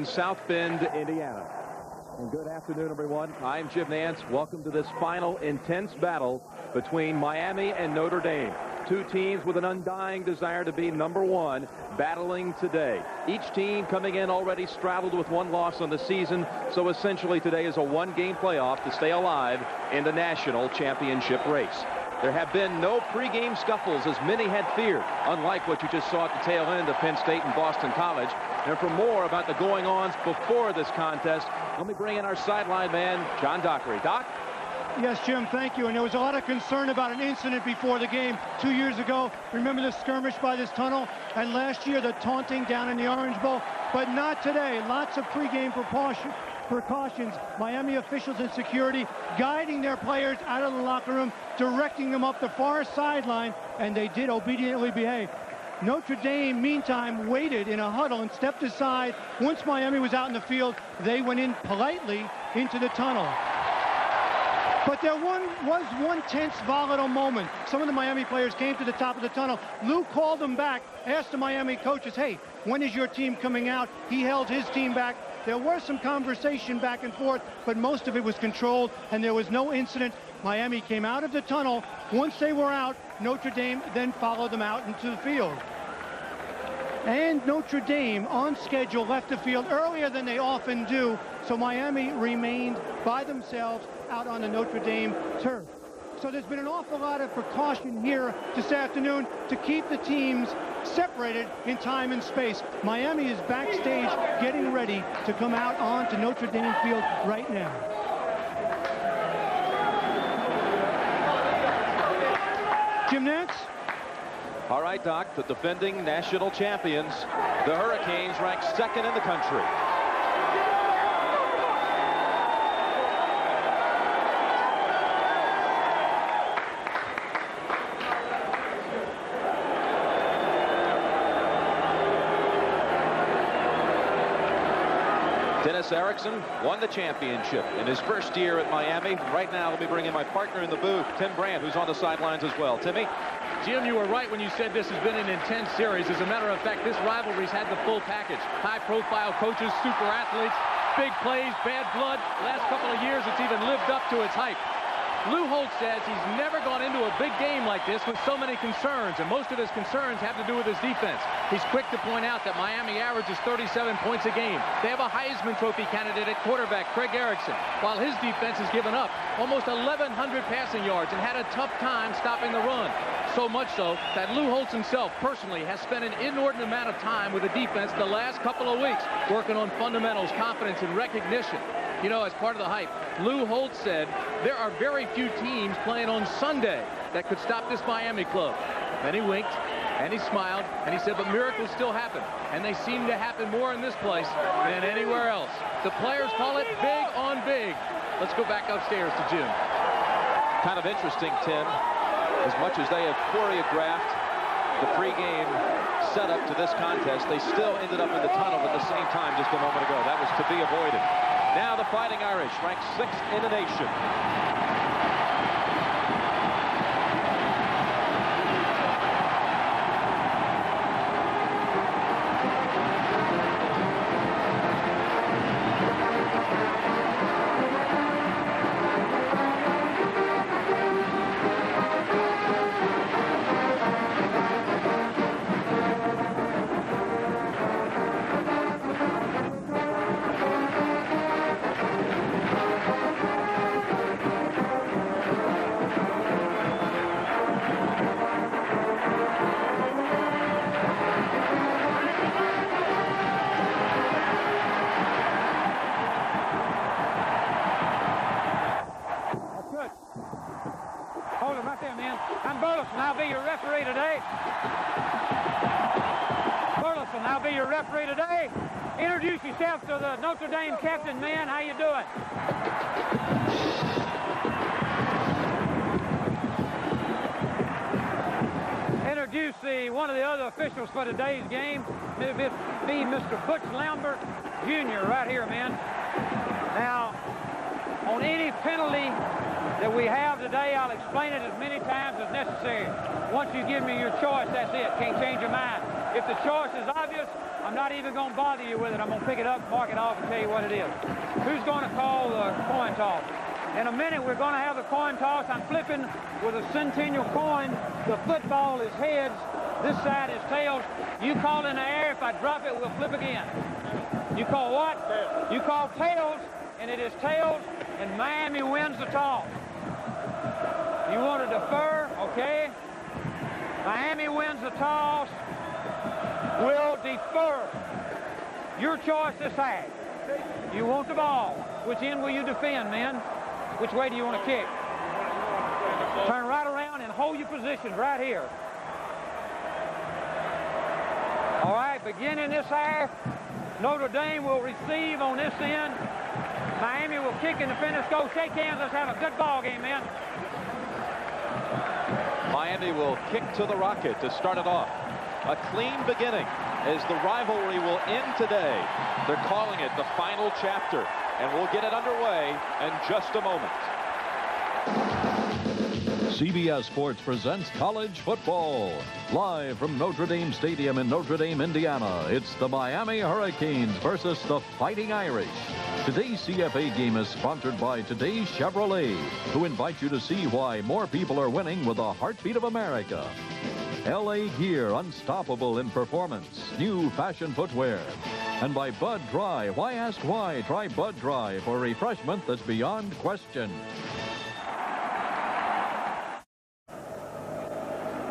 South Bend, Indiana. And good afternoon, everyone. I'm Jim Nance. Welcome to this final intense battle between Miami and Notre Dame. Two teams with an undying desire to be number one, battling today. Each team coming in already straddled with one loss on the season, so essentially today is a one-game playoff to stay alive in the national championship race. There have been no pregame scuffles as many had feared, unlike what you just saw at the tail end of Penn State and Boston College. And for more about the going-ons before this contest, let me bring in our sideline man, John Dockery. Doc? Yes, Jim, thank you. And there was a lot of concern about an incident before the game 2 years ago. Remember the skirmish by this tunnel? And last year, the taunting down in the Orange Bowl. But not today. Lots of pregame precautions. Miami officials and security guiding their players out of the locker room, directing them up the far sideline, and they did obediently behave. Notre Dame, meantime, waited in a huddle and stepped aside. Once Miami was out in the field, they went in politely into the tunnel. But there was one tense, volatile moment. Some of the Miami players came to the top of the tunnel. Lou called them back, asked the Miami coaches, hey, when is your team coming out? He held his team back. There was some conversation back and forth, but most of it was controlled, and there was no incident. Miami came out of the tunnel. Once they were out, Notre Dame then followed them out into the field. And Notre Dame, on schedule, left the field earlier than they often do, so Miami remained by themselves out on the Notre Dame turf. So there's been an awful lot of precaution here this afternoon to keep the teams separated in time and space. Miami is backstage getting ready to come out onto Notre Dame field right now. Jim Nance? All right, Doc, the defending national champions, the Hurricanes, ranked second in the country. Dennis Erickson won the championship in his first year at Miami. Right now, let me bring in my partner in the booth, Tim Brandt, who's on the sidelines as well. Timmy? Jim, you were right when you said this has been an intense series. As a matter of fact, this rivalry's had the full package. High-profile coaches, super athletes, big plays, bad blood. Last couple of years, it's even lived up to its hype. Lou Holtz says he's never gone into a big game like this with so many concerns, and most of his concerns have to do with his defense. He's quick to point out that Miami averages 37 points a game. They have a Heisman Trophy candidate at quarterback, Craig Erickson, while his defense has given up almost 1,100 passing yards and had a tough time stopping the run. So much so that Lou Holtz himself personally has spent an inordinate amount of time with the defense the last couple of weeks working on fundamentals, confidence, and recognition. You know, as part of the hype, Lou Holtz said there are very few teams playing on Sunday that could stop this Miami club. Then he winked, and he smiled, and he said, but miracles still happen, and they seem to happen more in this place than anywhere else. The players call it big on big. Let's go back upstairs to Jim. Kind of interesting, Tim. As much as they have choreographed the pregame setup to this contest, they still ended up in the tunnel at the same time just a moment ago. That was to be avoided. Now the Fighting Irish, ranked 6th in the nation. I'll be your referee today. Burleson, I'll be your referee today. Introduce yourself to the Notre Dame captain, man. How you doing? Introduce one of the other officials for today's game. It'll be Mr. Butch Lambert Jr. right here, man. Now, on any penalty that we have today, I'll explain it as many times as necessary. Once you give me your choice, that's it. Can't change your mind. If the choice is obvious, I'm not even going to bother you with it. I'm going to pick it up, mark it off, and tell you what it is. Who's going to call the coin toss? In a minute, we're going to have the coin toss. I'm flipping with a centennial coin. The football is heads. This side is tails. You call in the air. If I drop it, we'll flip again. You call what? Tails. You call tails, and it is tails, and Miami wins the toss. You want to defer? Okay. Miami wins the toss. We'll defer. Your choice this half. You want the ball. Which end will you defend, man? Which way do you want to kick? Turn right around and hold your positions right here. All right, beginning this half, Notre Dame will receive on this end. Miami will kick in the finish. Go shake hands. Let's have a good ball game, man. Miami will kick to the Rocket to start it off. A clean beginning as the rivalry will end today. They're calling it the final chapter, and we'll get it underway in just a moment. CBS Sports presents college football. Live from Notre Dame Stadium in Notre Dame, Indiana, it's the Miami Hurricanes versus the Fighting Irish. Today's CFA game is sponsored by Today's Chevrolet, who invite you to see why more people are winning with the heartbeat of America. LA Gear, unstoppable in performance, new fashion footwear. And by Bud Dry. Why ask why? Try Bud Dry for refreshment that's beyond question.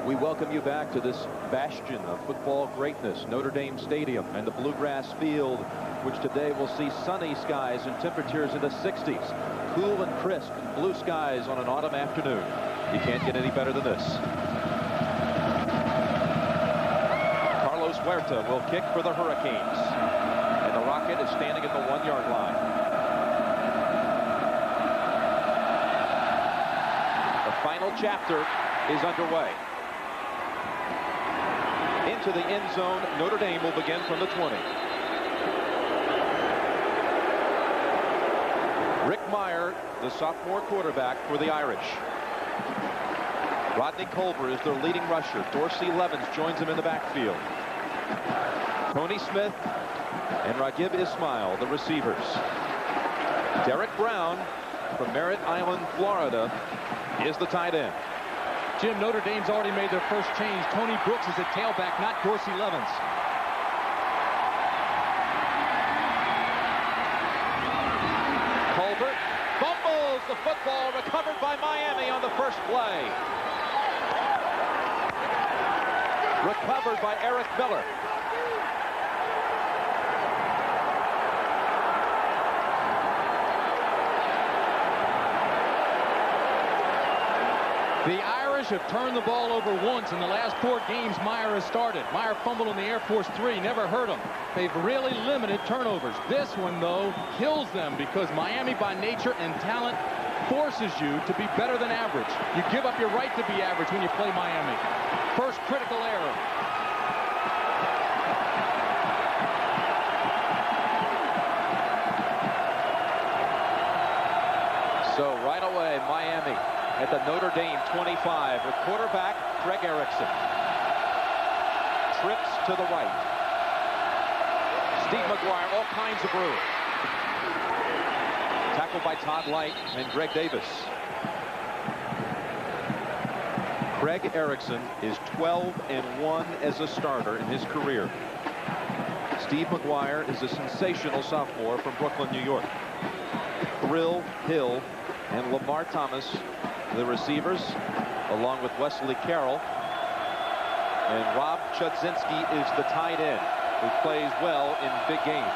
We welcome you back to this bastion of football greatness, Notre Dame Stadium and the Bluegrass Field, which today will see sunny skies and temperatures in the 60s. Cool and crisp and blue skies on an autumn afternoon. You can't get any better than this. Carlos Huerta will kick for the Hurricanes. And the Rocket is standing at the 1-yard line. The final chapter is underway. Into the end zone, Notre Dame will begin from the 20. Rick Meyer, the sophomore quarterback for the Irish. Rodney Culver is their leading rusher. Dorsey Levens joins him in the backfield. Tony Smith and Ragib Ismail, the receivers. Derek Brown from Merritt Island, Florida, is the tight end. Jim, Notre Dame's already made their first change. Tony Brooks is at tailback, not Dorsey Levens. Colbert fumbles the football, recovered by Miami on the first play. Recovered by Eric Miller. The Irish have turned the ball over once in the last 4 games Meyer has started. Meyer fumbled in the Air Force 3, never hurt him. They've really limited turnovers. This one, though, kills them because Miami, by nature and talent, forces you to be better than average. You give up your right to be average when you play Miami. First critical error. So right away, Miami at the Notre Dame 25 with quarterback Greg Erickson. Trips to the right. Steve McGuire, all kinds of room. Tackled by Todd Light and Greg Davis. Greg Erickson is 12-1 as a starter in his career. Steve McGuire is a sensational sophomore from Brooklyn, New York. Thrill, Hill, and Lamar Thomas, the receivers, along with Wesley Carroll. And Rob Chudzinski is the tight end, who plays well in big games.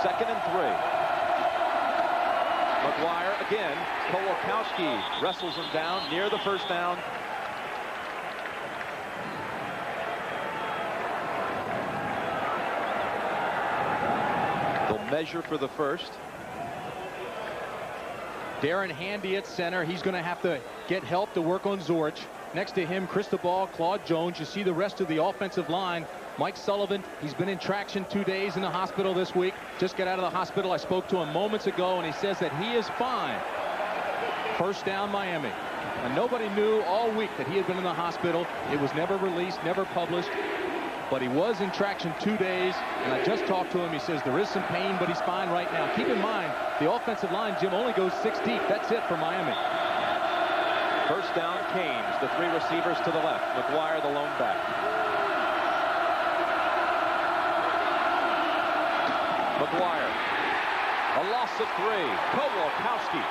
2nd and 3. McGuire again. Kowalkowski wrestles him down near the first down. They'll measure for the first. Darren Handy at center. He's going to have to get help to work on Zorich. Next to him, Cristobal, Claude Jones. You see the rest of the offensive line. Mike Sullivan, he's been in traction 2 days in the hospital this week. Just got out of the hospital. I spoke to him moments ago, and he says that he is fine. First down, Miami. And nobody knew all week that he had been in the hospital. It was never released, never published. but he was in traction 2 days, and I just talked to him. He says there is some pain, but he's fine right now. Keep in mind, the offensive line, Jim, only goes 6 deep. That's it for Miami. First down, Canes. The 3 receivers to the left. McGuire, the lone back. McGuire. A loss of 3. Kowalkowski.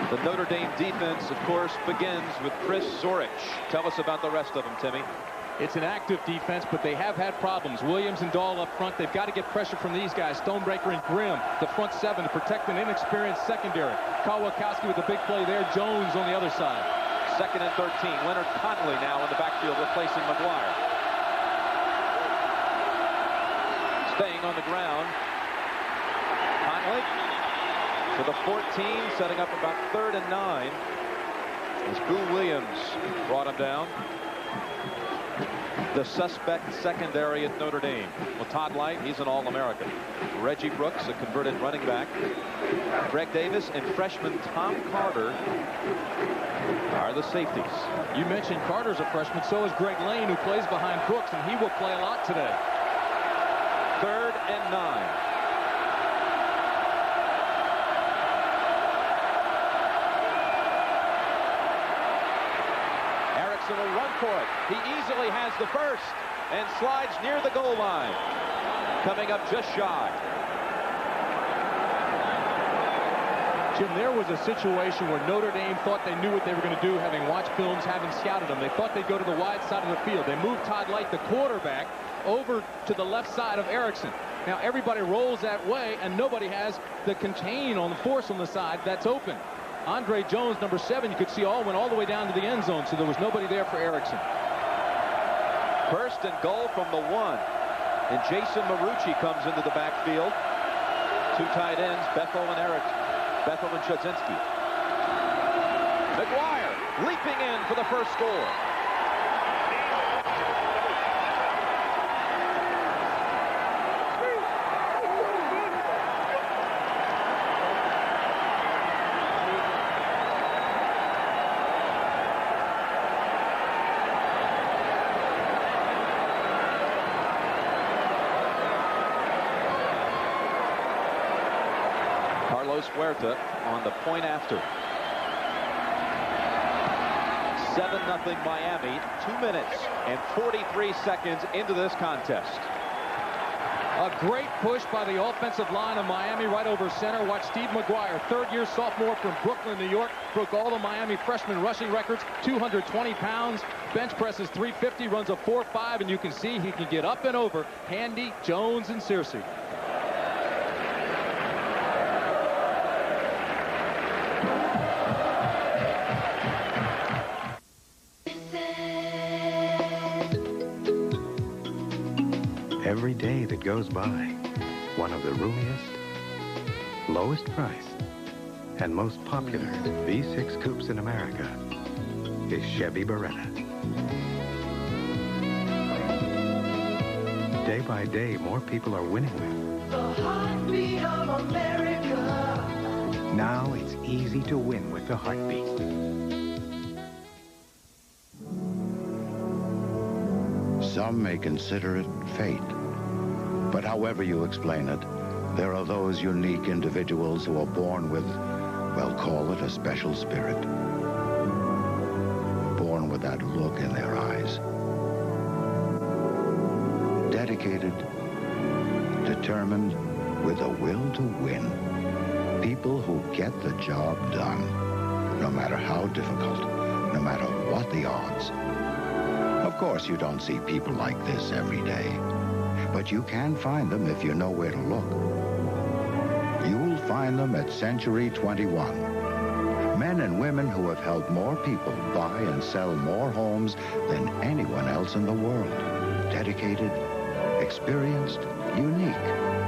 The Notre Dame defense, of course, begins with Chris Zorich. Tell us about the rest of them, Timmy. It's an active defense, but they have had problems. Williams and Dahl up front. They've got to get pressure from these guys. Stonebreaker and Grimm, the front 7, to protect an inexperienced secondary. Kowalkowski with a big play there. Jones on the other side. 2nd and 13. Leonard Conley now in the backfield replacing McGuire. Staying on the ground. Conley to the 14, setting up about 3rd and 9. As Boo Williams brought him down. The suspect secondary at Notre Dame. Well, Todd Light, he's an All-American. Reggie Brooks, a converted running back. Greg Davis and freshman Tom Carter are the safeties. You mentioned Carter's a freshman. So is Greg Lane, who plays behind Brooks, and he will play a lot today. 3rd and 9. Will run for it. He easily has the first and slides near the goal line. Coming up just shy. Jim, there was a situation where Notre Dame thought they knew what they were going to do, having watched films, having scouted them. They thought they'd go to the wide side of the field. They moved Todd Light, the quarterback, over to the left side of Erickson. Now everybody rolls that way, and nobody has the contain on the force on the side that's open. Andre Jones, number 7, you could see went all the way down to the end zone, so there was nobody there for Erickson. First and goal from the 1. And Jason Marucci comes into the backfield. 2 tight ends, Bethel and Chudzinski. McGuire leaping in for the first score. Huerta on the point after. 7-0 Miami. 2 minutes and 43 seconds into this contest. A great push by the offensive line of Miami right over center. Watch Steve McGuire, 3rd-year sophomore from Brooklyn, New York, broke all the Miami freshman rushing records, 220 pounds, bench presses 350, runs a 4.5, and you can see he can get up and over Handy, Jones, and Searcy. Every day that goes by, one of the roomiest, lowest priced, and most popular V6 coupes in America is Chevy Beretta. Day by day, more people are winning with the heartbeat of America. Now it's easy to win with the Heartbeat. Some may consider it fate. But however you explain it, there are those unique individuals who are born with, well, call it a special spirit. Born with that look in their eyes. Dedicated, determined, with a will to win. People who get the job done, no matter how difficult, no matter what the odds. Of course, you don't see people like this every day. But you can find them if you know where to look. You'll find them at Century 21. Men and women who have helped more people buy and sell more homes than anyone else in the world. Dedicated, experienced, unique.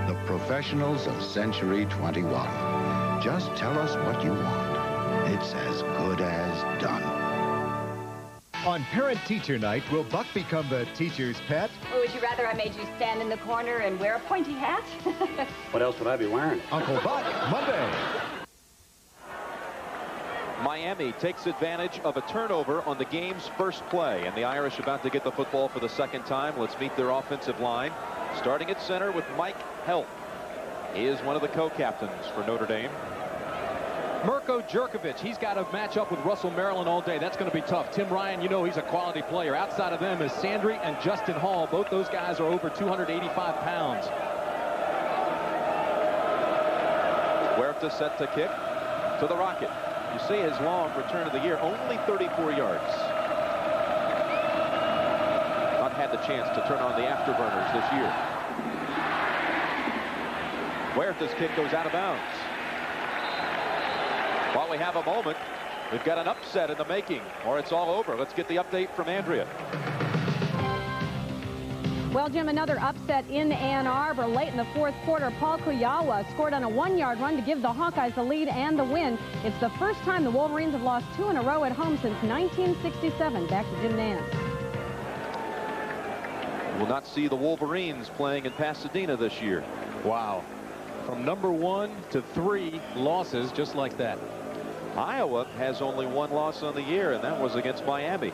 The professionals of Century 21. Just tell us what you want. It's as good as done. On Parent-Teacher Night, will Buck become the teacher's pet? Or would you rather I made you stand in the corner and wear a pointy hat? What else would I be wearing? Uncle Buck, Monday. Miami takes advantage of a turnover on the game's first play, and the Irish about to get the football for the second time. Let's meet their offensive line. Starting at center with Mike Help. He is one of the co-captains for Notre Dame. Mirko Jerkovic, he's got to match up with Russell Maryland all day. That's going to be tough. Tim Ryan, you know he's a quality player. Outside of them is Sandry and Justin Hall. Both those guys are over 285 pounds. Huerta set to kick to the Rocket. You see his long return of the year, only 34 yards. Not had the chance to turn on the afterburners this year. Huerta's kick goes out of bounds. While we have a moment, we've got an upset in the making, or it's all over. Let's get the update from Andrea. Well, Jim, another upset in Ann Arbor. Late in the fourth quarter, Paul Kuyawa scored on a one-yard run to give the Hawkeyes the lead and the win. It's the first time the Wolverines have lost 2 in a row at home since 1967. Back to Jim Nance. We'll not see the Wolverines playing in Pasadena this year. Wow. From number 1 to 3 losses just like that. Iowa has only 1 loss on the year, and that was against Miami.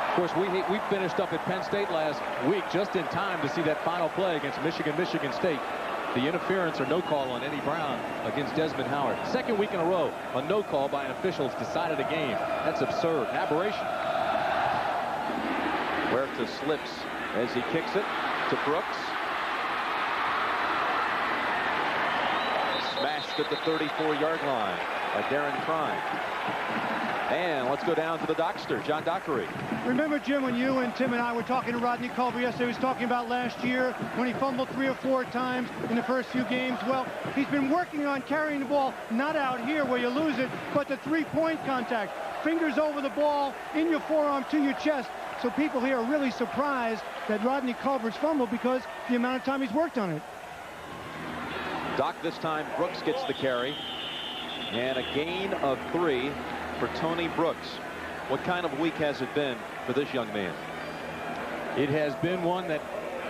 Of course, we finished up at Penn State last week just in time to see that final play against Michigan State. The interference or no call on Eddie Brown against Desmond Howard. Second week in a row, a no call by an official has decided a game. That's absurd. An aberration. Huerta slips as he kicks it to Brooks. Smashed at the 34-yard line by Darren Prime. And let's go down to the Dockster, John Dockery. Remember, Jim, when you and Tim and I were talking to Rodney Culver yesterday, he was talking about last year when he fumbled 3 or 4 times in the first few games. Well, he's been working on carrying the ball, not out here where you lose it, but the three-point contact. Fingers over the ball, in your forearm to your chest. So people here are really surprised that Rodney Culver's fumbled because the amount of time he's worked on it. Doc this time, Brooks gets the carry. And a gain of 3 for Tony Brooks. What kind of week has it been for this young man? It has been one that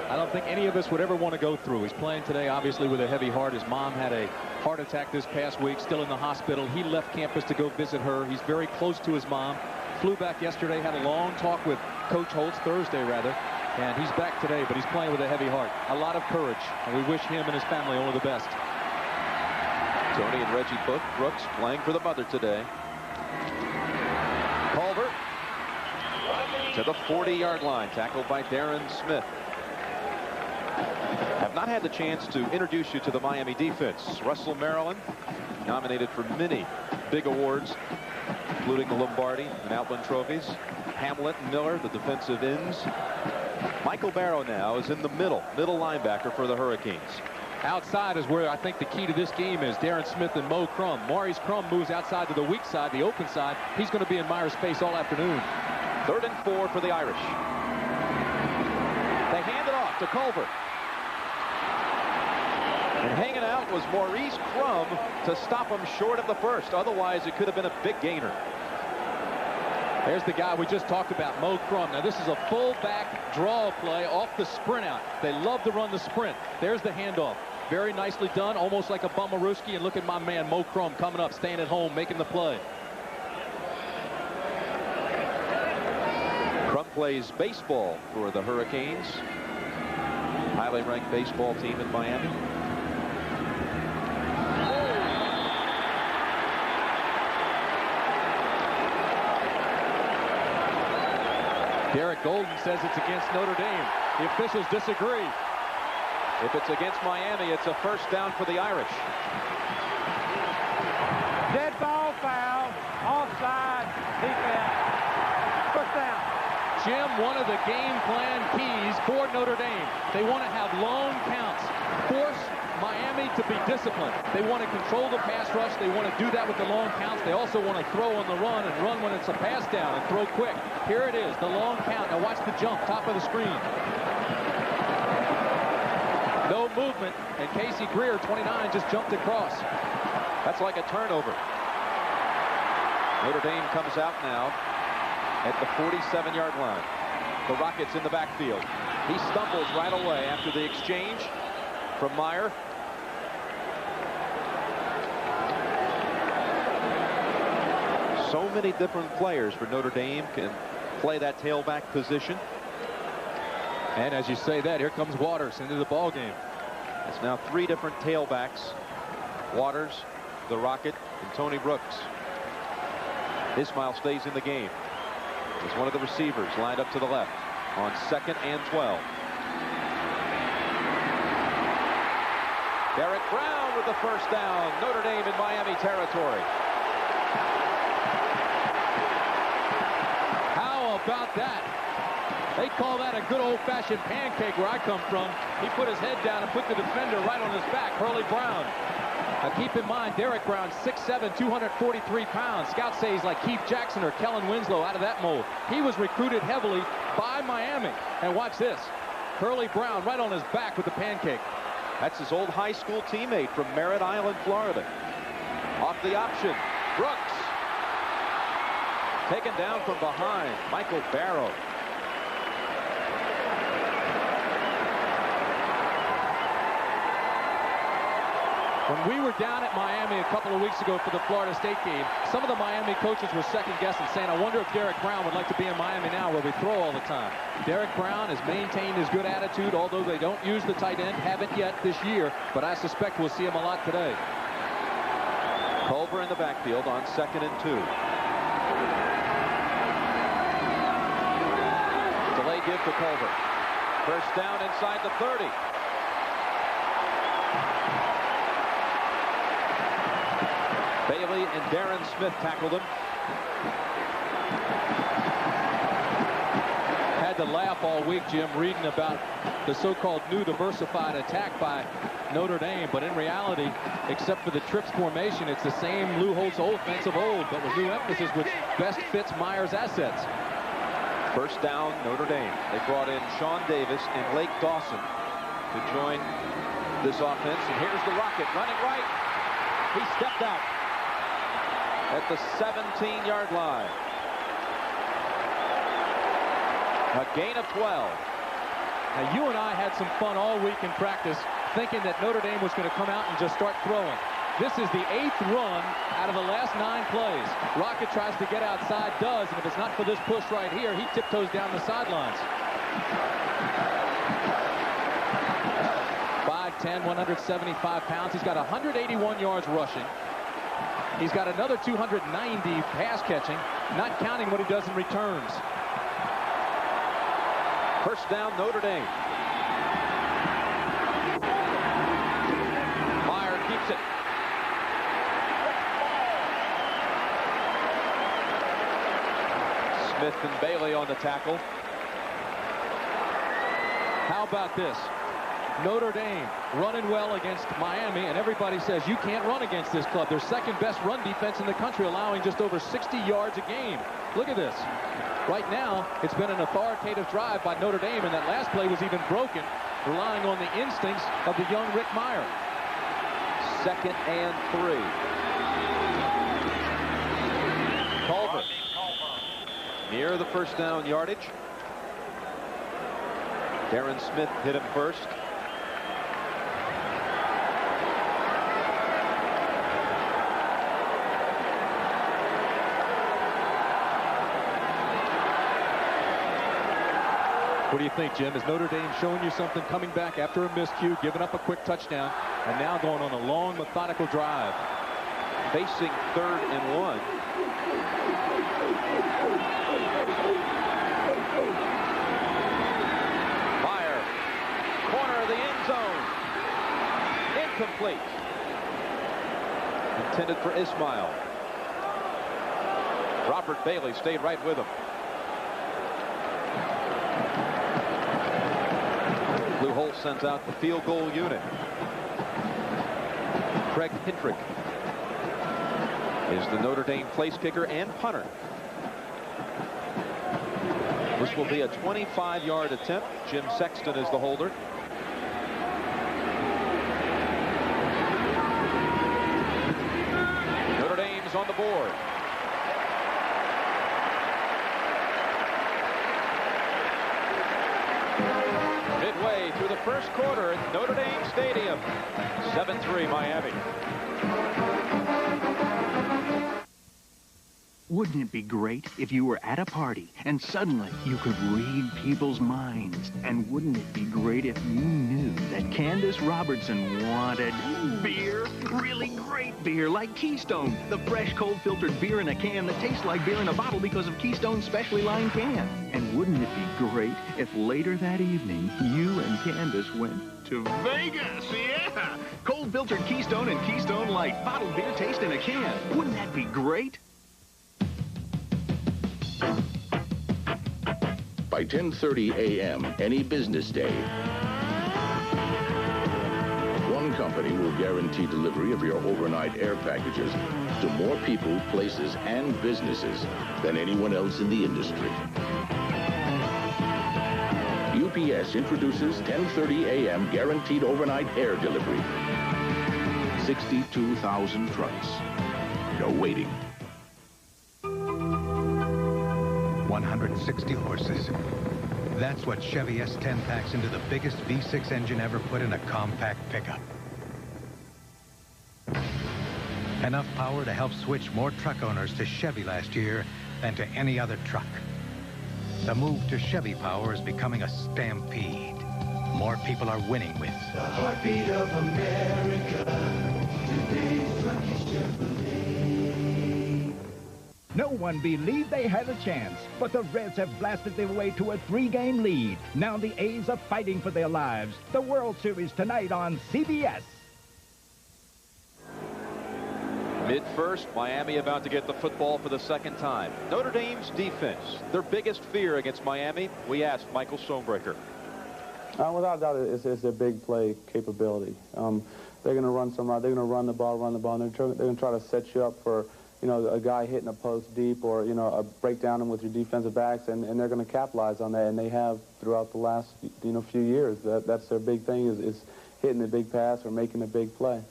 I don't think any of us would ever want to go through. He's playing today, obviously, with a heavy heart. His mom had a heart attack this past week, still in the hospital. He left campus to go visit her. He's very close to his mom. Flew back yesterday, had a long talk with Coach Holtz, Thursday rather, and he's back today, but he's playing with a heavy heart. A lot of courage, and we wish him and his family only the best. Tony and Reggie Brooks playing for the mother today. Culver to the 40-yard line, tackled by Darren Smith. Have not had the chance to introduce you to the Miami defense. Russell Maryland, nominated for many big awards, including the Lombardi and Outland trophies. Hamlet and Miller, the defensive ends. Michael Barrow now is in the middle linebacker for the Hurricanes. Outside is where I think the key to this game is. Darren Smith and Mo Crum. Maurice Crum moves outside to the weak side, the open side. He's going to be in Meyer's face all afternoon. 3rd and 4 for the Irish. They hand it off to Culver. And hanging out was Maurice Crum to stop him short of the first. Otherwise, it could have been a big gainer. There's the guy we just talked about, Mo Crum. Now, this is a fullback draw play off the sprint out. They love to run the sprint. There's the handoff. Very nicely done, almost like a Bummaruski. And look at my man, Mo Crum, coming up, staying at home, making the play. Crum plays baseball for the Hurricanes. Highly ranked baseball team in Miami. Derek Golden says it's against Notre Dame. The officials disagree. If it's against Miami, it's a first down for the Irish. Dead ball foul, offside, defense, first down. Jim, one of the game plan keys for Notre Dame. They want to have long counts, force Miami to be disciplined. They want to control the pass rush. They want to do that with the long counts. They also want to throw on the run and run when it's a pass down and throw quick. Here it is, the long count. Now watch the jump, top of the screen. No movement, and Casey Greer, 29, just jumped across. That's like a turnover. Notre Dame comes out now at the 47-yard line. The Rockets in the backfield. He stumbles right away after the exchange from Meyer. So many different players for Notre Dame can play that tailback position. And as you say that, here comes Waters into the ball game. It's now 3 different tailbacks. Waters, the Rocket, and Tony Brooks. Ismail stays in the game. He's one of the receivers lined up to the left on 2nd and 12. Derek Brown with the first down. Notre Dame in Miami territory. How about that? They call that a good old-fashioned pancake where I come from. He put his head down and put the defender right on his back, Hurley Brown. Now keep in mind, Derek Brown, 6'7", 243 pounds. Scouts say he's like Keith Jackson or Kellen Winslow out of that mold. He was recruited heavily by Miami. And watch this. Hurley Brown right on his back with the pancake. That's his old high school teammate from Merritt Island, Florida. Off the option, Brooks. Taken down from behind, Michael Barrow. When we were down at Miami a couple of weeks ago for the Florida State game, some of the Miami coaches were second-guessing, saying, I wonder if Derek Brown would like to be in Miami now where we throw all the time. Derek Brown has maintained his good attitude, although they don't use the tight end, haven't yet this year, but I suspect we'll see him a lot today. Culver in the backfield on 2nd and 2. Delay give to Culver. First down inside the 30. Bailey and Darren Smith tackled him. Had to laugh all week, Jim, reading about the so-called new diversified attack by Notre Dame, but in reality, except for the trips formation, it's the same Lou Holtz offense of old, but with new emphasis which best fits Meyer's assets. First down, Notre Dame. They brought in Sean Davis and Blake Dawson to join this offense, and here's the Rocket running right. He stepped out at the 17-yard line. A gain of 12. Now, you and I had some fun all week in practice thinking that Notre Dame was going to come out and just start throwing. This is the 8th run out of the last 9 plays. Rocket tries to get outside, does, and if it's not for this push right here, he tiptoes down the sidelines. 5'10", 175 pounds. He's got 181 yards rushing. He's got another 290 pass catching, not counting what he does in returns. First down, Notre Dame. Meyer keeps it. Smith and Bailey on the tackle. How about this? Notre Dame running well against Miami, and everybody says you can't run against this club. They're second best run defense in the country, allowing just over 60 yards a game. Look at this. Right now, it's been an authoritative drive by Notre Dame, and that last play was even broken, relying on the instincts of the young Rick Meyer. 2nd and 3. Culver near the first down yardage. Darren Smith hit him first. What do you think, Jim? Is Notre Dame showing you something, coming back after a miscue, giving up a quick touchdown, and now going on a long, methodical drive? Facing 3rd and 1. Meyer, corner of the end zone. Incomplete. Intended for Ismail. Robert Bailey stayed right with him. Lou Holtz sends out the field goal unit. Craig Hintrick is the Notre Dame place kicker and punter. This will be a 25-yard attempt. Jim Sexton is the holder. Notre Dame's on the board. the first quarter at Notre Dame Stadium. 7-3 Miami. Wouldn't it be great if you were at a party and suddenly you could read people's minds? And wouldn't it be great if you knew that Candace Robertson wanted beer? Really great beer like Keystone, the fresh, cold-filtered beer in a can that tastes like beer in a bottle because of Keystone's specially lined can. And wouldn't it be great if later that evening you and Candace went to Vegas? Yeah! Cold-filtered Keystone and Keystone Light, bottled beer taste in a can. Wouldn't that be great? By 10:30 a.m. any business day, one company will guarantee delivery of your overnight air packages to more people, places, and businesses than anyone else in the industry. UPS introduces 10:30 a.m. guaranteed overnight air delivery. 62,000 trucks. No waiting. 160 horses. That's what Chevy S10 packs into the biggest V6 engine ever put in a compact pickup. Enough power to help switch more truck owners to Chevy last year than to any other truck. The move to Chevy power is becoming a stampede. More people are winning with the heartbeat of America. Today's lucky Chevrolet. No one believed they had a chance, but the Reds have blasted their way to a 3-game lead. Now the A's are fighting for their lives. The World Series tonight on CBS. Mid-first, Miami about to get the football for the second time. Notre Dame's defense, their biggest fear against Miami. We asked Michael Stonebreaker. Without doubt, it's their big play capability. They're going to run some. They're going to run the ball. They're going to try to set you up for, you know, a guy hitting a post deep, or, you know, a breakdown with your defensive backs, and they're going to capitalize on that, and they have throughout the last, you know, few years. That's their big thing, is hitting the big pass or making a big play.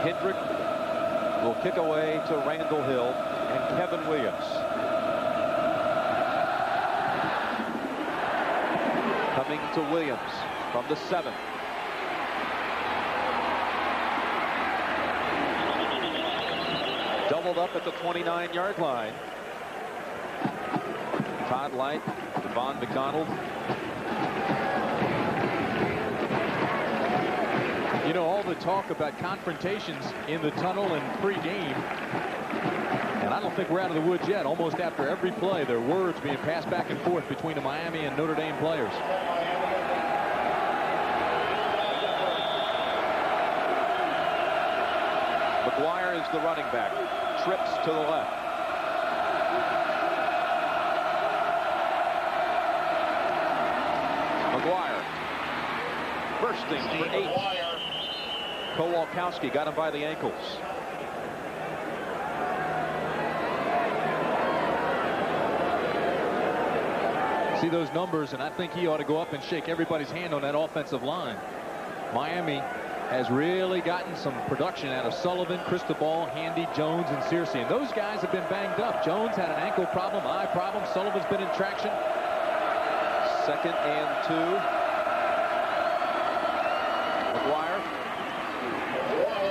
Hendrick will kick away to Randall Hill and Kevin Williams. Coming to Williams from the 7. Doubled up at the 29-yard line. Todd Light, Devon McDonald. You know, all the talk about confrontations in the tunnel and pre-game, and I don't think we're out of the woods yet. Almost after every play, there are words being passed back and forth between the Miami and Notre Dame players. McGuire is the running back. Trips to the left. McGuire bursting for 8. Kowalkowski got him by the ankles. See those numbers, and I think he ought to go up and shake everybody's hand on that offensive line. Miami has really gotten some production out of Sullivan, Cristobal, Handy, Jones, and Searcy. And those guys have been banged up. Jones had an ankle problem, eye problem. Sullivan's been in traction. 2nd and 2. McGuire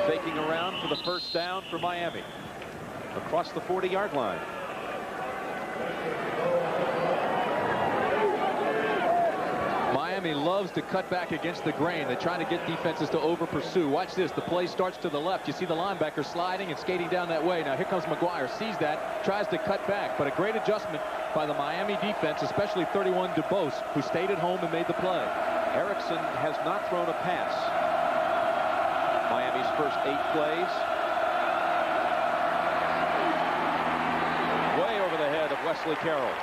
faking around for the first down for Miami. Across the 40-yard line. Miami loves to cut back against the grain. They try to get defenses to over-pursue. Watch this. The play starts to the left. You see the linebacker sliding and skating down that way. Now here comes McGuire. Sees that. Tries to cut back. But a great adjustment by the Miami defense, especially 31 DuBose, who stayed at home and made the play. Erickson has not thrown a pass. Miami's first 8 plays. Way over the head of Wesley Carroll.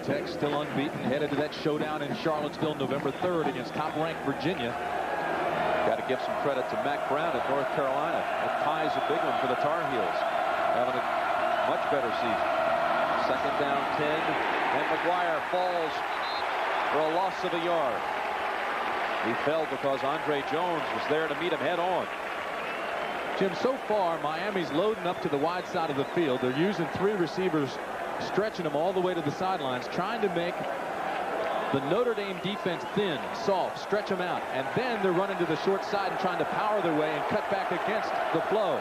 Tech still unbeaten, headed to that showdown in Charlottesville November 3rd against top-ranked Virginia. Got to give some credit to Mac Brown at North Carolina. That tie is a big one for the Tar Heels, having a much better season. Second down 10, and McGuire falls for a loss of a yard. He fell because Andre Jones was there to meet him head on. Jim, so far, Miami's loading up to the wide side of the field. They're using 3 receivers, stretching them all the way to the sidelines, trying to make the Notre Dame defense thin, soft, stretch them out. And then they're running to the short side and trying to power their way and cut back against the flow.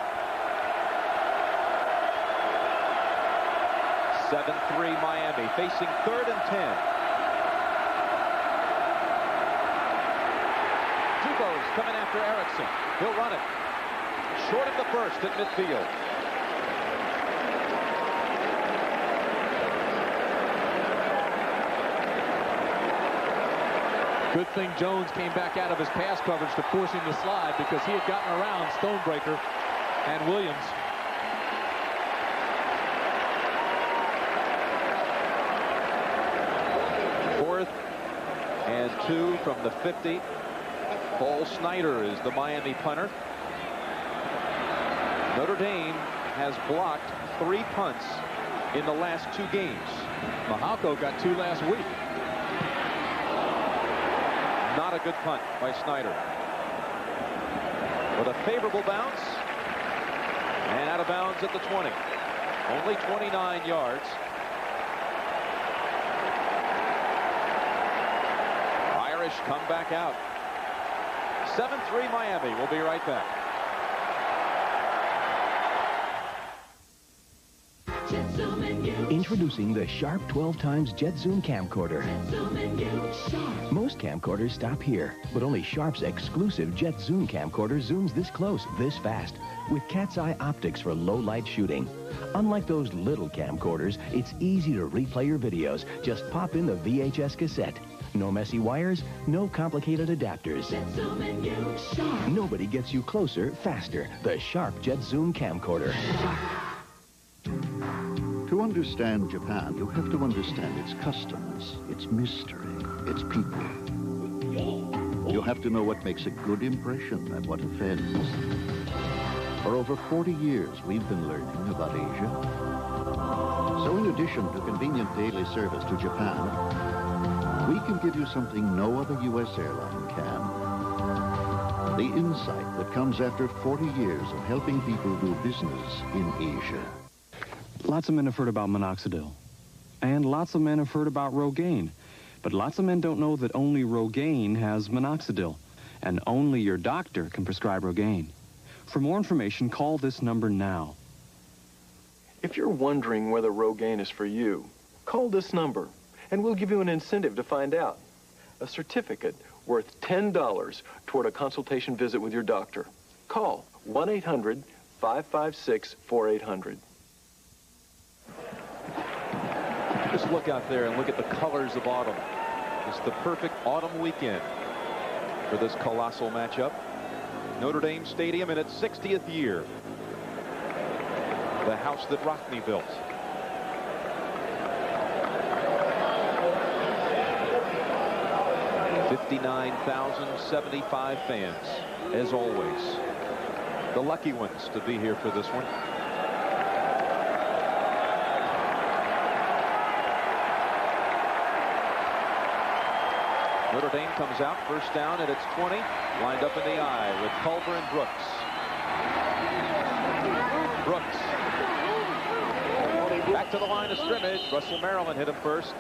7-3 Miami, facing 3rd and 10. Dubo's coming after Erickson. He'll run it. Short of the first at midfield. Good thing Jones came back out of his pass coverage to force him to slide, because he had gotten around Stonebreaker and Williams. Fourth and 2 from the 50. Paul Snyder is the Miami punter. Notre Dame has blocked 3 punts in the last 2 games. Mahalko got 2 last week. Not a good punt by Snyder. With a favorable bounce, and out of bounds at the 20. Only 29 yards. Irish come back out. 7-3 Miami. We'll be right back. Introducing the Sharp 12 times Jet Zoom camcorder. Most camcorders stop here, but only Sharp's exclusive Jet Zoom camcorder zooms this close, this fast, with cat's eye optics for low light shooting. Unlike those little camcorders, it's easy to replay your videos. Just pop in the VHS cassette. No messy wires, no complicated adapters. Nobody gets you closer faster. The Sharp Jet Zoom camcorder. To understand Japan, you have to understand its customs, its mystery, its people. You have to know what makes a good impression and what offends. For over 40 years, we've been learning about Asia. So in addition to convenient daily service to Japan, we can give you something no other U.S. airline can. The insight that comes after 40 years of helping people do business in Asia. Lots of men have heard about minoxidil, and lots of men have heard about Rogaine, but lots of men don't know that only Rogaine has minoxidil, and only your doctor can prescribe Rogaine. For more information, call this number now. If you're wondering whether Rogaine is for you, call this number, and we'll give you an incentive to find out. A certificate worth $10 toward a consultation visit with your doctor. Call 1-800-556-4800. Just look out there and look at the colors of autumn. It's the perfect autumn weekend for this colossal matchup. Notre Dame Stadium in its 60th year. The house that Rockne built. $59,075 fans, as always. The lucky ones to be here for this one. Notre Dame comes out, first down at its 20, lined up in the I with Culver and Brooks. Brooks. Back to the line of scrimmage. Russell Maryland hit him first.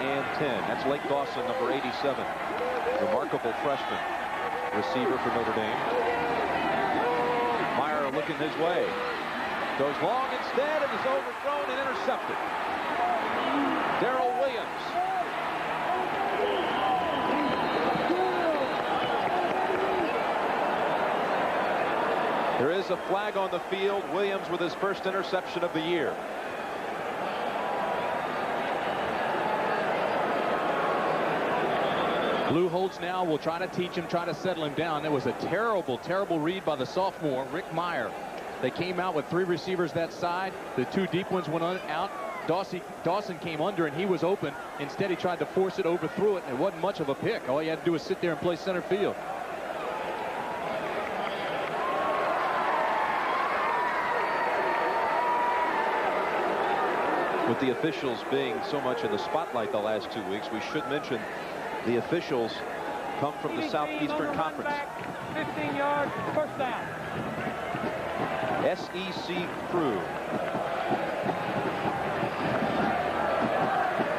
And 10. That's Lake Dawson, number 87. Remarkable freshman receiver for Notre Dame. Meyer looking his way. Goes long instead and is overthrown and intercepted. Darrell Williams. There is a flag on the field. Williams with his first interception of the year. Lou Holtz now will try to teach him, try to settle him down. It was a terrible, terrible read by the sophomore, Rick Meyer. They came out with 3 receivers that side. The 2 deep ones went out. Dawson came under, and he was open. Instead, he tried to force it, overthrew it, and it wasn't much of a pick. All you had to do was sit there and play center field. With the officials being so much in the spotlight the last 2 weeks, we should mention the officials come from the Southeastern Conference. 15 yards, first down. SEC crew.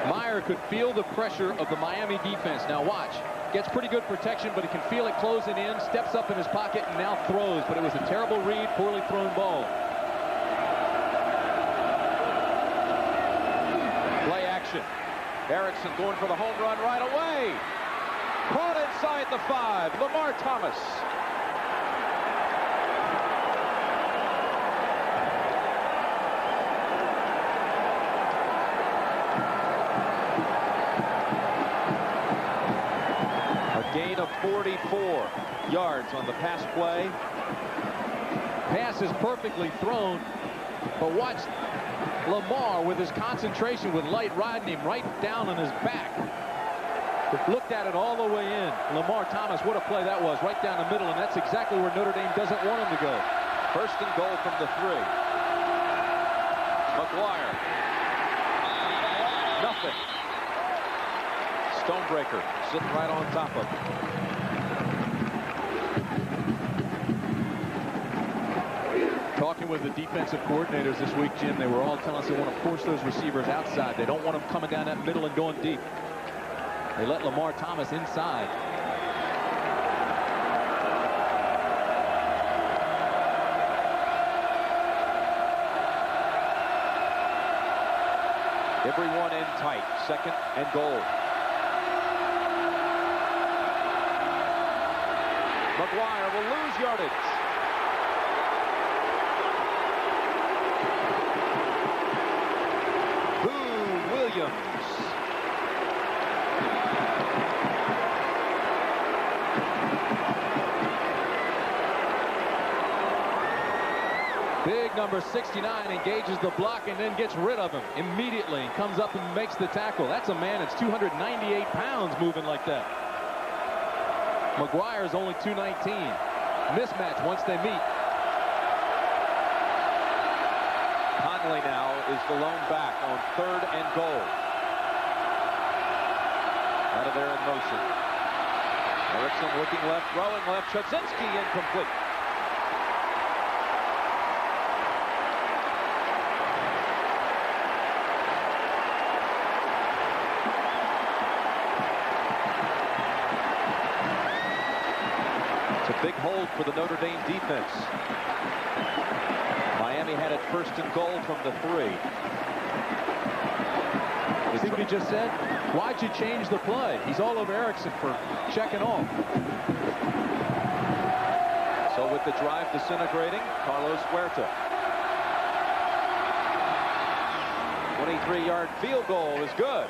Meyer could feel the pressure of the Miami defense. Now watch. Gets pretty good protection, but he can feel it closing in. Steps up in his pocket and now throws. But it was a terrible read, poorly thrown ball. Play action. Erickson going for the home run right away. Caught inside the 5. Lamar Thomas. A gain of 44 yards on the pass play. Pass is perfectly thrown, but watch Lamar with his concentration with Light riding him right down on his back. Looked at it all the way in. Lamar Thomas, what a play that was, right down the middle, and that's exactly where Notre Dame doesn't want him to go. First and goal from the 3. McGuire. Nothing. Stonebreaker sitting right on top of him. Talking with the defensive coordinators this week, Jim, they were all telling us they want to force those receivers outside. They don't want them coming down that middle and going deep. They let Lamar Thomas inside. Everyone in tight. Second and goal. McGuire will lose yardage. Williams. Big number 69 engages the block and then gets rid of him immediately. Comes up and makes the tackle. That's a man that's 298 pounds moving like that. McGuire's only 219. Mismatch once they meet. Conley now is the lone back on 3rd and goal. Out of there in motion. Erickson looking left, throwing left. Chodzinski incomplete. It's a big hold for the Notre Dame defense. Miami had it 1st and goal from the 3. You see what he just said? Why'd you change the play? He's all over Erickson for checking off. So with the drive disintegrating, Carlos Huerta. 23-yard field goal is good.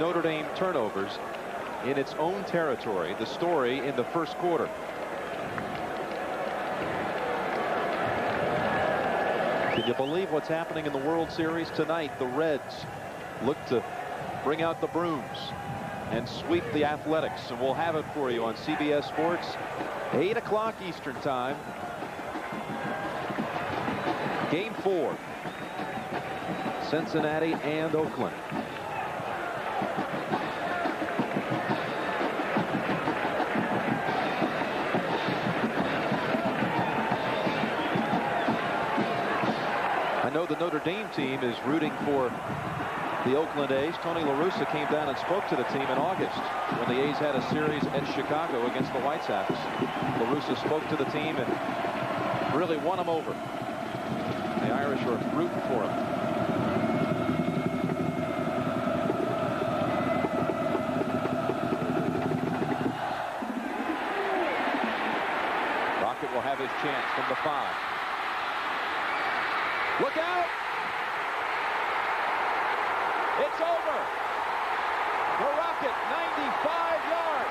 Notre Dame turnovers in its own territory. The story in the first quarter. Can you believe what's happening in the World Series tonight? The Reds look to bring out the brooms and sweep the Athletics, and we'll have it for you on CBS Sports, 8 o'clock Eastern Time. Game 4. Cincinnati and Oakland. I know the Notre Dame team is rooting for the Oakland A's. Tony La Russa came down and spoke to the team in August when the A's had a series at Chicago against the White Sox. La Russa spoke to the team and really won them over. The Irish are rooting for him. Rocket will have his chance from the 5. Look out! It's over. The Rocket, 95 yards.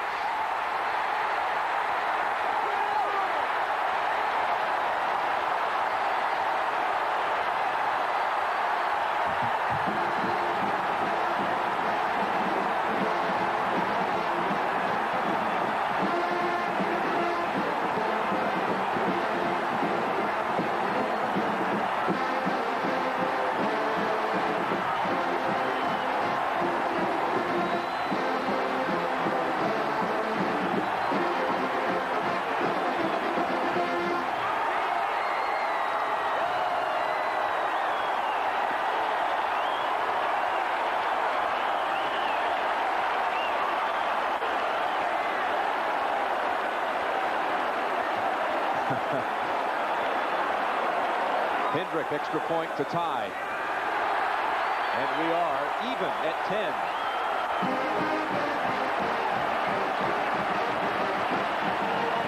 Hendrick, extra point to tie. And we are even at 10.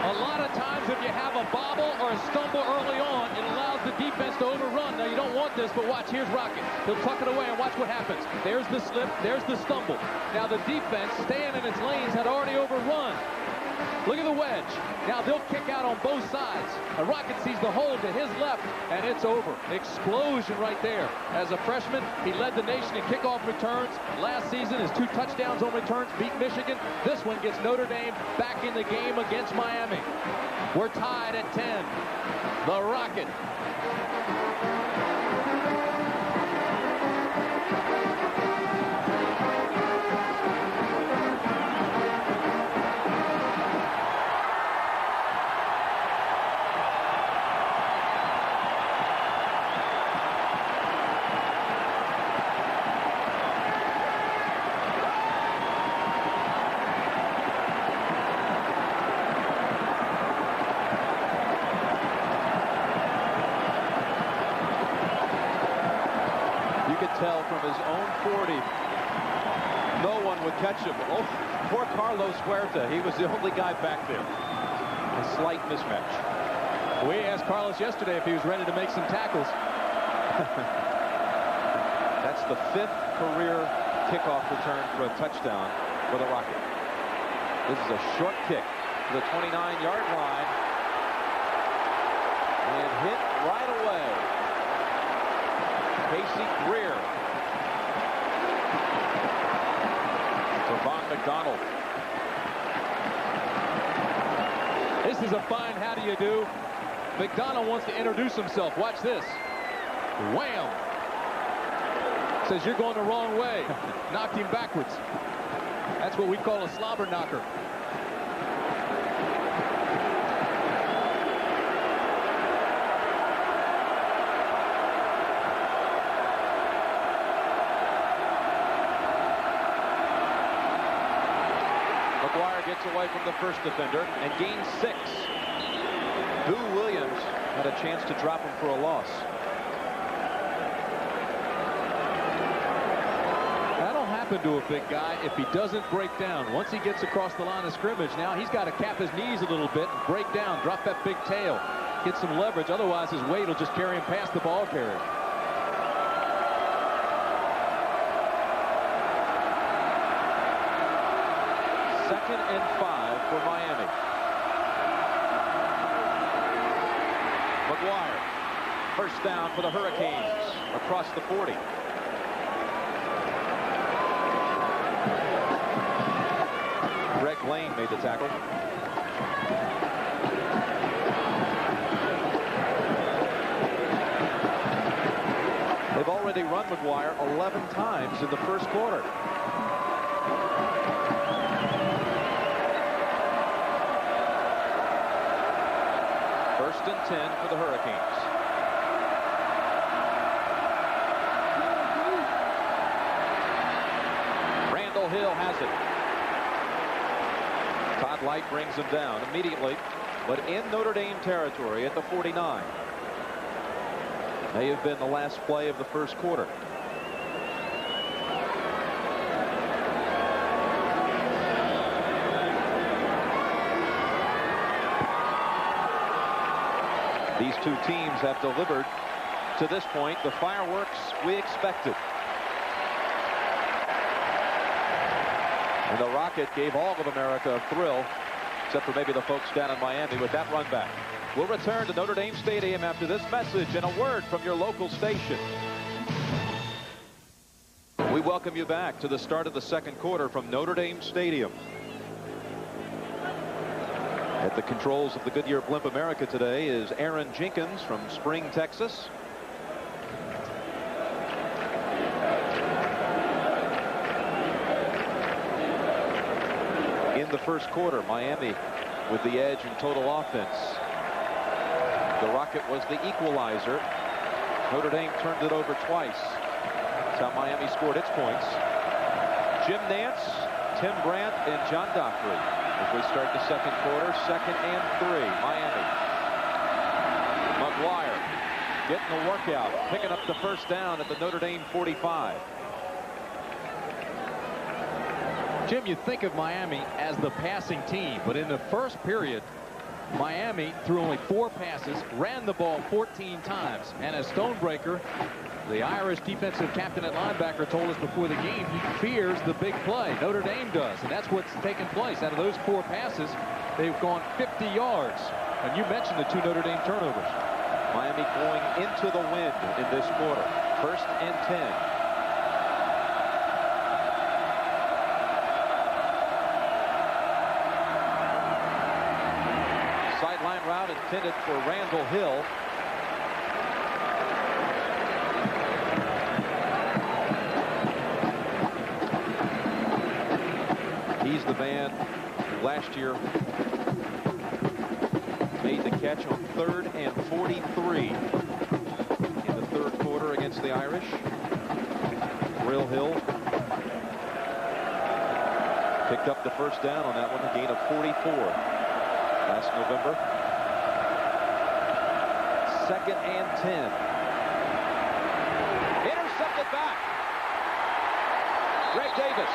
A lot of times if you have a bobble or a stumble early on, it allows the defense to overrun. Now, you don't want this, but watch. Here's Rocket. He'll tuck it away and watch what happens. There's the slip. There's the stumble. Now, the defense, staying in its lanes, had already overrun. Look at the wedge. Now they'll kick out on both sides. The Rocket sees the hole to his left, and it's over. Explosion right there. As a freshman, he led the nation in kickoff returns. Last season, his 2 touchdowns on returns beat Michigan. This one gets Notre Dame back in the game against Miami. We're tied at 10. The Rocket. Tell from his own 40, no one would catch him. Oh, poor Carlos Huerta. He was the only guy back there. A slight mismatch. We asked Carlos yesterday if he was ready to make some tackles. That's the 5th career kickoff return for a touchdown for the Rocket. This is a short kick to the 29-yard line. And hit right away. Casey Greer. For Von McDonald. This is a fine how do you do. McDonald wants to introduce himself. Watch this. Wham! Says you're going the wrong way. Knocked him backwards. That's what we call a slobber knocker. Gets away from the first defender and gains 6. Boo Williams had a chance to drop him for a loss. That'll happen to a big guy if he doesn't break down. Once he gets across the line of scrimmage, now he's got to cap his knees a little bit and break down, drop that big tail, get some leverage. Otherwise, his weight will just carry him past the ball carrier. Second and 5 for Miami. McGuire. First down for the Hurricanes across the 40. Greg Lane made the tackle. They've already run McGuire 11 times in the first quarter. First and 10 for the Hurricanes. Randall Hill has it. Todd Light brings him down immediately, but in Notre Dame territory at the 49. May have been the last play of the first quarter. These two teams have delivered to this point the fireworks we expected. And the Rocket gave all of America a thrill, except for maybe the folks down in Miami with that run back. We'll return to Notre Dame Stadium after this message and a word from your local station. We welcome you back to the start of the second quarter from Notre Dame Stadium. At the controls of the Goodyear Blimp America today is Aaron Jenkins from Spring, Texas. In the first quarter, Miami with the edge in total offense. The Rocket was the equalizer. Notre Dame turned it over twice. That's how Miami scored its points. Jim Nance, Tim Brandt, and John Dockery as we start the second quarter. 2nd and 3, Miami. McGuire getting the workout, picking up the first down at the Notre Dame 45. Jim, you think of Miami as the passing team, but in the first period, Miami threw only 4 passes, ran the ball 14 times, and as Stonebreaker, the Irish defensive captain and linebacker, told us before the game, he fears the big play. Notre Dame does, and that's what's taken place. Out of those 4 passes, they've gone 50 yards. And you mentioned the 2 Notre Dame turnovers. Miami going into the wind in this quarter. 1st and 10. Sideline route intended for Randall Hill. He's the man who last year made the catch on 3rd and 43 in the third quarter against the Irish. Brill Hill picked up the first down on that one, a gain of 44 last November. 2nd and 10. Intercepted back. Greg Davis.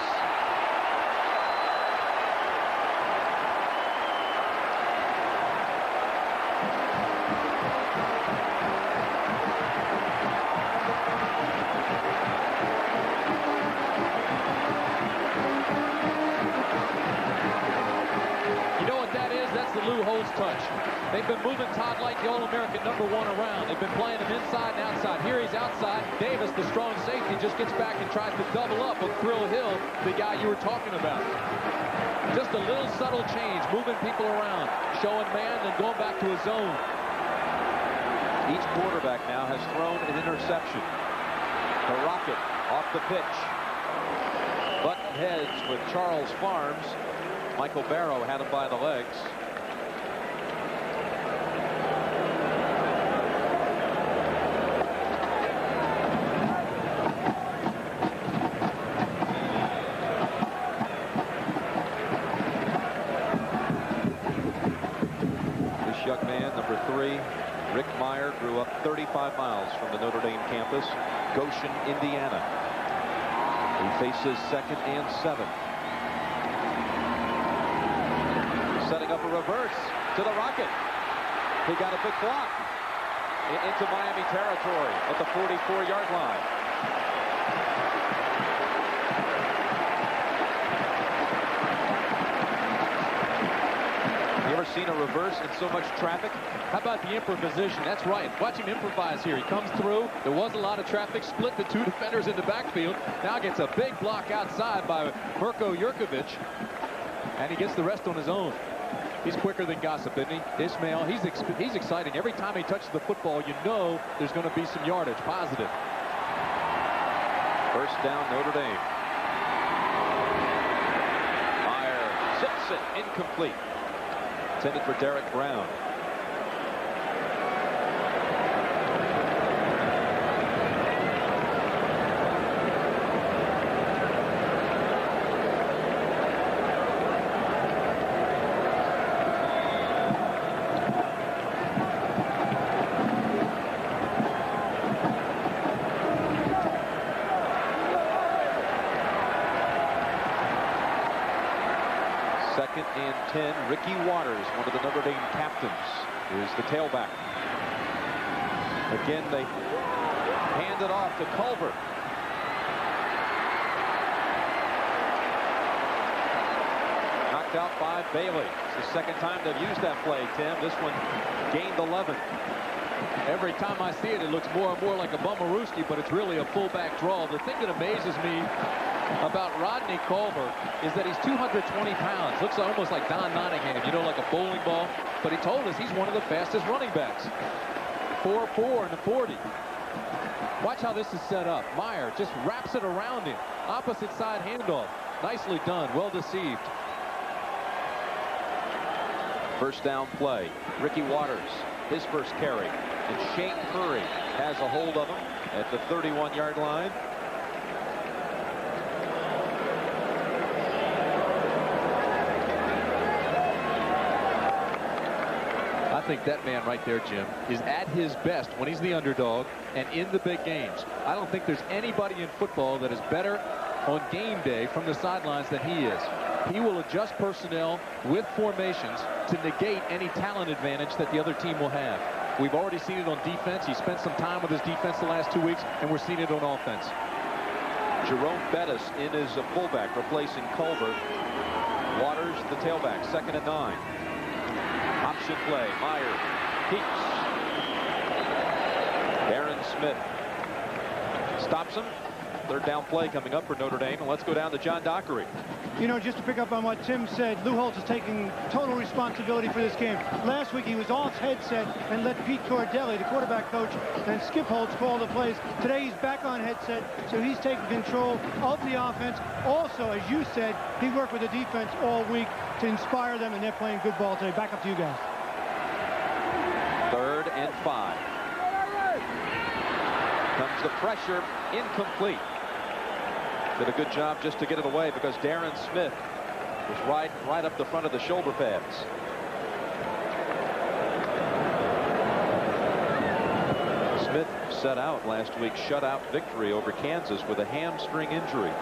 Lou Holtz touch. They've been moving Todd Light, the All-American #1 around. They've been playing him inside and outside. Here he's outside. Davis, the strong safety, just gets back and tries to double up with Thrill Hill, the guy you were talking about. Just a little subtle change, moving people around, showing man, then going back to his zone. Each quarterback now has thrown an interception. The Rocket off the pitch. Button heads with Charles Farms. Michael Barrow had him by the legs. This young man, number 3, Rick Meyer, grew up 35 miles from the Notre Dame campus, Goshen, Indiana. He faces 2nd and 7. Setting up a reverse to the Rocket. He got a big block into Miami territory at the 44-yard line. You ever seen a reverse in so much traffic? How about the improvisation? That's right. Watch him improvise here. He comes through. There was a lot of traffic. Split the 2 defenders in the backfield. Now gets a big block outside by Mirko Jurkovic. And he gets the rest on his own. He's quicker than gossip, isn't he? Ismail, he's exciting. Every time he touches the football, you know there's going to be some yardage. Positive. First down, Notre Dame. Meyer zips it, incomplete. Intended for Derek Brown. Second and 10. Ricky Waters, one of the Notre Dame captains, is the tailback. Again, they hand it off to Culver. Knocked out by Bailey. It's the second time they've used that play, Tim. This one gained 11. Every time I see it, it looks more and more like a Bummerooski, but it's really a fullback draw. The thing that amazes me about Rodney Culver is that he's 220 pounds. Looks almost like Don Nottingham, you know, like a bowling ball. But he told us he's one of the fastest running backs. 4.4 in the 40. Watch how this is set up. Meyer just wraps it around him. Opposite side handoff. Nicely done. Well deceived. First down play. Ricky Waters, his first carry. And Shane Curry has a hold of him at the 31-yard line. I think that man right there, Jim, is at his best when he's the underdog and in the big games. I don't think there's anybody in football that is better on game day from the sidelines than he is. He will adjust personnel with formations to negate any talent advantage that the other team will have. We've already seen it on defense. He spent some time with his defense the last 2 weeks, and we're seeing it on offense. Jerome Bettis in as a fullback, replacing Culver. Waters, the tailback, 2nd and 9. Option play. Meyer peeks. Darren Smith stops him. Third down play coming up for Notre Dame. And let's go down to John Dockery. You know, just to pick up on what Tim said, Lou Holtz is taking total responsibility for this game. Last week he was off headset and let Pete Cordelli, the quarterback coach, and Skip Holtz call the plays. Today he's back on headset, so he's taking control of the offense. Also, as you said, he worked with the defense all week to inspire them, and they're playing good ball today. Back up to you guys. 3rd and 5. Comes the pressure, incomplete. Did a good job just to get it away because Darren Smith was right up the front of the shoulder pads. Smith set out last week's shutout victory over Kansas with a hamstring injury.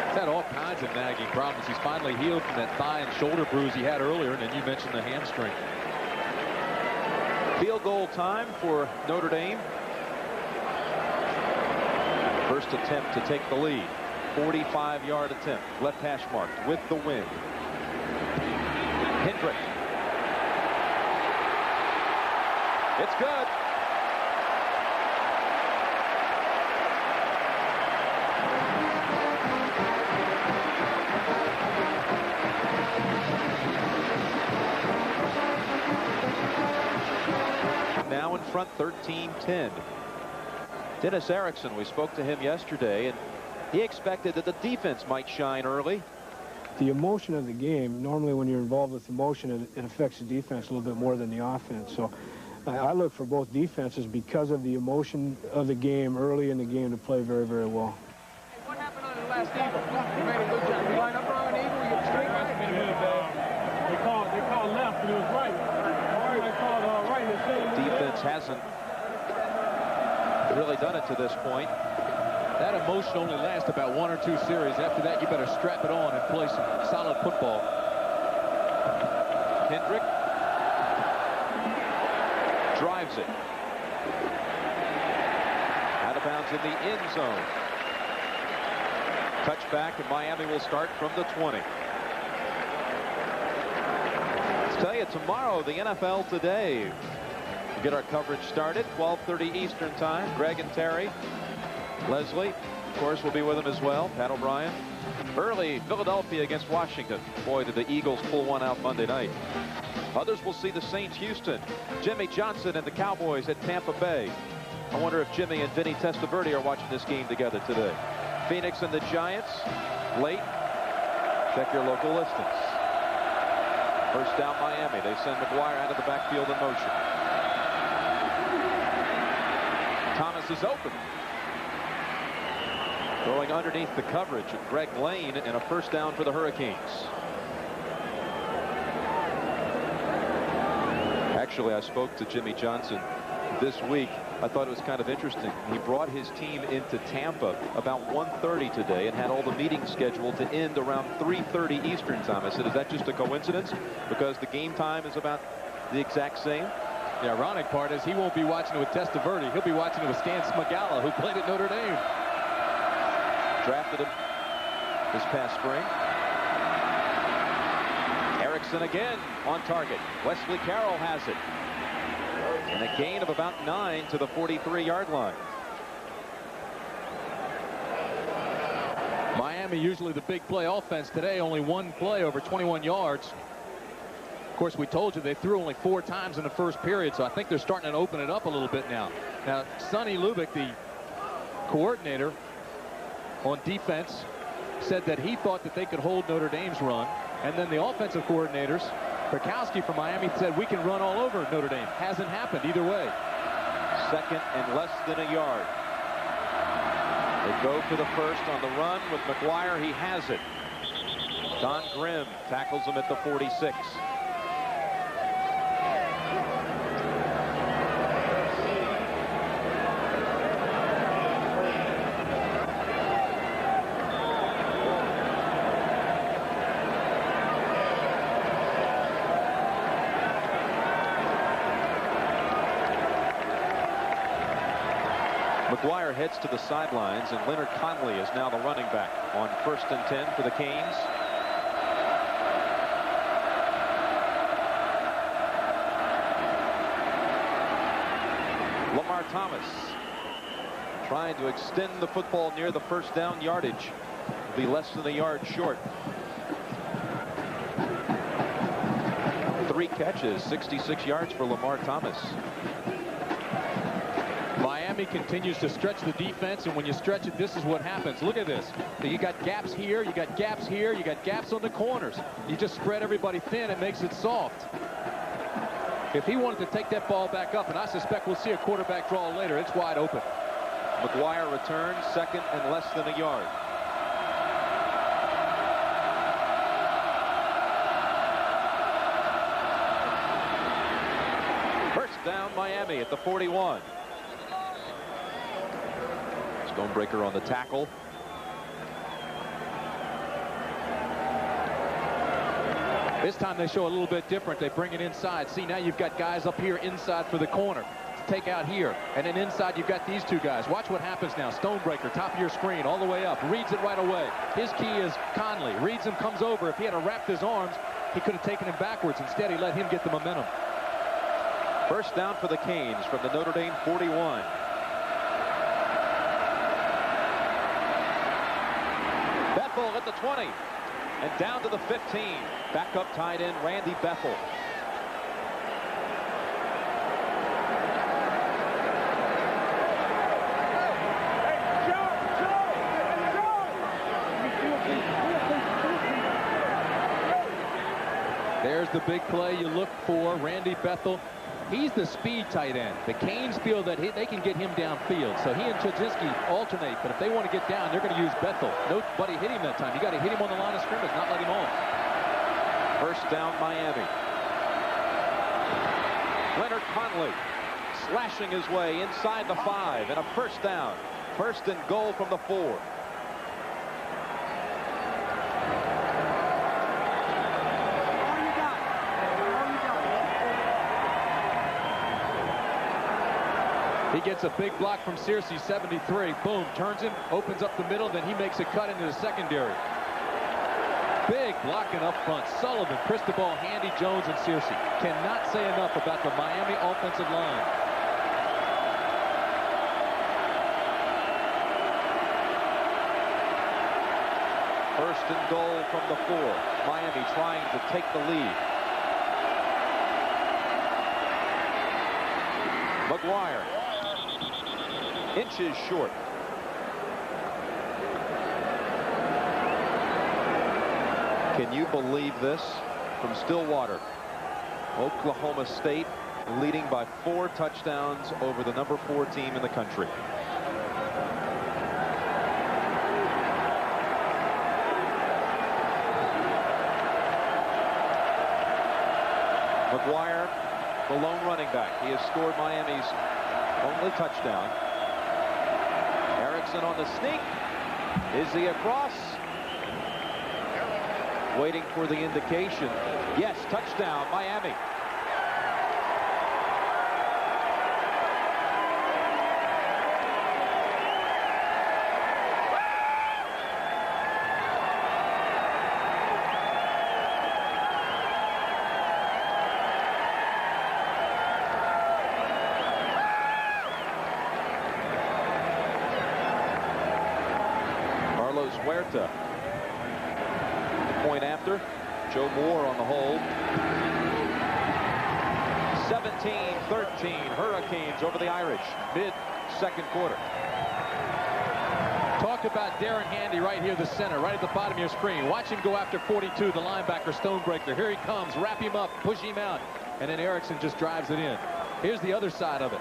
He's had all kinds of nagging problems. He's finally healed from that thigh and shoulder bruise he had earlier, and then you mentioned the hamstring. Field goal time for Notre Dame. First attempt to take the lead. 45-yard attempt. Left hash marked with the wind. Hendrick. It's good. Now in front, 13-10. Dennis Erickson, we spoke to him yesterday, and he expected that the defense might shine early. The emotion of the game, normally when you're involved with emotion, it affects the defense a little bit more than the offense. So I look for both defenses because of the emotion of the game early in the game to play very, very well. Hey, what happened on the last eagle? You made a good job. You line up wrong on the eagle, you straight right. They called left, but it was right. They called right. Defense hasn't really done it to this point. That emotion only lasts about 1 or 2 series. After that, you better strap it on and play some solid football. Hendrick drives it. Out of bounds in the end zone. Touchback, and Miami will start from the 20. Let's tell you, tomorrow, the NFL Today. We'll get our coverage started, 12:30 Eastern Time. Greg and Terry. Leslie, of course, will be with him as well. Pat O'Brien. Early, Philadelphia against Washington. Boy, did the Eagles pull one out Monday night. Others will see the Saints Houston. Jimmy Johnson and the Cowboys at Tampa Bay. I wonder if Jimmy and Vinny Testaverde are watching this game together today. Phoenix and the Giants. Late. Check your local listings. First down, Miami. They send McGuire out of the backfield in motion. Thomas is open. Throwing underneath the coverage of Greg Lane, and a first down for the Hurricanes. Actually, I spoke to Jimmy Johnson this week. I thought it was kind of interesting. He brought his team into Tampa about 1:30 today and had all the meetings scheduled to end around 3:30 Eastern Time. I said, is that just a coincidence? Because the game time is about the exact same. The ironic part is he won't be watching it with Testaverde. He'll be watching it with Stan Smagala, who played at Notre Dame. Drafted him this past spring. Erickson again on target. Wesley Carroll has it. And a gain of about 9 to the 43-yard line. Miami, usually the big play offense. Today, only one play over 21 yards. Of course, we told you they threw only 4 times in the first period, so I think they're starting to open it up a little bit now. Now, Sonny Lubick, the coordinator on defense, said that he thought that they could hold Notre Dame's run. And then the offensive coordinators, Bukowski from Miami, said we can run all over Notre Dame. Hasn't happened either way. 2nd and less than a yard. They go for the first on the run with McGuire. He has it. Don Grimm tackles him at the 46. McGuire heads to the sidelines, and Leonard Conley is now the running back on 1st and 10 for the Canes. Lamar Thomas trying to extend the football near the first down yardage. Be less than a yard short. 3 catches, 66 yards for Lamar Thomas. Miami continues to stretch the defense, and when you stretch it, this is what happens. Look at this. You got gaps here, you got gaps here, you got gaps on the corners. You just spread everybody thin, it makes it soft. If he wanted to take that ball back up, and I suspect we'll see a quarterback draw later, it's wide open. McGuire returns, 2nd and less than a yard. First down, Miami at the 41. Stonebreaker on the tackle. This time they show a little bit different. They bring it inside. See, now you've got guys up here inside for the corner to take out here. And then inside you've got these 2 guys. Watch what happens now. Stonebreaker, top of your screen, all the way up. Reads it right away. His key is Conley. Reads him, comes over. If he had wrapped his arms, he could have taken him backwards. Instead, he let him get the momentum. First down for the Canes from the Notre Dame 41. Bethel at the 20 and down to the 15. Backup tight end Randy Bethel. There's the big play you look for. Randy Bethel. He's the speed tight end. The Canes feel that they can get him downfield. So he and Chudzinski alternate. But if they want to get down, they're going to use Bethel. Nobody hit him that time. You got to hit him on the line of scrimmage, not let him off. First down, Miami. Leonard Conley slashing his way inside the 5 and a first down. 1st and goal from the 4. He gets a big block from Searcy, 73. Boom, turns him, opens up the middle, then he makes a cut into the secondary. Big blocking up front. Sullivan, Cristobal, Handy, Jones, and Searcy. Cannot say enough about the Miami offensive line. First and goal from the 4. Miami trying to take the lead. McGuire. Inches short. Can you believe this? From Stillwater, Oklahoma State leading by 4 touchdowns over the number 4 team in the country. McGuire, the lone running back. He has scored Miami's only touchdown. Erickson on the sneak. Is he across? Waiting for the indication. Yes, touchdown, Miami. Manta. Point after. Joe Moore on the hold. 17-13 Hurricanes over the Irish. Mid-second quarter. Talk about Darren Handy right here, the center, right at the bottom of your screen. Watch him go after 42, the linebacker, Stonebreaker. Here he comes. Wrap him up. Push him out. And then Erickson just drives it in. Here's the other side of it.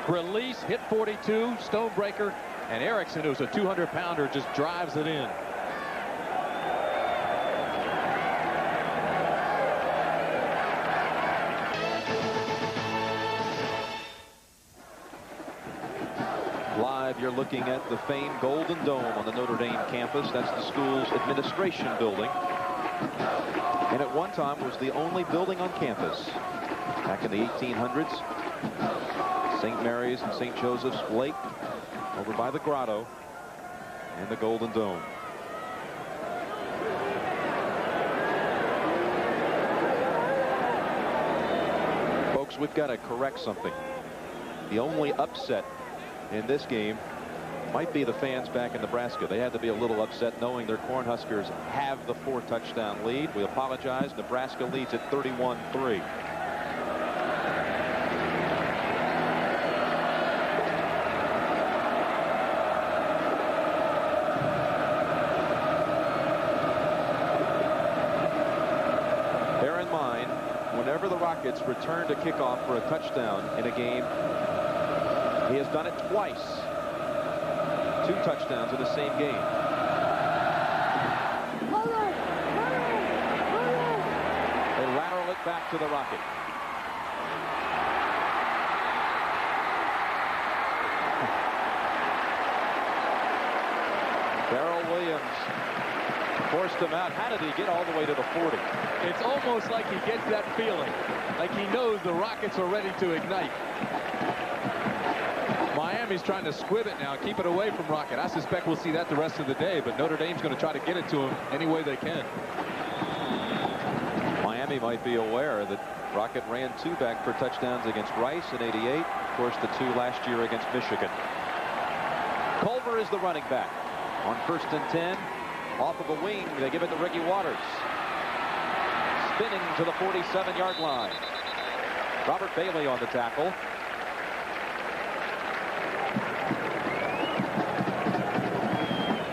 Release, hit 42, Stonebreaker, and Erickson, who's a 200-pounder, just drives it in. Live, you're looking at the famed Golden Dome on the Notre Dame campus. That's the school's administration building. And at one time was the only building on campus. Back in the 1800s, St. Mary's and St. Joseph's Lake over by the grotto and the Golden Dome. Folks, we've got to correct something. The only upset in this game might be the fans back in Nebraska. They had to be a little upset knowing their Cornhuskers have the 4-touchdown lead. We apologize. Nebraska leads at 31-3. Bear in mind, whenever the Rockets return to kickoff for a touchdown in a game, he has done it twice. 2 touchdowns in the same game. They lateral it back to the Rocket. Darrell Williams forced him out. How did he get all the way to the 40? It's almost like he gets that feeling, like he knows the Rockets are ready to ignite. Miami's trying to squib it now, keep it away from Rocket. I suspect we'll see that the rest of the day, but Notre Dame's going to try to get it to him any way they can. Miami might be aware that Rocket ran 2 back for touchdowns against Rice in '88. Of course, the 2 last year against Michigan. Culver is the running back. On 1st and 10, off of a wing, they give it to Ricky Waters. Spinning to the 47-yard line. Robert Bailey on the tackle.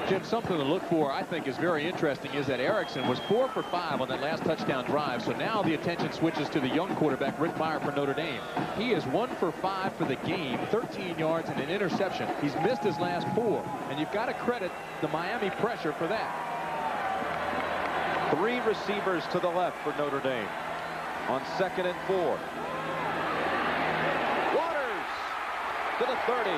Jim, something to look for, I think, is very interesting is that Erickson was 4 for 5 on that last touchdown drive. So now the attention switches to the young quarterback, Rick Meyer, for Notre Dame. He is 1 for 5 for the game, 13 yards and an interception. He's missed his last 4, and you've got to credit the Miami pressure for that. 3 receivers to the left for Notre Dame on 2nd and 4. Waters to the 30.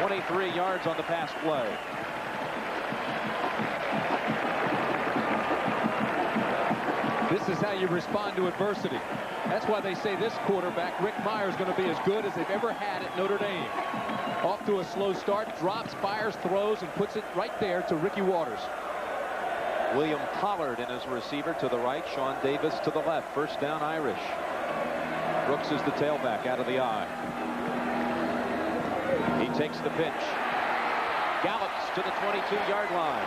23 yards on the pass play. This is how you respond to adversity. That's why they say this quarterback, Rick Meyer, is going to be as good as they've ever had at Notre Dame. Off to a slow start, drops, fires, throws, and puts it right there to Ricky Waters. William Pollard in as a receiver to the right. Sean Davis to the left. First down, Irish. Brooks is the tailback out of the eye. He takes the pitch. Gallops to the 22-yard line.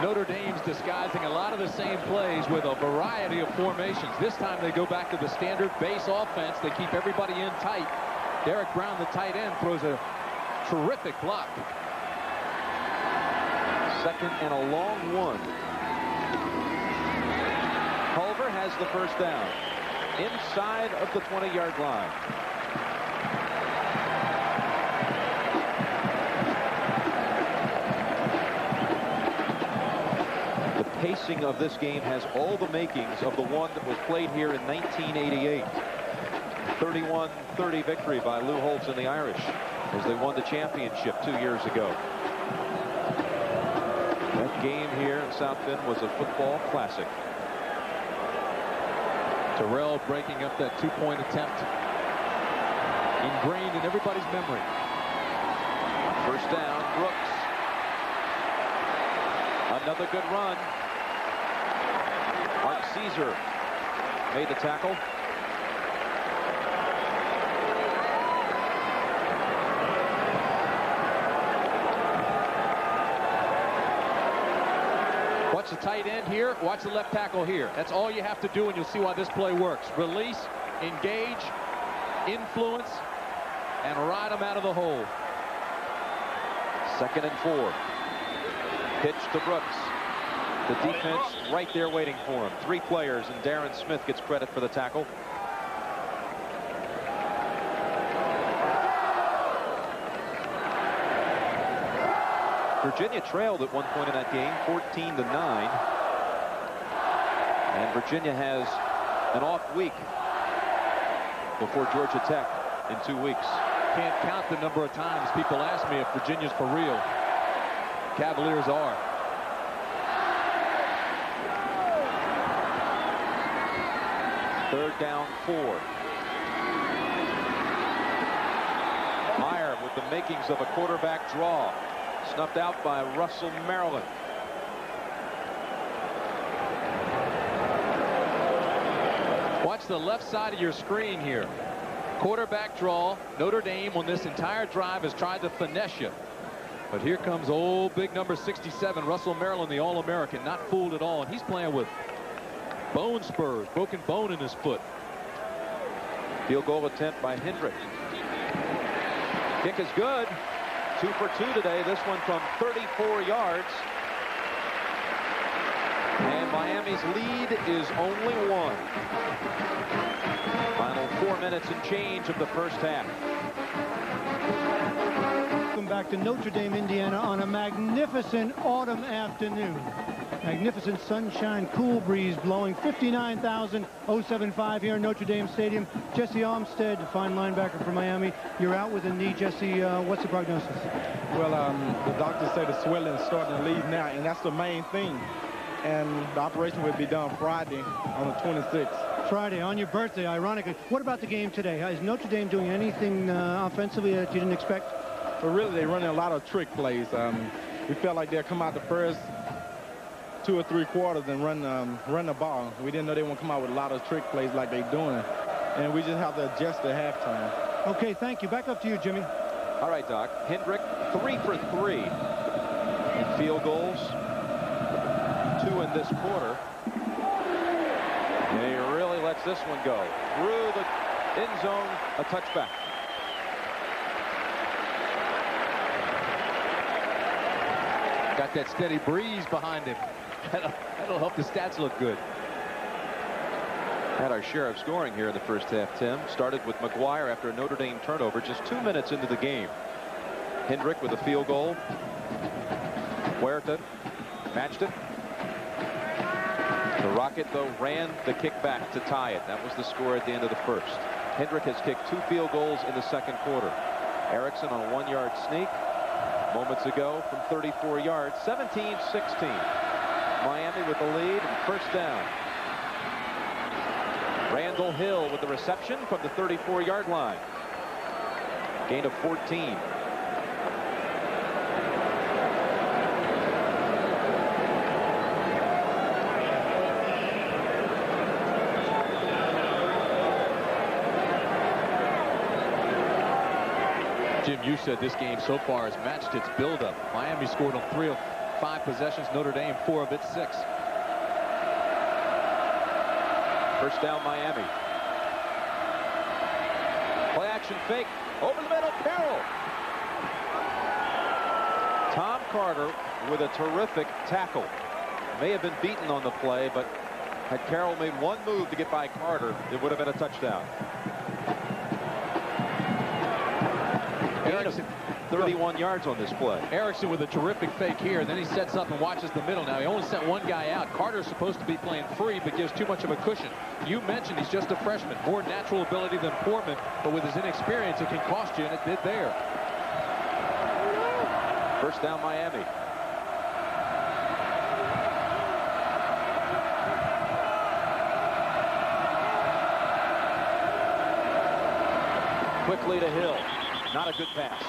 Notre Dame's disguising a lot of the same plays with a variety of formations. This time they go back to the standard base offense. They keep everybody in tight. Derek Brown, the tight end, throws a terrific block. 2nd and a long 1. Culver has the first down inside of the 20-yard line. The pacing of this game has all the makings of the one that was played here in 1988. 31-30 victory by Lou Holtz and the Irish as they won the championship 2 years ago. That game here in South Bend was a football classic. Terrell breaking up that 2-point attempt. ingrained in everybody's memory. First down, Brooks. Another good run. Mark Caesar made the tackle. Watch the tight end here. Watch the left tackle here. That's all you have to do, and you'll see why this play works. Release, engage, influence, and ride them out of the hole. 2nd and 4. Pitch to Brooks. The defense right there waiting for him. 3 players, and Darren Smith gets credit for the tackle. Virginia trailed at one point in that game, 14-9. And Virginia has an off week before Georgia Tech in 2 weeks. Can't count the number of times people ask me if Virginia's for real. Cavaliers are. Third down, 4. Meyer with the makings of a quarterback draw. Snuffed out by Russell Maryland. Watch the left side of your screen here. Quarterback draw. Notre Dame on this entire drive has tried to finesse you. But here comes old big number 67, Russell Maryland, the All-American. Not fooled at all. And he's playing with bone spurs, broken bone in his foot. Field goal attempt by Hendrick. Kick is good. 2 for 2 today. This one from 34 yards. And Miami's lead is only 1. Final 4 minutes and change of the first half. Welcome back to Notre Dame, Indiana on a magnificent autumn afternoon. Magnificent sunshine, cool breeze blowing. 59,075 here in Notre Dame Stadium. Jesse Olmstead, the fine linebacker for Miami. You're out with a knee, Jesse. What's the prognosis? Well, the doctors say the swelling is starting to leave now, and that's the main thing. And the operation will be done Friday on the 26th. Friday, on your birthday, ironically. What about the game today? Is Notre Dame doing anything offensively that you didn't expect? Well, really, they're running a lot of trick plays. We felt like they'll come out the first 2 or 3 quarters and run the ball. We didn't know they would come out with a lot of trick plays like they're doing. And we just have to adjust at halftime. Okay, thank you. Back up to you, Jimmy. All right, Doc. Hendrick, 3 for 3 in field goals. 2 in this quarter. And he really lets this one go. Through the end zone, a touchback. Got that steady breeze behind him. That'll help the stats look good. Had our share of scoring here in the first half, Tim. Started with McGuire after a Notre Dame turnover just 2 minutes into the game. Hendrick with a field goal. Huerta matched it. The Rocket, though, ran the kick back to tie it. That was the score at the end of the first. Hendrick has kicked 2 field goals in the second quarter. Erickson on a 1-yard sneak moments ago from 34 yards. 17-16. Miami with the lead and first down. Randall Hill with the reception from the 34-yard line. Gain of 14. Jim, you said this game so far has matched its buildup. Miami scored on 3 of 5 possessions. Notre Dame 4 of its 6. First down, Miami. Play action fake. Over the middle, Carroll. Tom Carter with a terrific tackle. May have been beaten on the play, but had Carroll made one move to get by Carter, it would have been a touchdown. Erickson, 31 yards on this play. Erickson with a terrific fake here, and then he sets up and watches the middle. Now, he only sent one guy out. Carter's supposed to be playing free, but gives too much of a cushion. You mentioned he's just a freshman. More natural ability than Foreman, but with his inexperience, it can cost you, and it did there. First down, Miami. quickly to Hill. Not a good pass.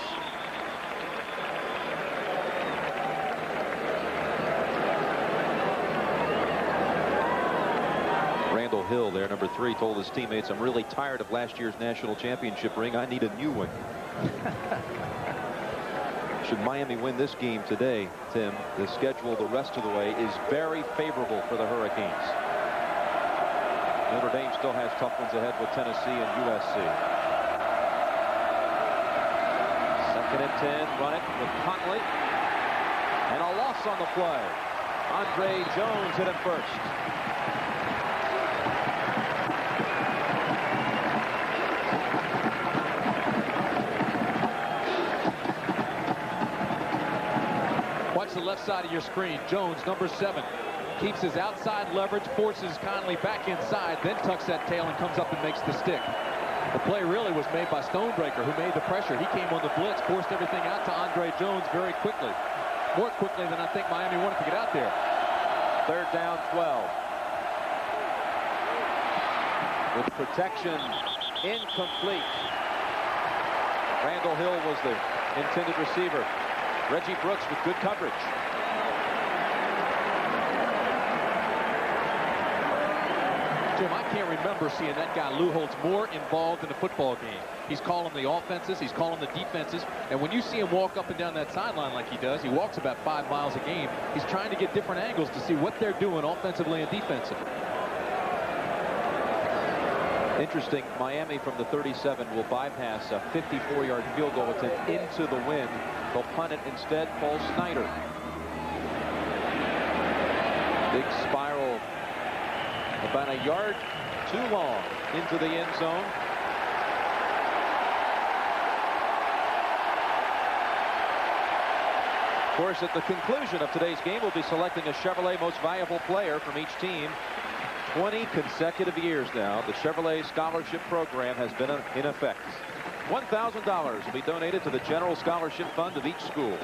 Randall Hill there, number 3, told his teammates, "I'm really tired of last year's national championship ring. I need a new one." Should Miami win this game today, Tim, the schedule the rest of the way is very favorable for the Hurricanes. Notre Dame still has tough ones ahead with Tennessee and USC. 2nd and 10, run it with Conley. And a loss on the play. Andre Jones hit him first. Watch the left side of your screen. Jones, number 7, keeps his outside leverage, forces Conley back inside, then tucks that tail and comes up and makes the stick. The play really was made by Stonebreaker, who made the pressure. He came on the blitz, forced everything out to Andre Jones very quickly. More quickly than I think Miami wanted to get out there. 3rd down, 12. With protection, incomplete. Randall Hill was the intended receiver. Reggie Brooks with good coverage. Jim, I can't remember seeing that guy Lou Holtz more involved in the football game. He's calling the offenses, he's calling the defenses, and when you see him walk up and down that sideline like he does, he walks about 5 miles a game. He's trying to get different angles to see what they're doing offensively and defensively. Interesting, Miami from the 37 will bypass a 54-yard field goal attempt into the wind. They'll punt it instead. Paul Snyder. Big spiral about a yard too long into the end zone. Of course, at the conclusion of today's game, we'll be selecting a Chevrolet Most Valuable Player from each team. 20 consecutive years now, the Chevrolet Scholarship Program has been in effect. $1,000 will be donated to the General Scholarship Fund of each school.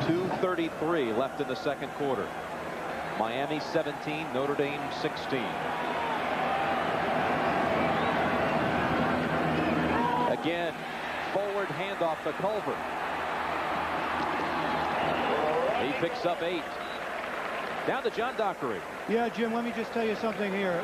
.233 left in the 2nd quarter. Miami 17, Notre Dame 16. Again, forward handoff to Culver. He picks up 8. Down to John Dockery. Yeah, Jim, let me just tell you something here.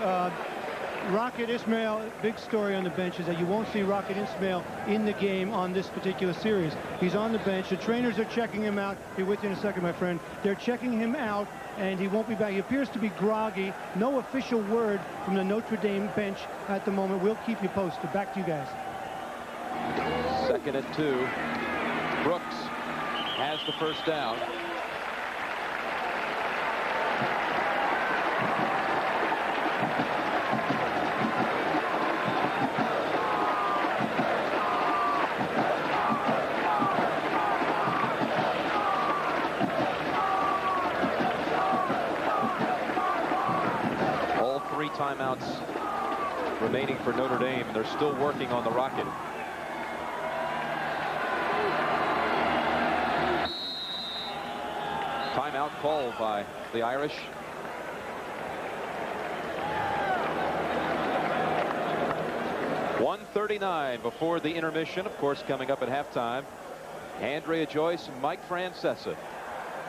Rocket Ismail, big story on the bench is that you won't see Rocket Ismail in the game on this particular series. He's on the bench. The trainers are checking him out. Be with you in a second, my friend. They're checking him out, and he won't be back. He appears to be groggy. No official word from the Notre Dame bench at the moment. We'll keep you posted. Back to you guys. 2nd and 2. Brooks has the first down. All 3 timeouts remaining for Notre Dame. They're still working on the Rocket. Timeout called by the Irish. .139 before the intermission. Of course, coming up at halftime, Andrea Joyce and Mike Francesa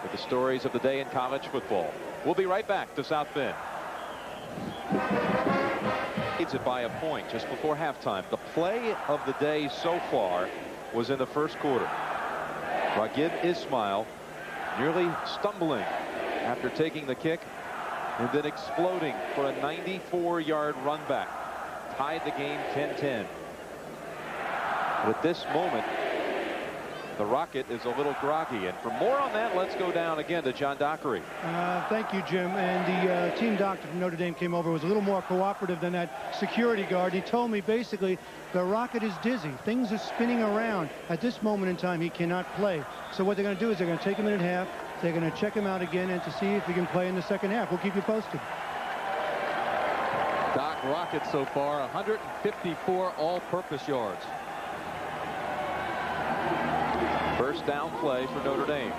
with the stories of the day in college football. We'll be right back to South Bend. Leads it by a point just before halftime. The play of the day so far was in the 1st quarter. Ragib Ismail nearly stumbling after taking the kick and then exploding for a 94-yard run back. Tied the game 10-10. But at this moment, the Rocket is a little groggy. And for more on that, let's go down again to John Dockery. Thank you, Jim. And the team doctor from Notre Dame came over, was a little more cooperative than that security guard. He told me basically the Rocket is dizzy. Things are spinning around. At this moment in time, he cannot play. So what they're going to do is they're going to take him in at half. They're going to check him out again and to see if he can play in the 2nd half. We'll keep you posted. Doc Rocket so far, 154 all-purpose yards. First down play for Notre Dame.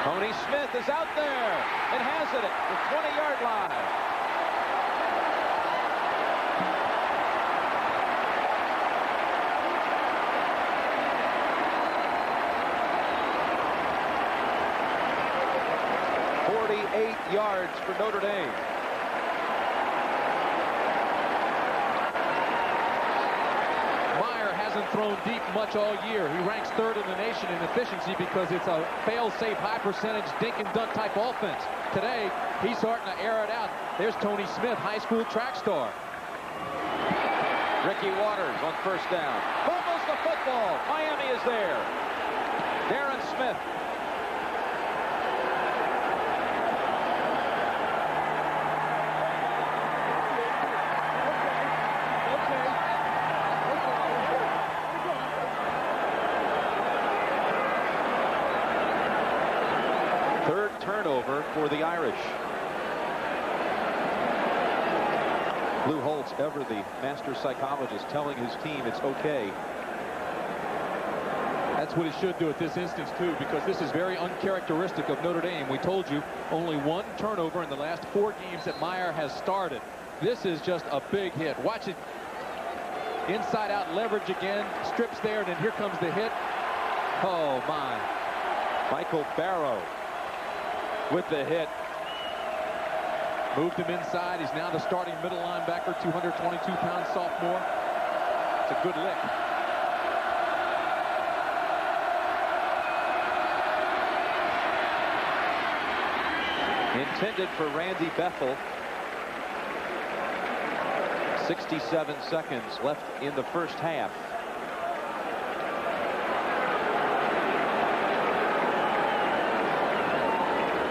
Tony Smith is out there and has it at the 20-yard line. Yards for Notre Dame. Meyer hasn't thrown deep much all year. He ranks third in the nation in efficiency because it's a fail-safe, high-percentage dink-and-dunk type offense. Today, he's starting to air it out. There's Tony Smith, high school track star. Ricky Waters on first down. Fumbles the football. Miami is there. Darren Smith. Turnover for the Irish. Lou Holtz, ever the master psychologist, telling his team it's okay. That's what it should do at this instance, too, because this is very uncharacteristic of Notre Dame. We told you only one turnover in the last 4 games that Meyer has started. This is just a big hit. Watch it. Inside out leverage again. Strips there, and then here comes the hit. Oh, my. Michael Barrow with the hit. Moved him inside. He's now the starting middle linebacker, 222-pound sophomore. It's a good lick. Intended for Randy Bethel. 67 seconds left in the first half.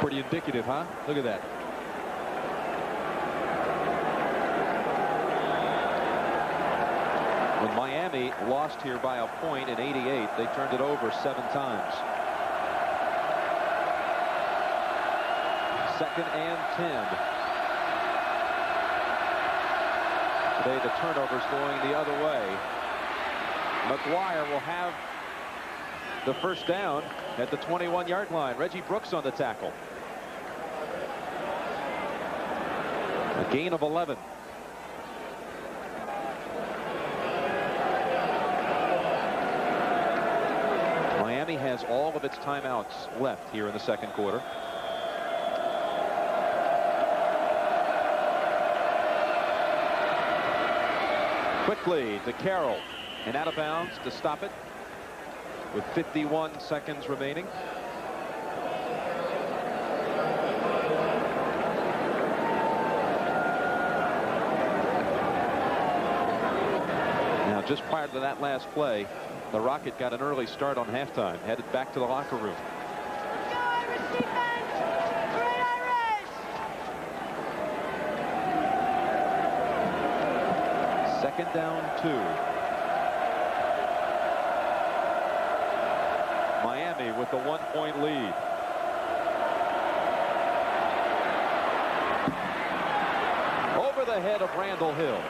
Pretty indicative, huh? Look at that. When Miami lost here by a point in '88, they turned it over 7 times. 2nd and 10. Today the turnover's going the other way. McGuire will have the first down at the 21-yard line. Reggie Brooks on the tackle. A gain of 11. Miami has all of its timeouts left here in the second quarter. Quickly to Carroll, and out of bounds to stop it with 51 seconds remaining. Now, just prior to that last play, the Rocket got an early start on halftime, headed back to the locker room. Second down 2. Miami with a 1-point lead. Over the head of Randall Hill.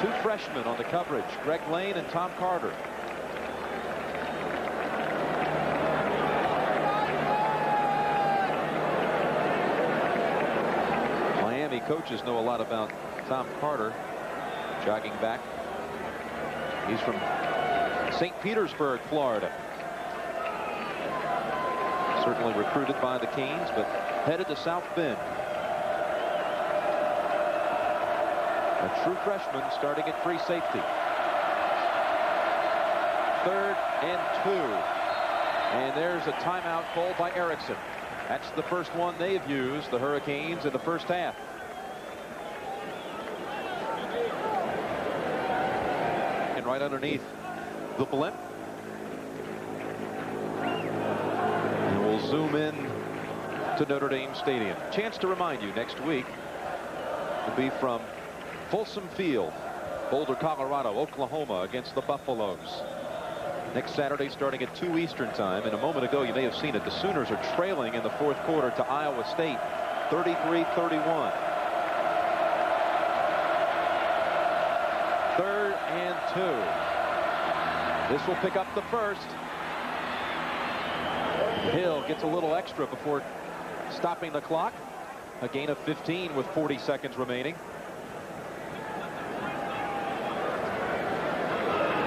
2 freshmen on the coverage, Greg Lane and Tom Carter. Miami coaches know a lot about Tom Carter. Jogging back. He's from St. Petersburg, Florida. Certainly recruited by the Canes, but headed to South Bend. A true freshman starting at free safety. 3rd and 2. And there's a timeout called by Erickson. That's the first one they've used, the Hurricanes, in the first half. And right underneath the blimp. And we'll zoom in to Notre Dame Stadium. Chance to remind you, next week will be from Folsom Field, Boulder, Colorado, Oklahoma against the Buffaloes. Next Saturday starting at 2 Eastern time. And a moment ago you may have seen it. The Sooners are trailing in the 4th quarter to Iowa State 33-31. 3rd and 2. This will pick up the first. Hill gets a little extra before stopping the clock. A gain of 15 with 40 seconds remaining.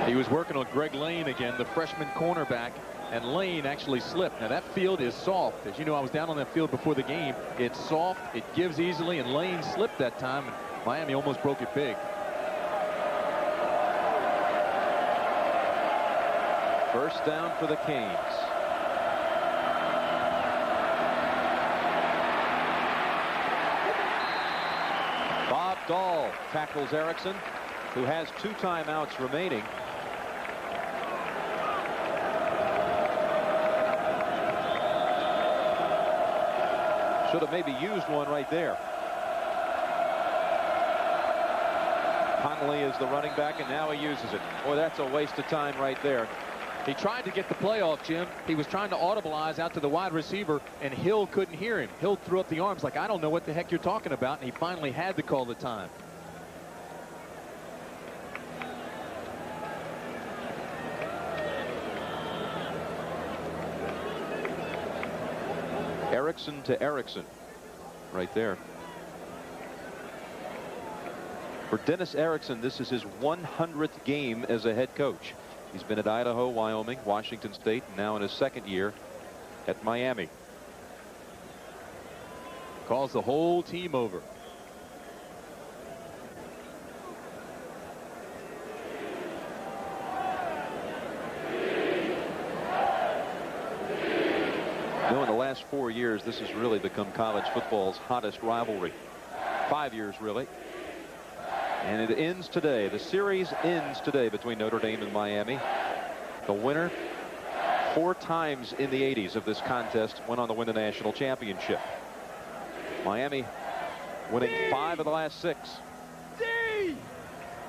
He was working on Greg Lane again, the freshman cornerback, and Lane actually slipped. Now that field is soft. As you know, I was down on that field before the game. It's soft, it gives easily, and Lane slipped that time, and Miami almost broke it big. First down for the Canes. Bob Dahl tackles Erickson, who has 2 timeouts remaining. Should have maybe used one right there. Connolly is the running back, and now he uses it. Boy, that's a waste of time right there. He tried to get the play off, Jim. He was trying to audibilize out to the wide receiver, and Hill couldn't hear him. Hill threw up the arms like, I don't know what the heck you're talking about, and he finally had to call the time. Erickson to Erickson right there. For Dennis Erickson, this is his 100th game as a head coach. He's been at Idaho, Wyoming, Washington State, and now in his 2nd year at Miami. Calls the whole team over. You know, in the last 4 years, this has really become college football's hottest rivalry. 5 years, really. And it ends today. The series ends today between Notre Dame and Miami. The winner, 4 times in the 80s of this contest, went on to win the national championship. Miami winning 5 of the last 6. D!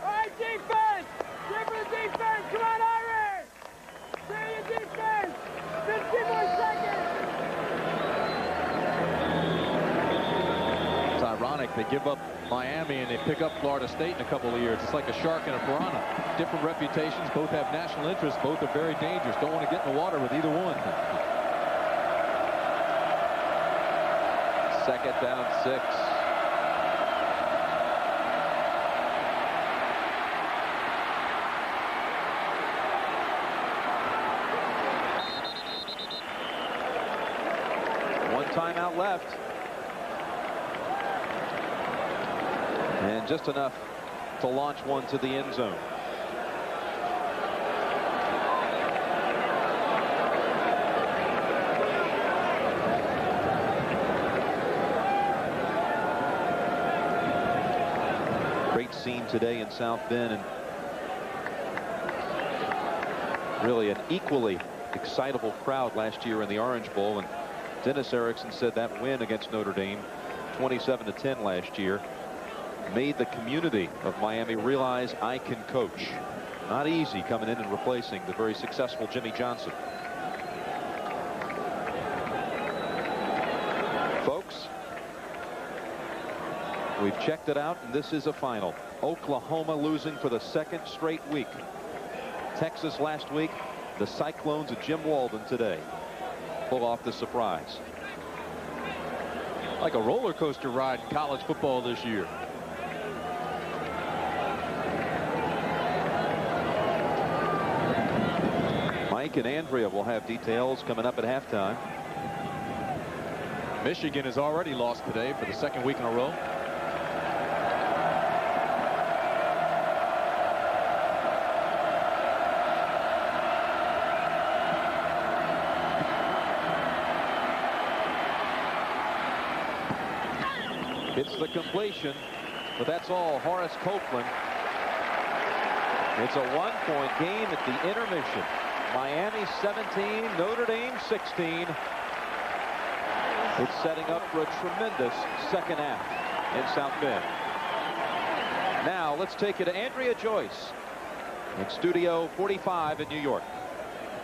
All right, defense! Give for the defense! Come on, Irish! Stay your defense! 15 more seconds! It's ironic. They give up Miami and they pick up Florida State in a couple of years. It's like a shark and a piranha. Different reputations, both have national interests, both are very dangerous. Don't want to get in the water with either one. 2nd down 6. One timeout left. And just enough to launch one to the end zone. Great scene today in South Bend, and really an equally excitable crowd last year in the Orange Bowl. And Dennis Erickson said that win against Notre Dame, 27-10 last year, made the community of Miami realize I can coach. Not easy coming in and replacing the very successful Jimmy Johnson. Folks, we've checked it out, and this is a final. Oklahoma losing for the 2nd straight week. Texas last week. The Cyclones of Jim Walden today pull off the surprise. Like a roller coaster ride in college football this year. Mike and Andrea will have details coming up at halftime. Michigan has already lost today for the 2nd week in a row. It's the completion, but that's all. Horace Copeland. It's a 1-point game at the intermission. Miami 17, Notre Dame 16. It's setting up for a tremendous 2nd half in South Bend. Now let's take you to Andrea Joyce in Studio 45 in New York.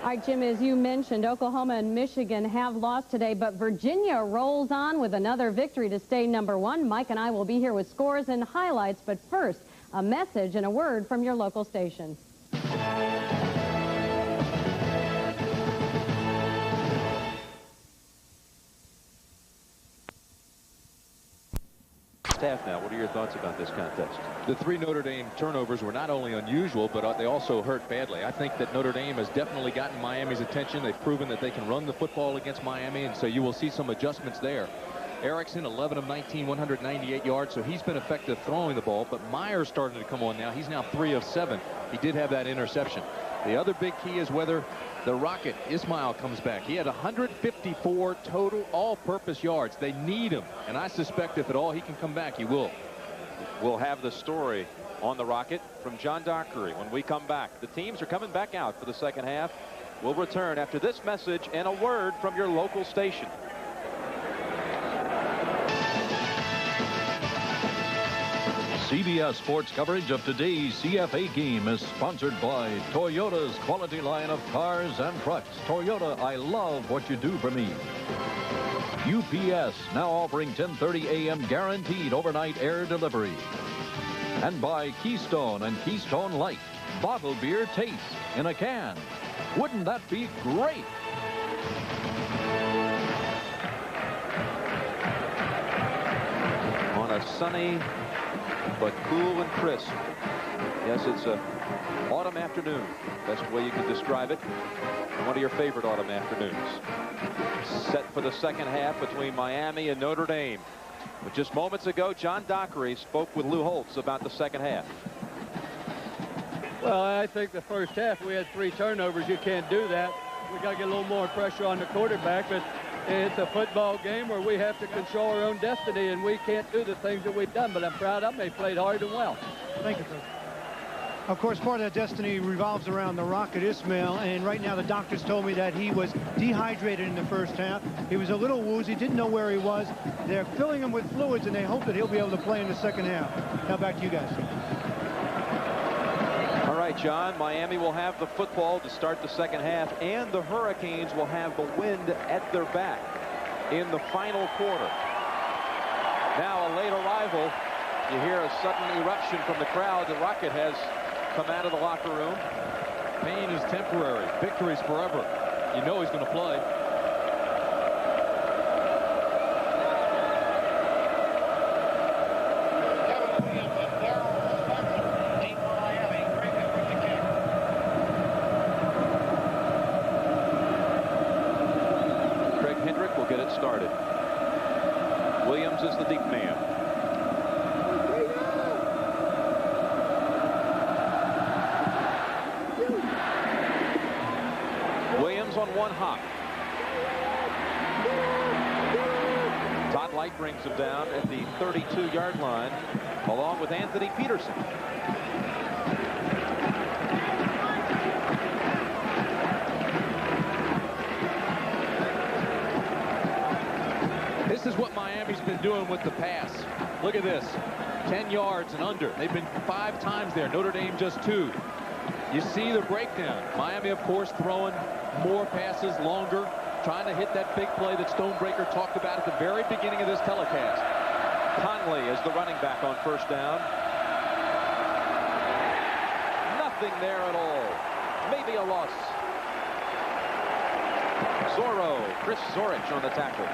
All right, Jim, as you mentioned, Oklahoma and Michigan have lost today, but Virginia rolls on with another victory to stay #1. Mike and I will be here with scores and highlights, but first, a message and a word from your local station. half now. What are your thoughts about this contest? The 3 Notre Dame turnovers were not only unusual, but they also hurt badly. I think that Notre Dame has definitely gotten Miami's attention. They've proven that they can run the football against Miami, and so you will see some adjustments there. Erickson, 11 of 19, 198 yards, so he's been effective throwing the ball, but Myers starting to come on now. He's now 3 of 7. He did have that interception. The other big key is whether the Rocket, Ismail, comes back. He had 154 total all-purpose yards. They need him, and I suspect if at all he can come back, he will. We'll have the story on the Rocket from John Dockery when we come back. The teams are coming back out for the second half. We'll return after this message and a word from your local station. CBS Sports coverage of today's CFA game is sponsored by Toyota's quality line of cars and trucks. Toyota, I love what you do for me. UPS, now offering 10:30 a.m. guaranteed overnight air delivery. And by Keystone and Keystone Light. Bottled beer tastes in a can. Wouldn't that be great? On a sunny but cool and crisp. Yes, it's a autumn afternoon. Best way you can describe it. One of your favorite autumn afternoons. Set for the second half between Miami and Notre Dame. But just moments ago, John Dockery spoke with Lou Holtz about the second half. Well, I think the first half we had 3 turnovers. You can't do that. We got to get a little more pressure on the quarterback, but it's a football game where we have to control our own destiny, and we can't do the things that we've done. But I'm proud of them. They played hard and well. Thank you, Coach. Of course, part of that destiny revolves around the Rocket, Ismail, and right now the doctors told me that he was dehydrated in the first half. He was a little woozy, didn't know where he was. They're filling him with fluids, and they hope that he'll be able to play in the second half. Now back to you guys. All right, John, Miami will have the football to start the second half, and the Hurricanes will have the wind at their back in the final quarter. Now a late arrival. You hear a sudden eruption from the crowd. The Rocket has come out of the locker room. Pain is temporary. Victory's forever. You know he's going to play. Craig Hendrick will get it started. Williams is the deep man. On one hop. Todd Light brings him down at the 32-yard line along with Anthony Peterson. This is what Miami's been doing with the pass. Look at this. 10 yards and under. They've been 5 times there. Notre Dame just 2. You see the breakdown. Miami, of course, throwing more passes, longer, trying to hit that big play that Stonebreaker talked about at the very beginning of this telecast. Conley is the running back on first down. Nothing there at all. Maybe a loss. Chris Zorich on the tackle.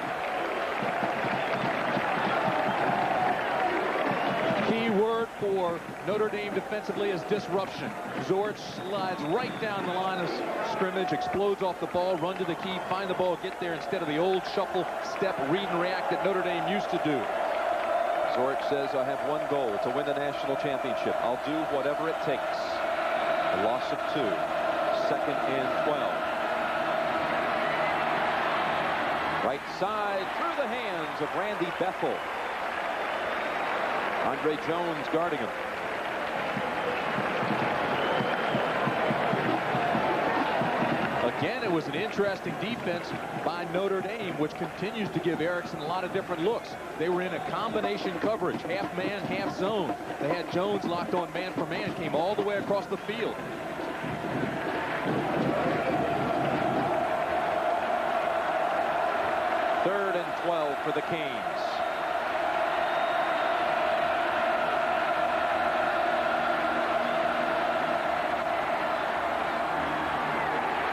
Key word for Notre Dame defensively is disruption. Zorich slides right down the line of scrimmage, explodes off the ball, run to the key, find the ball, get there instead of the old shuffle, step, read and react that Notre Dame used to do. Zorich says, I have one goal, to win the national championship. I'll do whatever it takes. A loss of 2. 2nd and 12. Right side through the hands of Randy Bethel. Andre Jones guarding him. Again, it was an interesting defense by Notre Dame, which continues to give Erickson a lot of different looks. They were in a combination coverage, half man, half zone. They had Jones locked on man for man, came all the way across the field. Third and 12 for the Canes.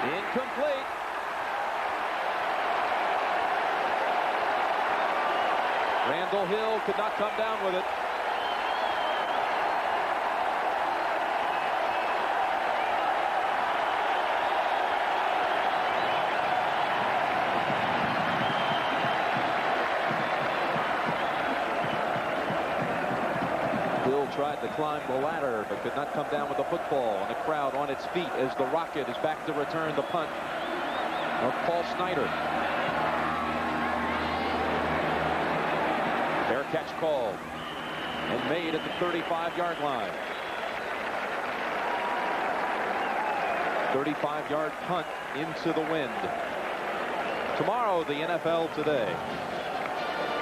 Incomplete. Randall Will Hill could not come down with it. Hill tried to climb the ladder, but could not come down with the football. And the crowd on its feet as the Rocket is back to return the punt of Paul Snyder. Fair catch called and made at the 35-yard line. 35-yard punt into the wind. Tomorrow, the NFL Today.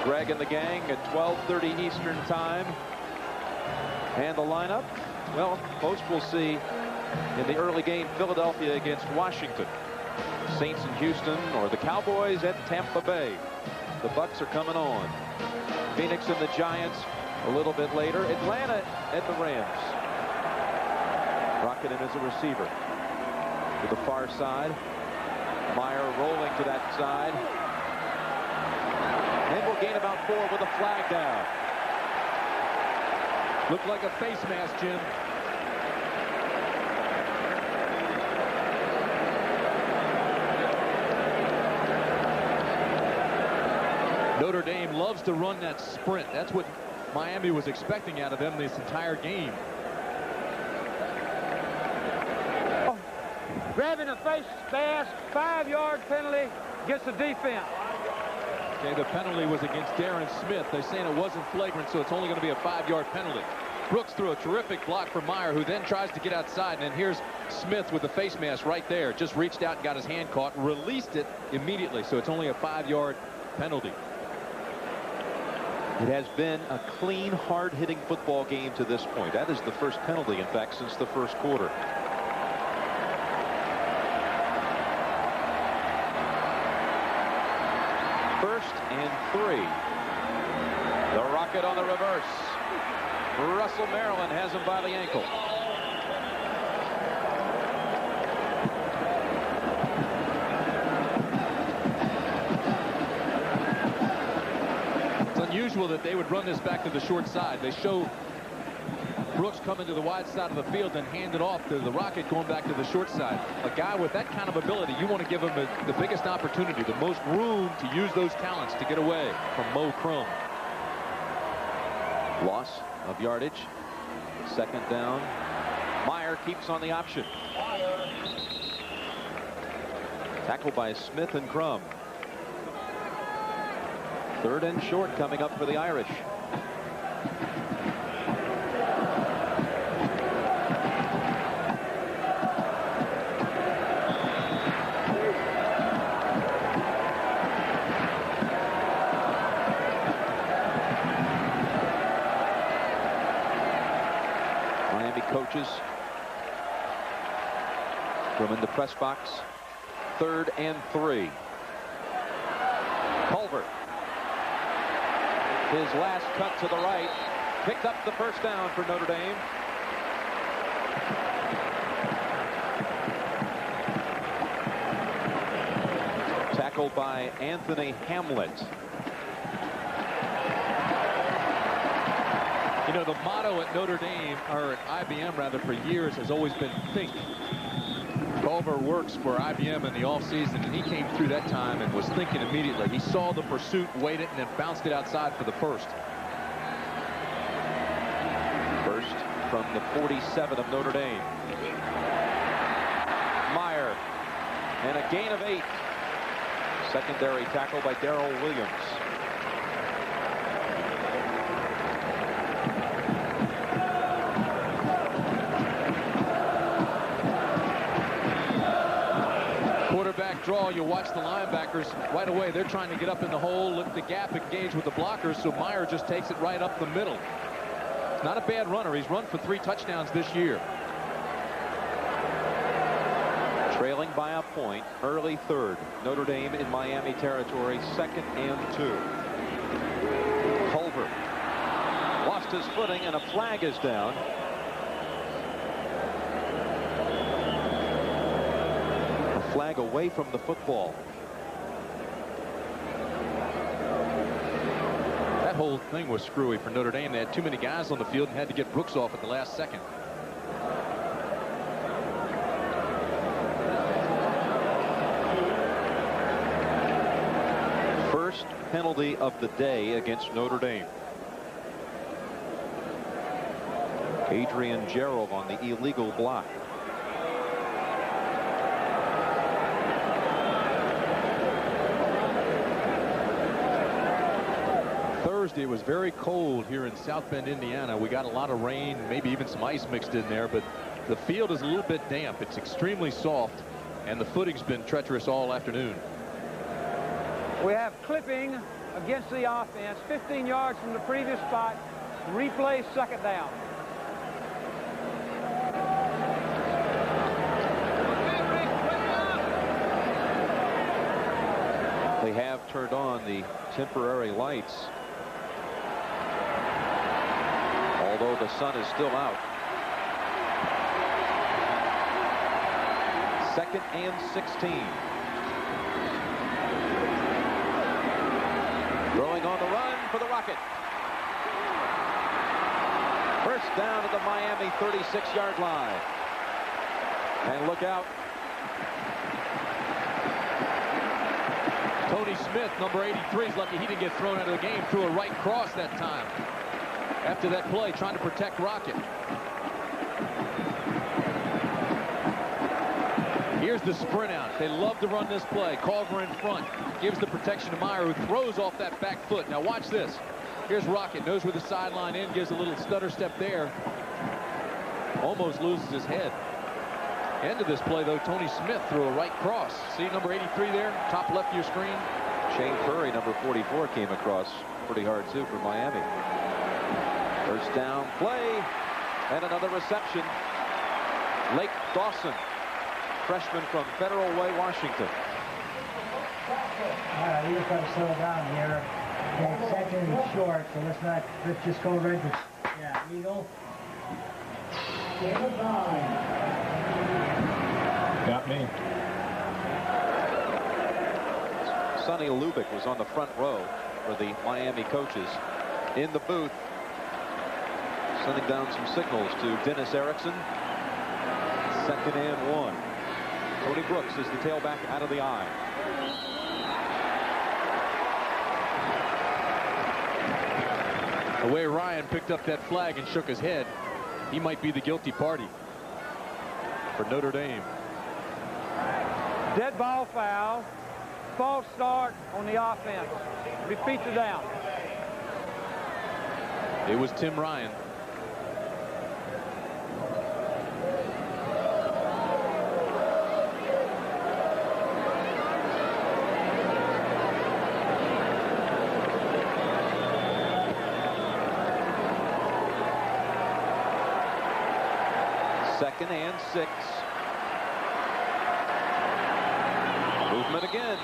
Greg and the gang at 12:30 Eastern Time. And the lineup, well, most will see in the early game Philadelphia against Washington, Saints in Houston, or the Cowboys at Tampa Bay. The Bucs are coming on. Phoenix and the Giants a little bit later. Atlanta at the Rams. Rocket in as a receiver to the far side. Meyer rolling to that side. And will gain about 4 with a flag down. Looked like a face mask, Jim. Notre Dame loves to run that sprint. That's what Miami was expecting out of them this entire game. Grabbing a face mask, 5-yard penalty, gets the defense. Okay, the penalty was against Darren Smith. They're saying it wasn't flagrant, so it's only going to be a 5-yard penalty. Brooks threw a terrific block for Meyer, who then tries to get outside. And then here's Smith with the face mask right there. Just reached out and got his hand caught, released it immediately. So it's only a 5-yard penalty. It has been a clean, hard-hitting football game to this point. That is the first penalty, in fact, since the first quarter. First and 3. The Rocket on the reverse. Russell Maryland has him by the ankle. It's unusual that they would run this back to the short side. They show Brooks coming to the wide side of the field and hand it off to the Rocket going back to the short side. A guy with that kind of ability, you want to give him the biggest opportunity, the most room to use those talents to get away from Mo Crum. Loss of yardage. Second down. Meyer keeps on the option. Tackled by Smith and Crum. Third and short coming up for the Irish. Coaches from in the press box. 3rd and 3. Culver. His last cut to the right. Picked up the first down for Notre Dame. Tackled by Anthony Hamlet. You know, the motto at Notre Dame, or at IBM rather, for years has always been think. Culver works for IBM in the offseason, and he came through that time and was thinking immediately. He saw the pursuit, waited, and then bounced it outside for the first. First from the 47 of Notre Dame. Meyer, and a gain of 8. Secondary tackle by Darrell Williams. Draw, you watch the linebackers right away. They're trying to get up in the hole, look at the gap, engage with the blockers, so Meyer just takes it right up the middle. Not a bad runner. He's run for 3 touchdowns this year. Trailing by a point, early 3rd. Notre Dame in Miami territory, 2nd and 2. Culver lost his footing, and a flag is down. Flag away from the football. That whole thing was screwy for Notre Dame. They had too many guys on the field and had to get Brooks off at the last second. First penalty of the day against Notre Dame. Adrian Gerald on the illegal block. Thursday, it was very cold here in South Bend, Indiana. We got a lot of rain, maybe even some ice mixed in there, but the field is a little bit damp. It's extremely soft, and the footing's been treacherous all afternoon. We have clipping against the offense, 15 yards from the previous spot. Replay, second down. They have turned on the temporary lights, although the sun is still out. 2nd and 16. Throwing on the run for the Rocket. First down at the Miami 36-yard line. And look out. Tony Smith, number 83, is lucky he didn't get thrown out of the game. Threw a right cross that time. After that play, trying to protect Rocket. Here's the sprint out. They love to run this play. Culver in front. Gives the protection to Meyer, who throws off that back foot. Now watch this. Here's Rocket. Knows where the sideline is. Gives a little stutter step there. Almost loses his head. End of this play, though, Tony Smith threw a right cross. See number 83 there? Top left of your screen. Shane Curry, number 44, came across pretty hard, too, for Miami. First down play. And another reception. Lake Dawson, freshman from Federal Way, Washington. All right, we just got to slow down here. Okay, second and short, so let's just go right to, yeah, Eagle. Got me. Sonny Lubick was on the front row for the Miami coaches in the booth, sending down some signals to Dennis Erickson. 2nd and 1. Tony Brooks is the tailback out of the eye. The way Ryan picked up that flag and shook his head, he might be the guilty party for Notre Dame. Dead ball foul. False start on the offense. Repeat the down. It was Tim Ryan. Second and 6. Movement again.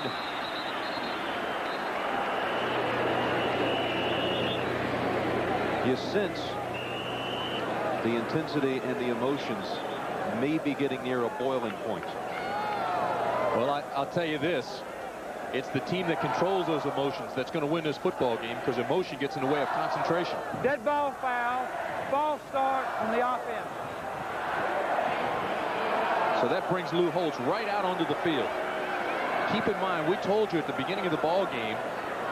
You sense the intensity and the emotions may be getting near a boiling point. Well, I'll tell you this. It's the team that controls those emotions that's going to win this football game, because emotion gets in the way of concentration. Dead ball foul. False start on the offense. So that brings Lou Holtz right out onto the field. Keep in mind, we told you at the beginning of the ball game,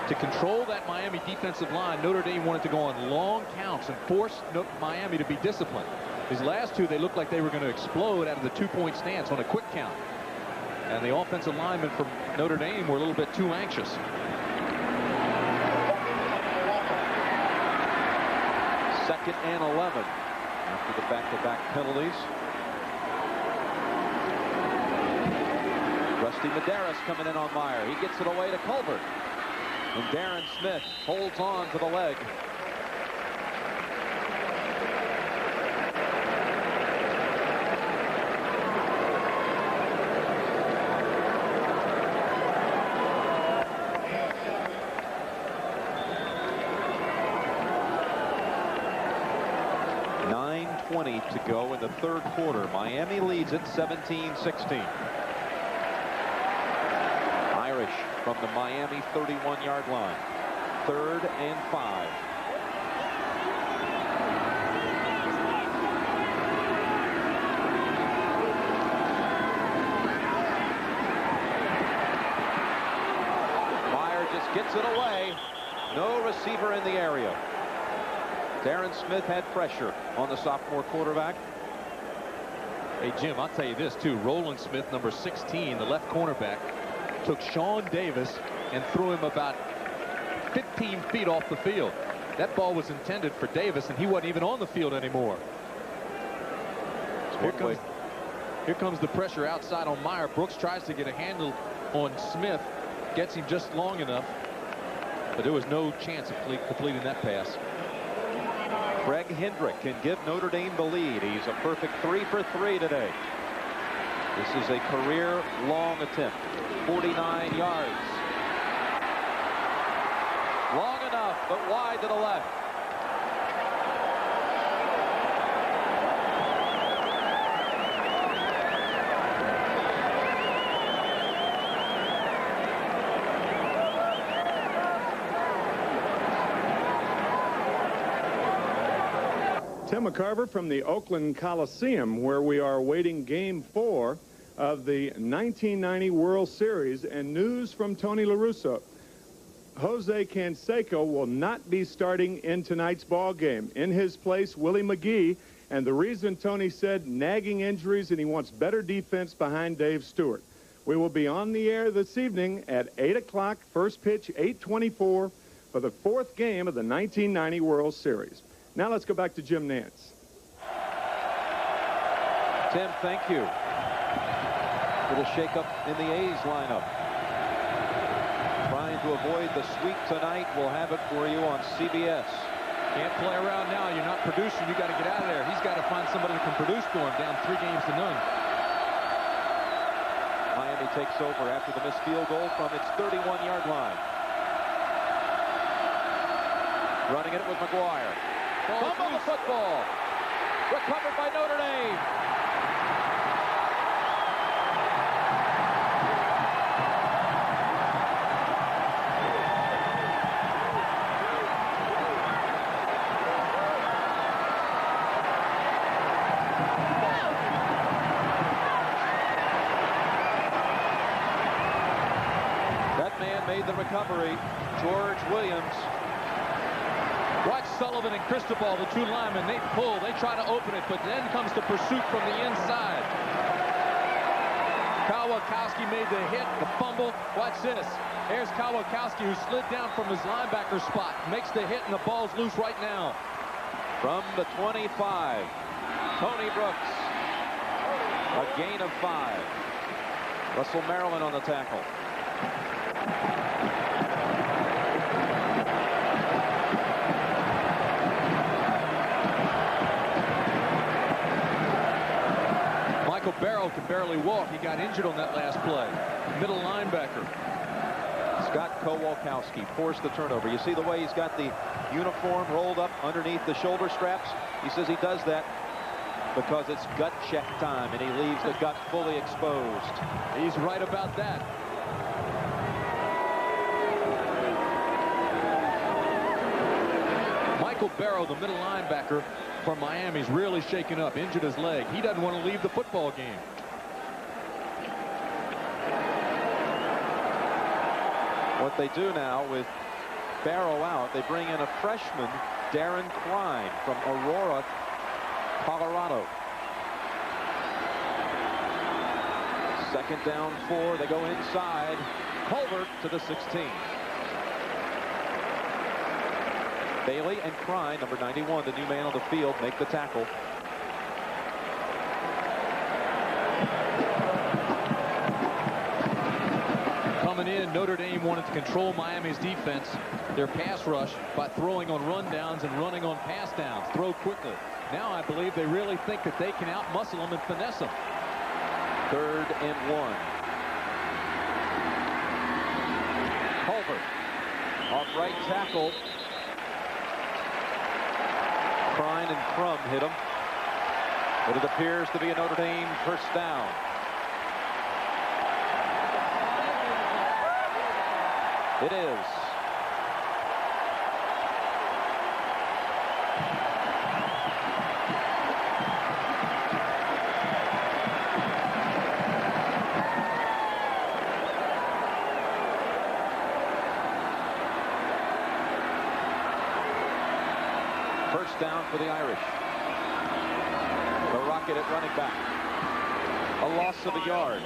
to control that Miami defensive line, Notre Dame wanted to go on long counts and force Miami to be disciplined. These last two, they looked like they were going to explode out of the 2-point stance on a quick count. And the offensive linemen from Notre Dame were a little bit too anxious. Second and 11 after the back-to-back penalties. Rusty Medeiros coming in on Meyer. He gets it away to Culver. And Darren Smith holds on to the leg. .9:20 to go in the third quarter. Miami leads it 17-16. Irish from the Miami 31-yard line. 3rd and 5. Meyer just gets it away. No receiver in the area. Darren Smith had pressure on the sophomore quarterback. Hey, Jim, I'll tell you this, too. Roland Smith, number 16, the left cornerback, took Sean Davis and threw him about 15 feet off the field. That ball was intended for Davis, and he wasn't even on the field anymore. Here comes the pressure outside on Meyer. Brooks tries to get a handle on Smith, gets him just long enough, but there was no chance of completing that pass. Greg Hendrick can give Notre Dame the lead. He's a perfect 3 for 3 today. This is a career long attempt. 49 yards. Long enough, but wide to the left. Tim McCarver from the Oakland Coliseum, where we are awaiting Game 4 of the 1990 World Series, and news from Tony La Russa. Jose Canseco will not be starting in tonight's ball game. In his place, Willie McGee, and the reason, Tony said, nagging injuries, and he wants better defense behind Dave Stewart. We will be on the air this evening at 8 o'clock, first pitch 8:24 for the 4th game of the 1990 World Series. Now let's go back to Jim Nantz. Tim, thank you. Little shakeup in the A's lineup. Trying to avoid the sweep tonight. We'll have it for you on CBS. Can't play around now. You're not producing. You got to get out of there. He's got to find somebody that can produce for him. Down 3 games to none. Miami takes over after the missed field goal from its 31-yard line. Running it with McGuire. Fumble the football. Recovered by Notre Dame. That man made the recovery. George Williams. Watch Sullivan and Cristobal, the 2 linemen. They pull. They try to open it, but then comes the pursuit from the inside. Kawakowski made the hit, the fumble. Watch this. There's Kawakowski, who slid down from his linebacker spot. Makes the hit, and the ball's loose right now. From the 25, Tony Brooks. A gain of 5. Russell Maryland on the tackle. Barrow can barely walk. He got injured on that last play. Middle linebacker. Scott Kowalkowski forced the turnover. You see the way he's got the uniform rolled up underneath the shoulder straps? He says he does that because it's gut check time, and he leaves the gut fully exposed. He's right about that. Michael Barrow, the middle linebacker for Miami's really shaken up, injured his leg. He doesn't want to leave the football game. What they do now with Barrow out, they bring in a freshman, Darren Klein from Aurora, Colorado. 2nd down 4. They go inside. Culver to the 16. Bailey and Klein, number 91, the new man on the field, make the tackle. Coming in, Notre Dame wanted to control Miami's defense, their pass rush, by throwing on rundowns and running on pass downs. Throw quickly. Now I believe they really think that they can out-muscle them and finesse them. 3rd and 1. Culver off right tackle. Klein and Crum hit him, but it appears to be a Notre Dame first down. It is. for the Irish. The Rocket at running back. A loss of a yard.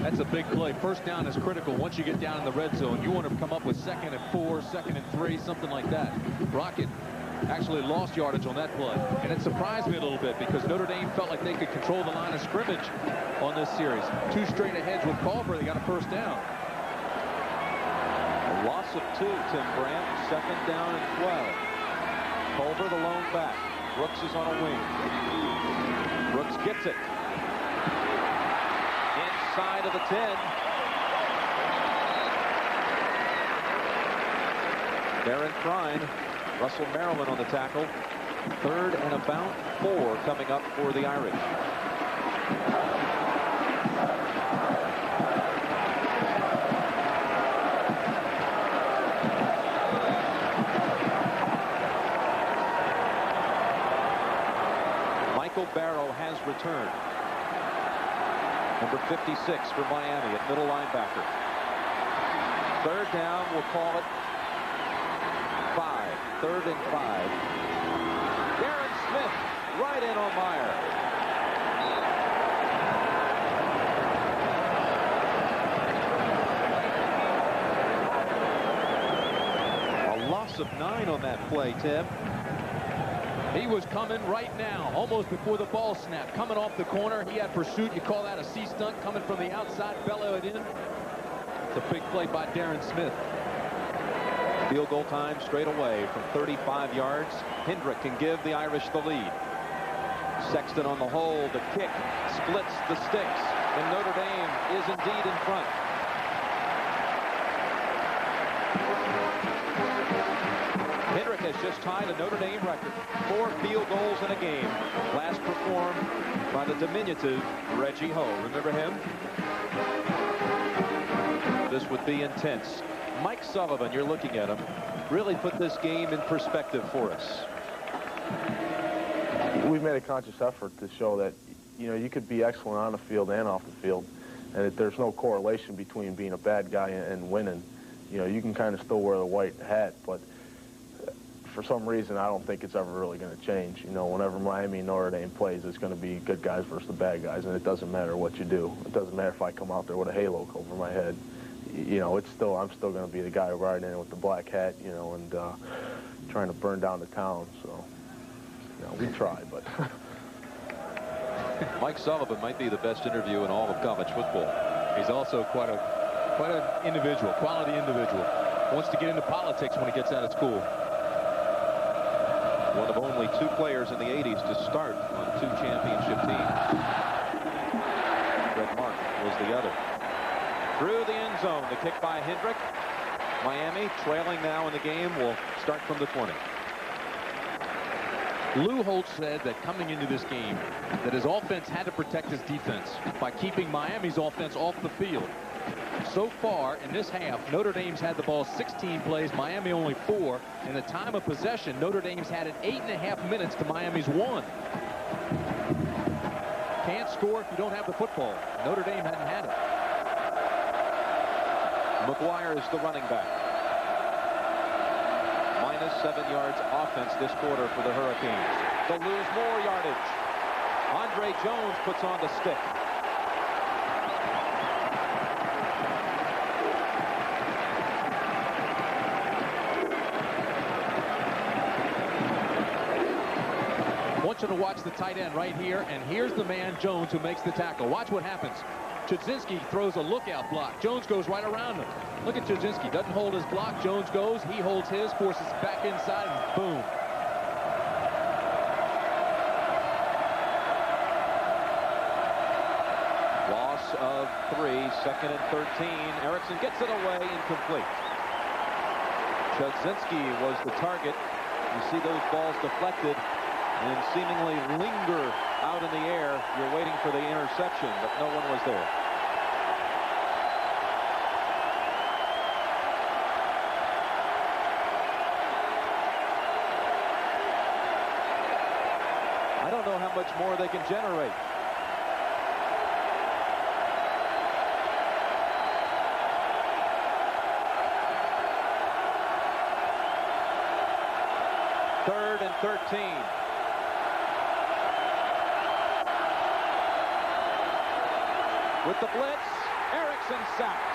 That's a big play. First down is critical once you get down in the red zone. You want to come up with 2nd and 4, 2nd and 3, something like that. Rocket actually lost yardage on that play. And it surprised me a little bit because Notre Dame felt like they could control the line of scrimmage on this series. 2 straight aheads with Culver. They got a first down. A loss of 2, Tim Brandt. 2nd down and 12. Culver, the lone back. Brooks is on a wing. Brooks gets it. Inside of the 10. Darren Prine. Russell Maryland on the tackle. 3rd and about 4 coming up for the Irish. Michael Barrow has returned. Number 56 for Miami at middle linebacker. 3rd down, we'll call it 5. 3rd and 5. Darren Smith right in on Meyer. A loss of 9 on that play, Tim. He was coming right now, almost before the ball snapped. Coming off the corner, he had pursuit. You call that a C stunt, coming from the outside, bellow it in. It's a big play by Darren Smith. Field goal time straight away from 35 yards. Hendrick can give the Irish the lead. Sexton on the hold. The kick splits the sticks. And Notre Dame is indeed in front. Hendrick has just tied a Notre Dame record. 4 field goals in a game. Last performed by the diminutive Reggie Ho. Remember him? This would be intense. Mike Sullivan, you're looking at him, really put this game in perspective for us. We've made a conscious effort to show that, you could be excellent on the field and off the field, and that there's no correlation between being a bad guy and winning. You can kind of still wear the white hat, but for some reason, I don't think it's ever really going to change. Whenever Miami and Notre Dame plays, it's going to be good guys versus the bad guys, and it doesn't matter what you do. It doesn't matter if I come out there with a halo over my head. I'm still going to be the guy riding in with the black hat, and trying to burn down the town. So, we try, but. Mike Sullivan might be the best interview in all of college football. He's also quite an individual, quality individual. Wants to get into politics when he gets out of school. One of only 2 players in the 80s to start on 2 championship teams. Fred Mark was the other. Through the end zone, the kick by Hendrick. Miami trailing now in the game will start from the 20. Lou Holtz said that coming into this game that his offense had to protect his defense by keeping Miami's offense off the field. So far in this half, Notre Dame's had the ball 16 plays, Miami only 4. In the time of possession, Notre Dame's had it 8.5 minutes to Miami's 1. Can't score if you don't have the football. Notre Dame hadn't had it. McGuire is the running back. -7 yards offense this quarter for the Hurricanes. They'll lose more yardage. Andre Jones puts on the stick. I want you to watch the tight end right here, and here's the man, Jones, who makes the tackle. Watch what happens. Chudzinski throws a lookout block. Jones goes right around him. Look at Chudzinski. Doesn't hold his block. Jones goes. He holds his, forces back inside, and boom. Loss of 3, 2nd and 13. Erickson gets it away, incomplete. Chudzinski was the target. You see those balls deflected and seemingly linger out in the air. You're waiting for the interception, but no one was there. I don't know how much more they can generate. 3rd and 13. With the blitz, Erickson sacked.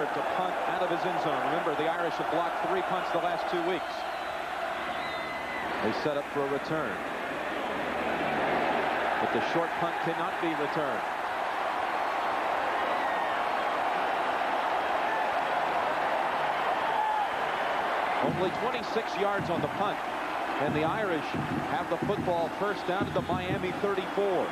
To punt out of his end zone. Remember, the Irish have blocked 3 punts the last 2 weeks. They set up for a return. But the short punt cannot be returned. Only 26 yards on the punt. And the Irish have the football first down at the Miami 34.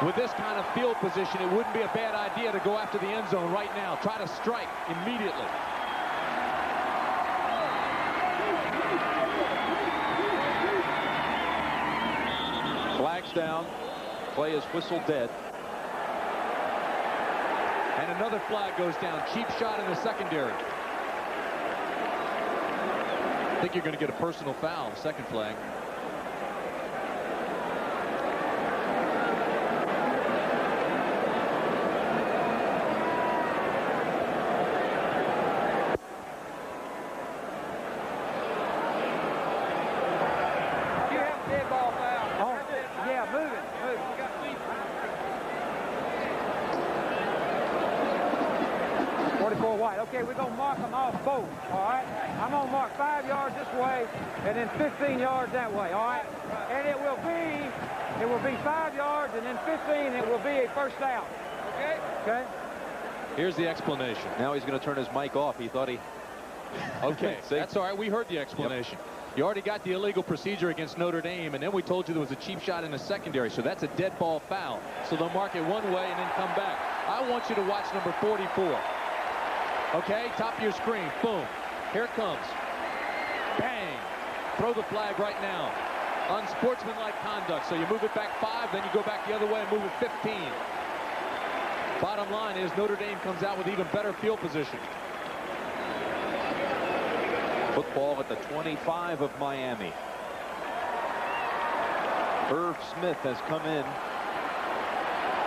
With this kind of field position, it wouldn't be a bad idea to go after the end zone right now. Try to strike immediately. Flags down. Play is whistled dead. And another flag goes down. Cheap shot in the secondary. I think you're going to get a personal foul. Second flag. Okay, we're going to mark them off both, all right? I'm going to mark 5 yards this way and then 15 yards that way, all right? And it will be 5 yards and then 15, it will be a first down. Okay? Okay? Here's the explanation. Now he's going to turn his mic off. He thought he... Okay, that's all right. We heard the explanation. Yep. You already got the illegal procedure against Notre Dame, and then we told you there was a cheap shot in the secondary, so that's a dead ball foul. So they'll mark it one way and then come back. I want you to watch number 44. Okay, top of your screen. Boom. Here it comes. Bang. Throw the flag right now. Unsportsmanlike conduct. So you move it back 5, then you go back the other way and move it 15. Bottom line is Notre Dame comes out with even better field position. Football at the 25 of Miami. Irv Smith has come in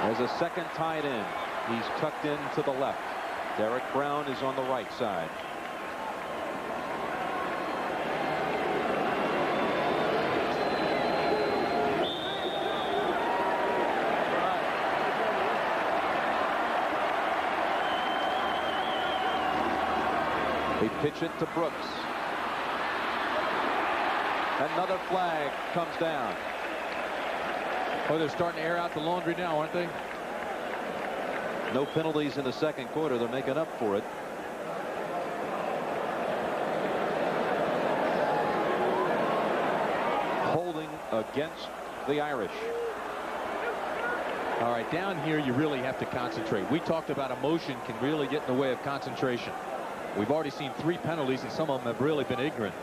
as a second tight end. He's tucked in to the left. Derek Brown is on the right side. They pitch it to Brooks. Another flag comes down. Oh, they're starting to air out the laundry now, aren't they? No penalties in the second quarter. They're making up for it. Holding against the Irish. All right, down here you really have to concentrate. We talked about emotion can really get in the way of concentration. We've already seen 3 penalties, and some of them have really been ignorant.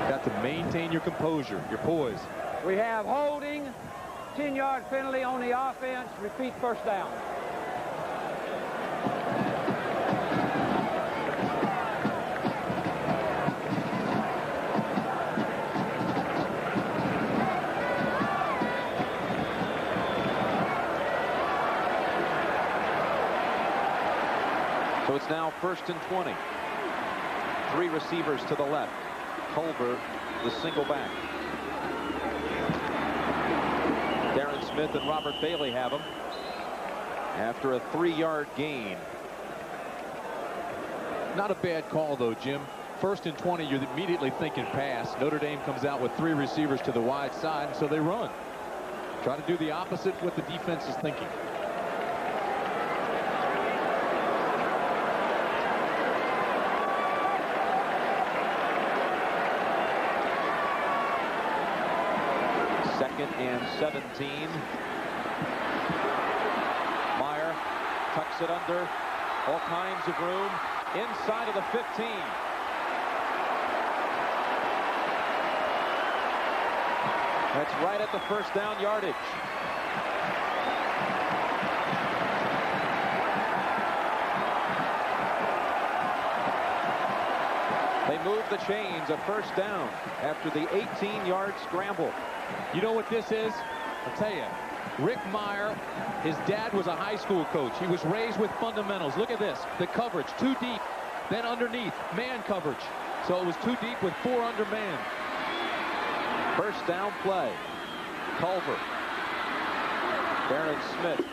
Got to maintain your composure, your poise. We have holding, 10-yard penalty on the offense. Repeat first down. So it's now 1st and 20. 3 receivers to the left. Culver, the single back. Darren Smith and Robert Bailey have him after a 3-yard gain. Not a bad call, though, Jim. 1st and 20, you're immediately thinking pass. Notre Dame comes out with 3 receivers to the wide side, and so they run. Try to do the opposite of what the defense is thinking. and 17. Meyer tucks it under. All kinds of room. Inside of the 15. That's right at the first down yardage. They move the chains, a first down after the 18-yard scramble. You know what this is? I'll tell you. Rick Meyer, his dad was a high school coach. He was raised with fundamentals. Look at this. The coverage, too deep. Then underneath, man coverage. So it was too deep with 4 under man. First down play. Culver. Darren Smith.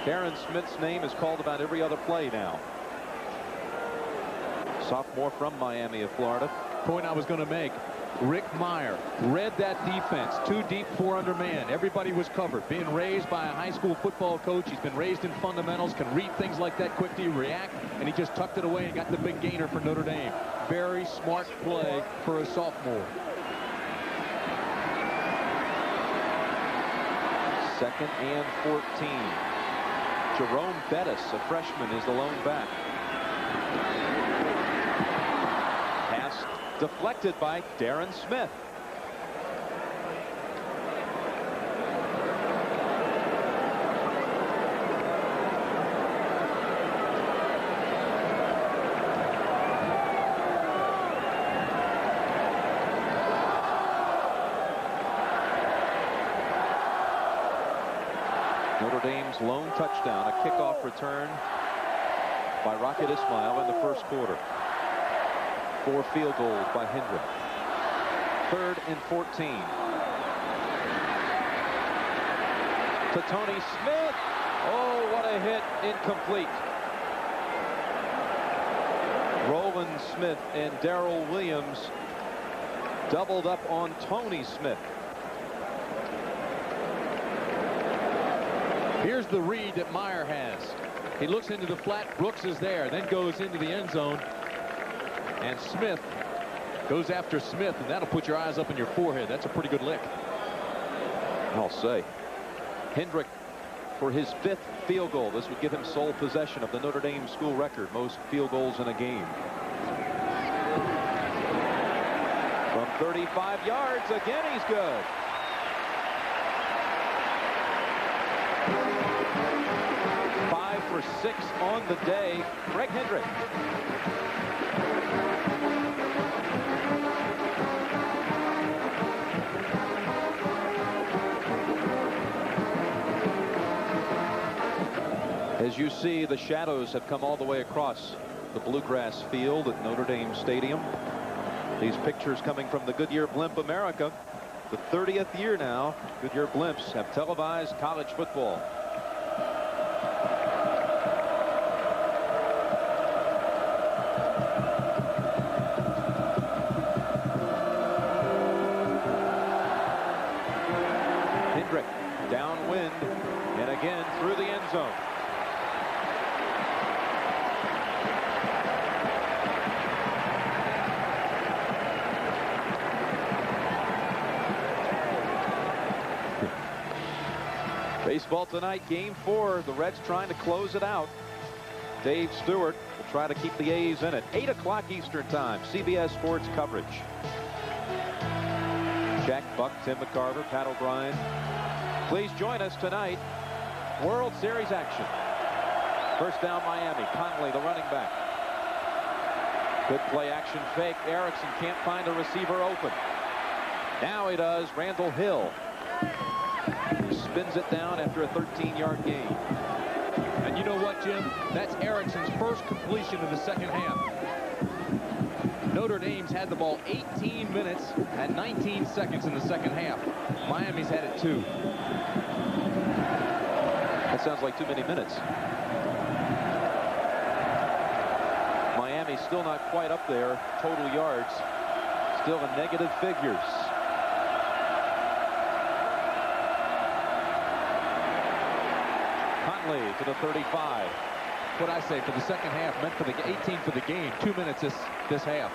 Darren Smith's name is called about every other play now. Sophomore from Miami of Florida. Point I was going to make. Rick Meyer read that defense. Too deep, 4 under man. Everybody was covered. Being raised by a high school football coach. He's been raised in fundamentals, can read things like that quickly, react, and he just tucked it away and got the big gainer for Notre Dame. Very smart play for a sophomore. Second and 14. Jerome Bettis, a freshman, is the lone back. Pass deflected by Darren Smith. Notre Dame's lone touchdown, a kickoff return by Rocket Ismail in the first quarter. 4 field goals by Hendrick. 3rd and 14. To Tony Smith. Oh, what a hit. Incomplete. Roland Smith and Darrell Williams doubled up on Tony Smith. Here's the read that Meyer has. He looks into the flat. Brooks is there, then goes into the end zone. And Smith goes after Smith, and that'll put your eyes up in your forehead. That's a pretty good lick. I'll say. Hendrick for his 5th field goal. This would give him sole possession of the Notre Dame school record, most field goals in a game. From 35 yards, again he's good. For 6 on the day, Greg Hendrick. As you see, the shadows have come all the way across the bluegrass field at Notre Dame Stadium. These pictures coming from the Goodyear Blimp America. The 30th year now, Goodyear Blimps have televised college football. Downwind, and again through the end zone. Baseball tonight, game 4. The Reds trying to close it out. Dave Stewart will try to keep the A's in it. 8 o'clock Eastern time, CBS Sports coverage. Jack Buck, Tim McCarver, Pat O'Brien. Please join us tonight. World Series action. First down Miami. Conley, the running back. Good play action fake. Erickson can't find a receiver open. Now he does. Randall Hill spins it down after a 13-yard gain. And you know what, Jim? That's Erickson's first completion of the second half. Notre Dame's had the ball 18 minutes and 19 seconds in the second half. Miami's had it 2. That sounds like too many minutes. Miami's still not quite up there. Total yards. Still in negative figures. Conley to the 35. What I say for the second half, meant for the 18 for the game. 2 minutes this half.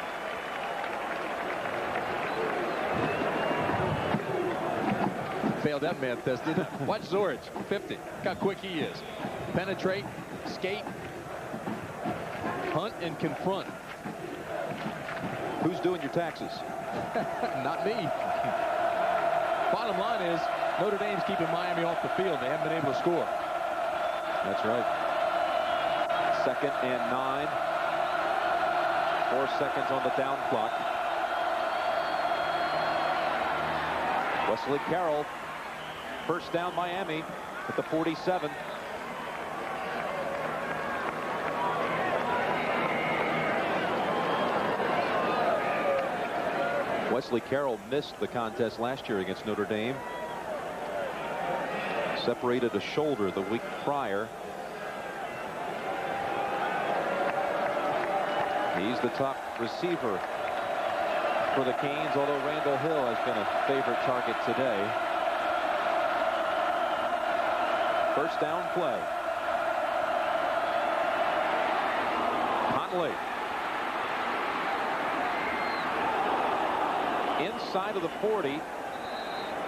Failed that man test, didn't it? Watch Zorich, 50. Look how quick he is. Penetrate, skate, hunt, and confront. Who's doing your taxes? Not me. Bottom line is, Notre Dame's keeping Miami off the field. They haven't been able to score. That's right. 2nd and 9. 4 seconds on the down clock. Wesley Carroll, first down Miami at the 47. Wesley Carroll missed the contest last year against Notre Dame. Separated a shoulder the week prior. He's the top receiver for the Canes, although Randall Hill has been a favorite target today. First down play. Conley. Inside of the 40.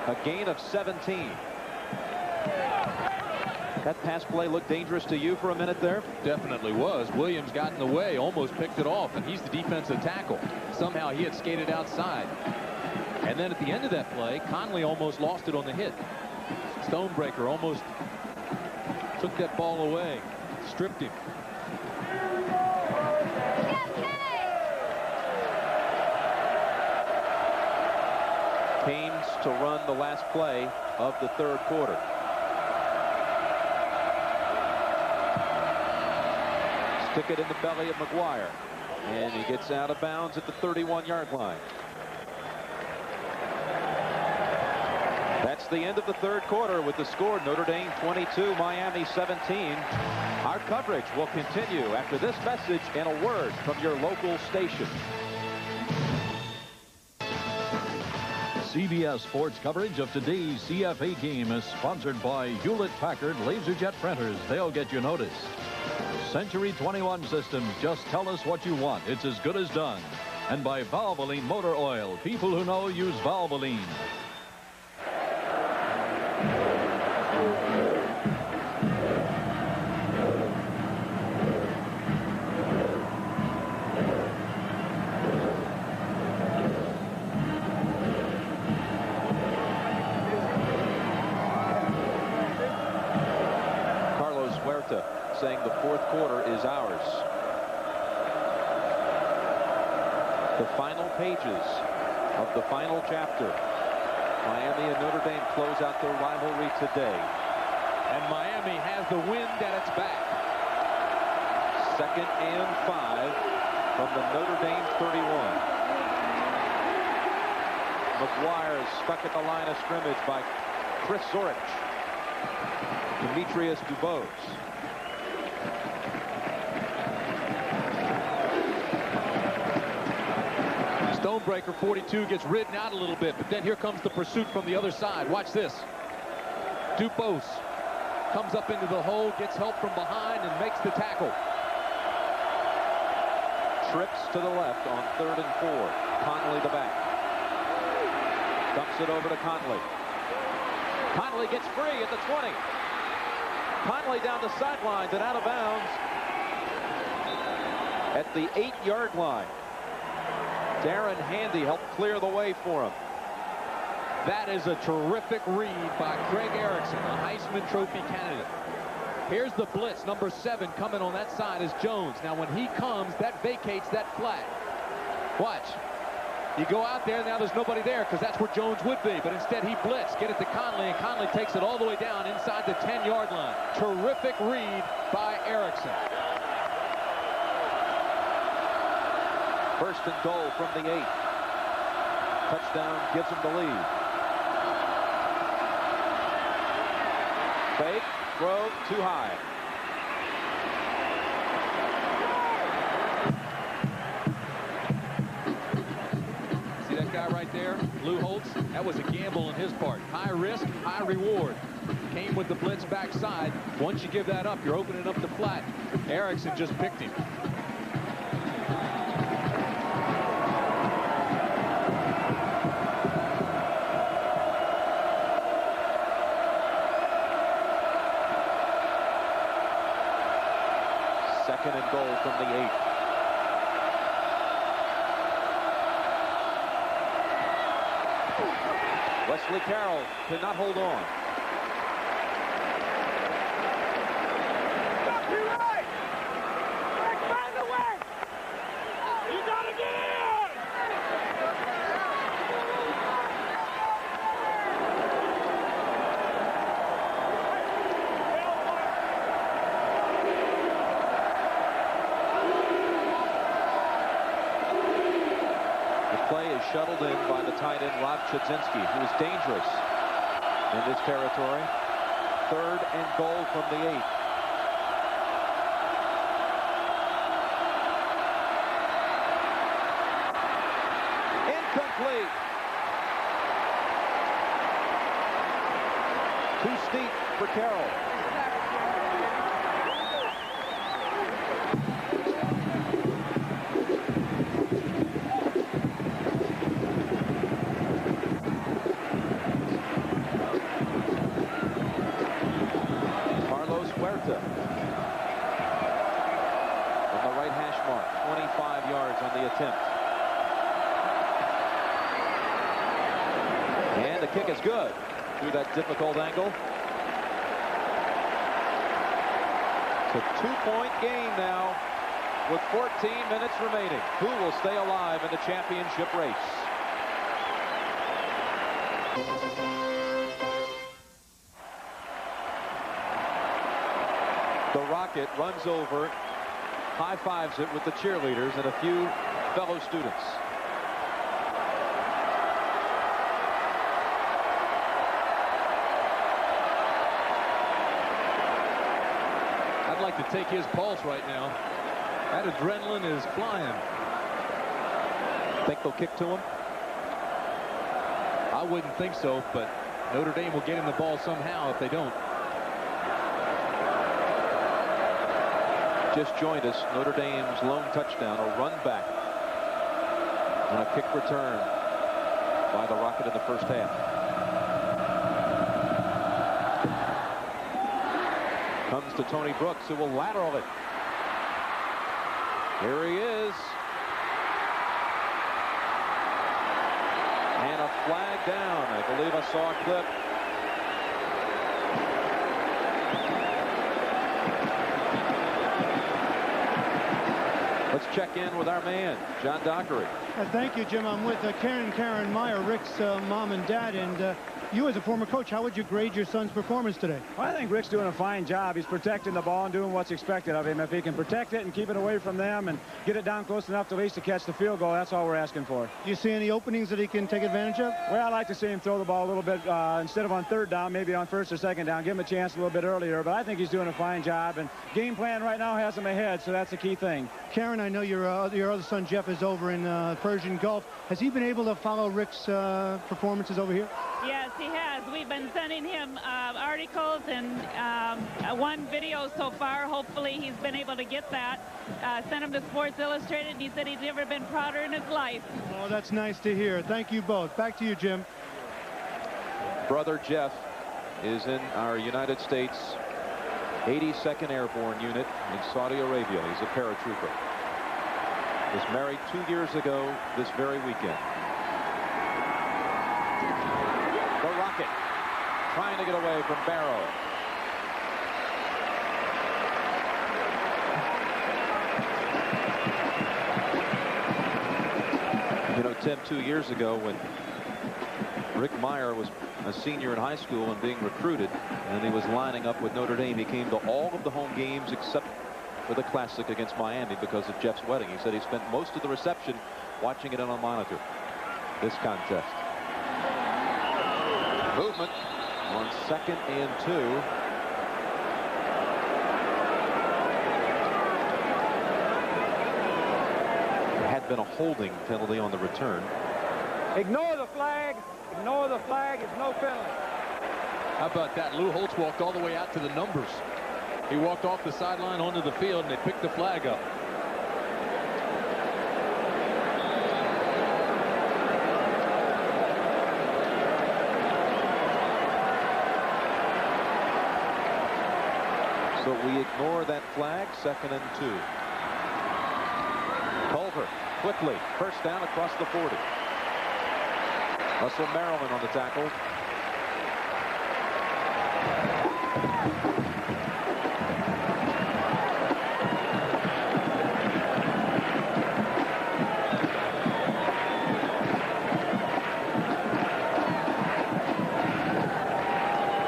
A gain of 17. That pass play looked dangerous to you for a minute there? Definitely was. Williams got in the way, almost picked it off, and he's the defensive tackle. Somehow he had skated outside. And then at the end of that play, Conley almost lost it on the hit. Stonebreaker almost took that ball away, stripped him. Canes to run the last play of the 3rd quarter. Stick it in the belly of McGuire, and he gets out of bounds at the 31-yard line. That's the end of the 3rd quarter with the score Notre Dame 22, Miami 17. Our coverage will continue after this message and a word from your local station. CBS Sports coverage of today's CFA game is sponsored by Hewlett-Packard LaserJet printers. They'll get you noticed. Century 21 Systems, just tell us what you want. It's as good as done. And by Valvoline Motor Oil. People who know use Valvoline. Saying the 4th quarter is ours. The final pages of the final chapter. Miami and Notre Dame close out their rivalry today. And Miami has the wind at its back. 2nd and 5 from the Notre Dame 31. McGuire is stuck at the line of scrimmage by Chris Zorich. Demetrius Dubose. Stonebreaker 42 gets ridden out a little bit, but then here comes the pursuit from the other side. Watch this. Dubose comes up into the hole, gets help from behind, and makes the tackle. Trips to the left on 3rd and 4. Conley the back. Dumps it over to Conley. Conley gets free at the 20. Conley down the sidelines and out of bounds at the 8-yard line. Darren Handy helped clear the way for him. That is a terrific read by Craig Erickson, a Heisman Trophy candidate. Here's the blitz. Number 7 coming on that side is Jones. Now when he comes, that vacates that flat. Watch. You go out there, now there's nobody there because that's where Jones would be. But instead he blitzed, get it to Conley, and Conley takes it all the way down inside the 10-yard line. Terrific read by Erickson. 1st and goal from the 8. Touchdown gives him the lead. Fake, throw, too high. See that guy right there, Lou Holtz? That was a gamble on his part. High risk, high reward. Came with the blitz backside. Once you give that up, you're opening up the flat. Erickson just picked him. Wesley Carroll could not hold on. Shuttled in by the tight end Rob Chudzinski, who is dangerous in this territory. 3rd and goal from the 8. Incomplete. Too steep for Carroll. And the kick is good through that difficult angle. It's a 2-point game now with 14 minutes remaining. Who will stay alive in the championship race? The Rocket runs over, high-fives it with the cheerleaders and a few fellow students. I'd like to take his pulse right now. That adrenaline is flying. Think they'll kick to him? I wouldn't think so, but Notre Dame will get him the ball somehow if they don't. Just joined us, Notre Dame's lone touchdown, a run back on a kick return by the Rocket in the first half. Comes to Tony Brooks, who will lateral it. Here he is. And a flag down. I believe I saw a clip. Let's check in with our man, John Dockery. Thank you, Jim. I'm with Karen Meyer, Rick's mom and dad. And you, as a former coach, how would you grade your son's performance today? Well, I think Rick's doing a fine job. He's protecting the ball and doing what's expected of him. If he can protect it and keep it away from them and get it down close enough to at least to catch the field goal, that's all we're asking for. Do you see any openings that he can take advantage of? Well, I'd like to see him throw the ball a little bit instead of on 3rd down, maybe on 1st or 2nd down. Give him a chance a little bit earlier, but I think he's doing a fine job. And game plan right now has him ahead, so that's the key thing. Karen, I know your other son, Jeff, is over in Persian Gulf. Has he been able to follow Rick's performances over here? Yes, he has. We've been sending him articles and one video so far. Hopefully he's been able to get that. Sent him to Sports Illustrated, and he said he's never been prouder in his life. Oh, that's nice to hear. Thank you both. Back to you, Jim. Brother Jeff is in our United States 82nd Airborne Unit in Saudi Arabia. He's a paratrooper. Was married 2 years ago this very weekend. The Rocket trying to get away from Barrow. You know, Tim, 2 years ago when Rick Meyer was a senior in high school and being recruited, and he was lining up with Notre Dame, he came to all of the home games except for the Classic against Miami because of Jeff's wedding. He said he spent most of the reception watching it on a monitor, this contest. Movement on 2nd and 2. There had been a holding penalty on the return. Ignore the flag. Ignore the flag. It's no penalty. How about that? Lou Holtz walked all the way out to the numbers. He walked off the sideline onto the field, and they picked the flag up. So we ignore that flag. 2nd and 2. Culver quickly. First down across the 40. Russell Maryland on the tackle.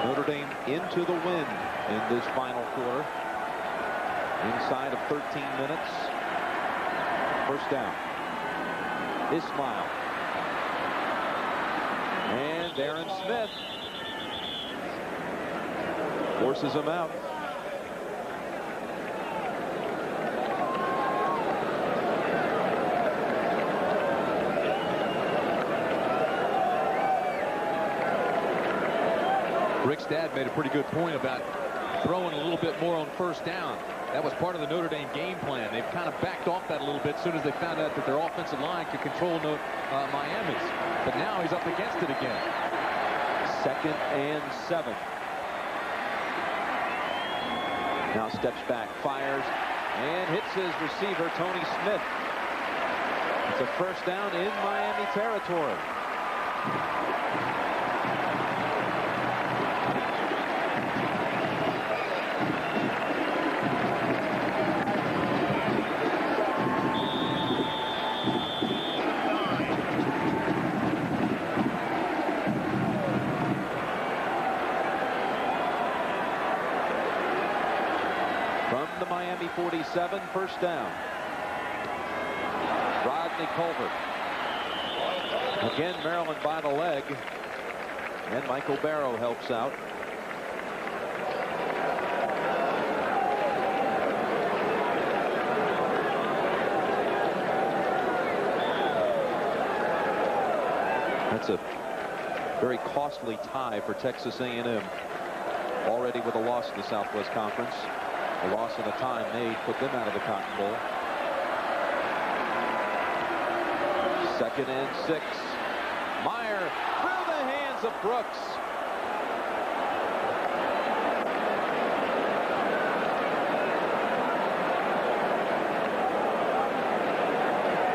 Notre Dame into the win in this final quarter. Inside of 13 minutes. First down. Ismail. And Darren Smith forces him out. Rick's dad made a pretty good point about throwing a little bit more on first down. That was part of the Notre Dame game plan. They've kind of backed off that a little bit as soon as they found out that their offensive line could control Miami's. But now he's up against it again. 2nd and 7. Now steps back, fires, and hits his receiver, Tony Smith. It's a first down in Miami territory. From the Miami 47, first down. Rodney Culver. Again, Maryland by the leg. And Michael Barrow helps out. That's a very costly tie for Texas A&M. Already with a loss in the Southwest Conference. A loss and a tie may put them out of the Cotton Bowl. 2nd and 6. Meyer through the hands of Brooks.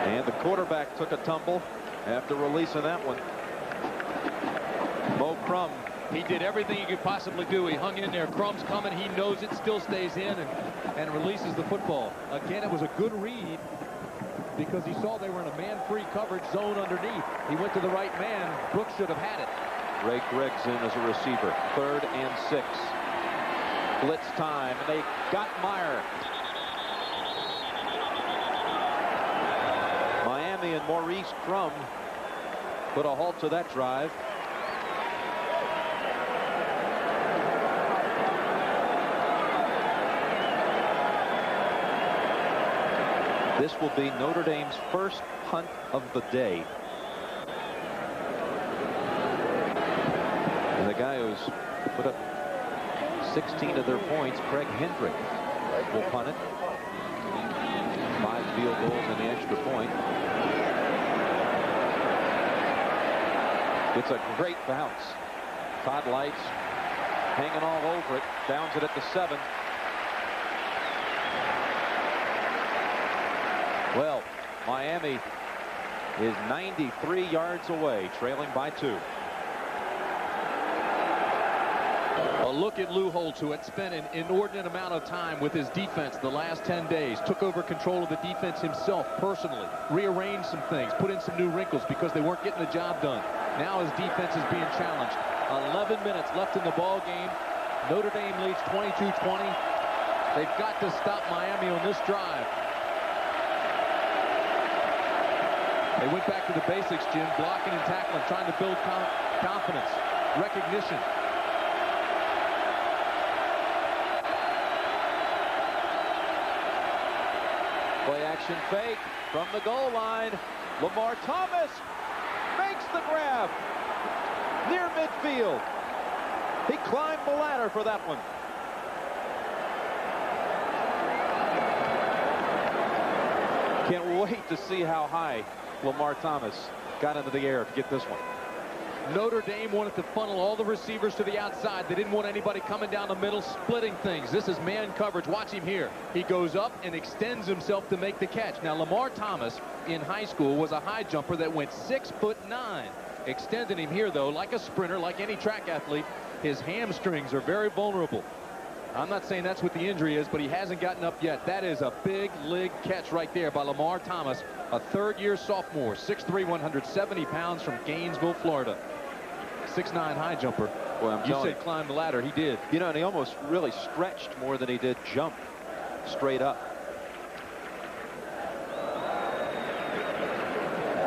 And the quarterback took a tumble after releasing that one. Mo Crum. He did everything he could possibly do. He hung in there. Crumb's coming. He knows it, still stays in and releases the football. Again, it was a good read because he saw they were in a man-free coverage zone underneath. He went to the right man. Brooks should have had it. Ray Griggs in as a receiver. 3rd and 6. Blitz time, and they got Meyer. Miami and Maurice Crum put a halt to that drive. This will be Notre Dame's first punt of the day. And the guy who's put up 16 of their points, Craig Hendrick, will punt it. 5 field goals and the extra point. It's a great bounce. Todd Lights hanging all over it. Downs it at the 7. Well, Miami is 93 yards away, trailing by 2. A look at Lou Holtz, who had spent an inordinate amount of time with his defense the last 10 days, took over control of the defense himself personally, rearranged some things, put in some new wrinkles because they weren't getting the job done. Now his defense is being challenged. 11 minutes left in the ball game. Notre Dame leads 22-20. They've got to stop Miami on this drive. They went back to the basics, Jim, blocking and tackling, trying to build confidence, recognition. Play action fake from the goal line. Lamar Thomas makes the grab near midfield. He climbed the ladder for that one. Can't wait to see how high Lamar Thomas got into the air to get this one. Notre Dame wanted to funnel all the receivers to the outside. They didn't want anybody coming down the middle, splitting things. This is man coverage. Watch him here. He goes up and extends himself to make the catch. Now, Lamar Thomas in high school was a high jumper that went 6'9". extending him here, though, like a sprinter, like any track athlete. His hamstrings are very vulnerable. I'm not saying that's what the injury is, but he hasn't gotten up yet. That is a big leg catch right there by Lamar Thomas, a third-year sophomore, 6'3", 170 pounds from Gainesville, Florida. 6'9" high jumper. Well, you said climb the ladder. He did. You know, and he almost really stretched more than he did jump straight up.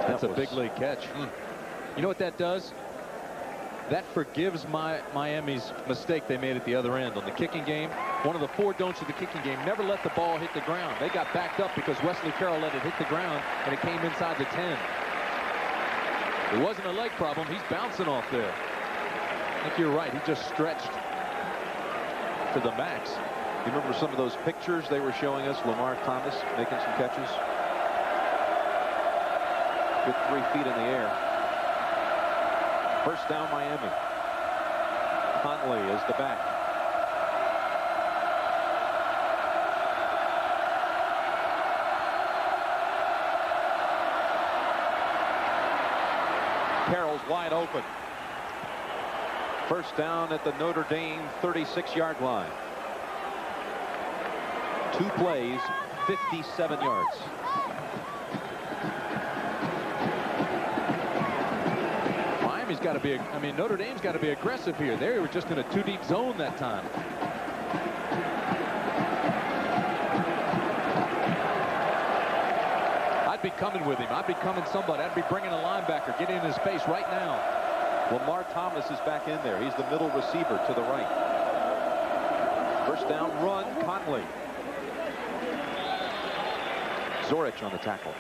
That's a big leg catch. You know what that does? That forgives Miami's mistake they made at the other end on the kicking game. One of the 4 don'ts of the kicking game, never let the ball hit the ground. They got backed up because Wesley Carroll let it hit the ground, and it came inside the 10. It wasn't a leg problem. He's bouncing off there. I think you're right. He just stretched to the max. You remember some of those pictures they were showing us? Lamar Thomas making some catches. Good 3 feet in the air. First down, Miami. Conley is the back. Carroll's wide open. First down at the Notre Dame 36-yard line. 2 plays, 57 yards. Got to be, I mean, Notre Dame's got to be aggressive here. They were just in a 2-deep zone that time. I'd be coming with him. I'd be coming somebody. I'd be bringing a linebacker, getting in his face right now. Lamar Thomas is back in there. He's the middle receiver to the right. First down run, Conley. Zorich on the tackle.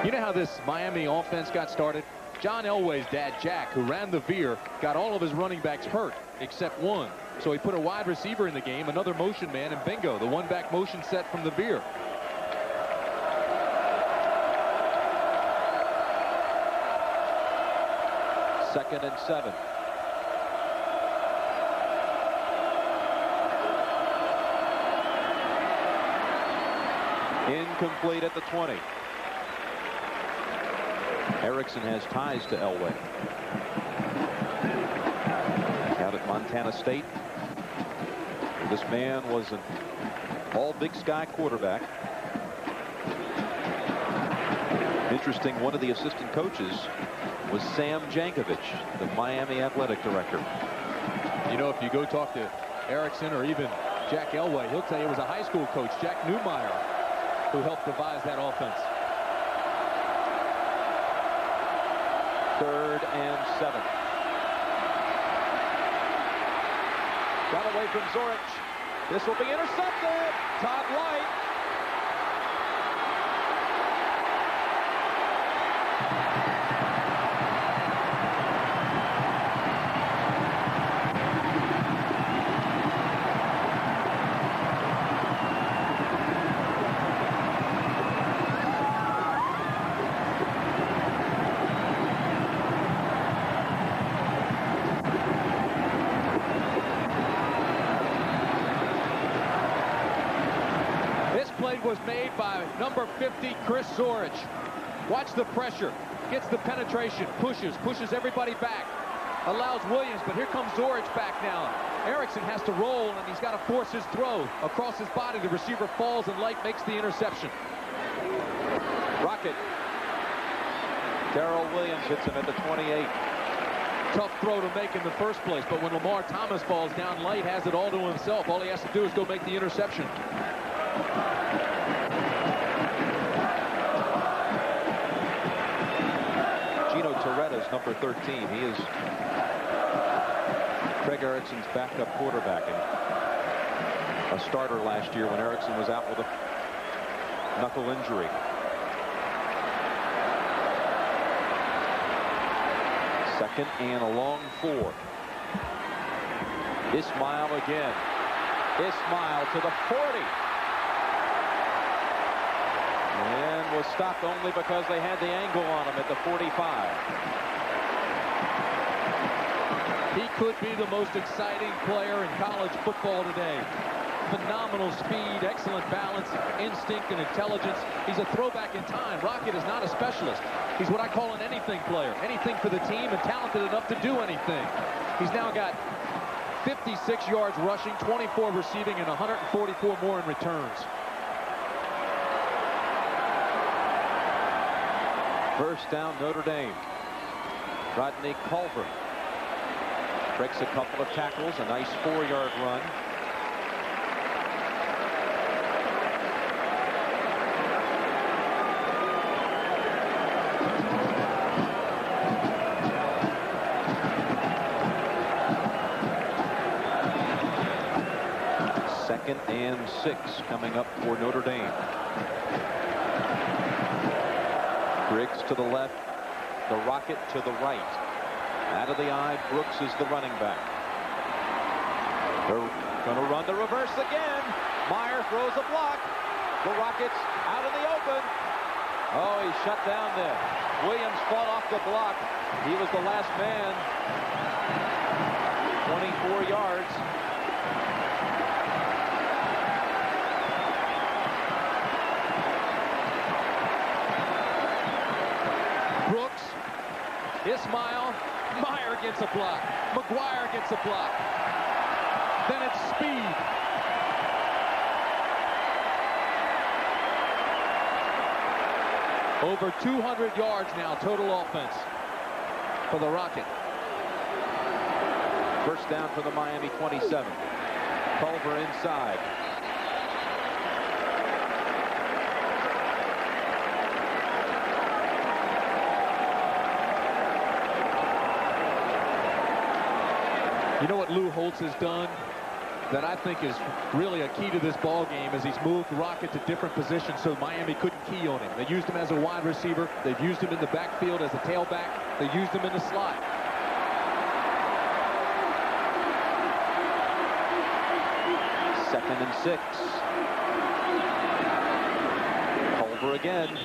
You know how this Miami offense got started? John Elway's dad, Jack, who ran the veer, got all of his running backs hurt except one. So he put a wide receiver in the game, another motion man, and bingo, the one-back motion set from the veer. Second and 7. Incomplete at the 20. Erickson has ties to Elway. Out at Montana State. This man was an all-Big Sky quarterback. Interesting, one of the assistant coaches was Sam Jankovic, the Miami athletic director. You know, if you go talk to Erickson or even Jack Elway, he'll tell you it was a high school coach, Jack Newmeyer, who helped devise that offense. 3rd and 7. Got away from Zorich. This will be intercepted. Todd White. Was made by number 50, Chris Zorich. Watch the pressure. Gets the penetration. Pushes everybody back. Allows Williams, but here comes Zorich back now. Erickson has to roll, and he's got to force his throw across his body. The receiver falls, and Light makes the interception. Rocket. Darrell Williams hits him at the 28. Tough throw to make in the first place, but when Lamar Thomas falls down, Light has it all to himself. All he has to do is go make the interception. Number 13. He is Craig Erickson's backup quarterback and a starter last year when Erickson was out with a knuckle injury. Second and a long 4. Ismail again. Ismail to the 40. And was stopped only because they had the angle on him at the 45. He could be the most exciting player in college football today. phenomenal speed, excellent balance, instinct, and intelligence. He's a throwback in time. Rocket is not a specialist. He's what I call an anything player. Anything for the team and talented enough to do anything. He's now got 56 yards rushing, 24 receiving, and 144 more in returns. First down, Notre Dame. Rodney Culver breaks a couple of tackles, a nice 4-yard run. Second and 6 coming up for Notre Dame. Briggs to the left, the Rocket to the right. Out of the eye, Brooks is the running back. They're going to run the reverse again. Meyer throws a block. The Rockets out in the open. Oh, he's shut down there. Williams fought off the block. He was the last man. 24 yards. Brooks, Ismail, Meyer gets a block. McGuire gets a block. Then it's speed. Over 200 yards now, total offense for the Rocket. First down for the Miami 27. Culver inside. You know what Lou Holtz has done that I think is really a key to this ball game is he's moved Rocket to different positions so Miami couldn't key on him. They used him as a wide receiver. They've used him in the backfield as a tailback. They used him in the slot. Second and 6. Culver again.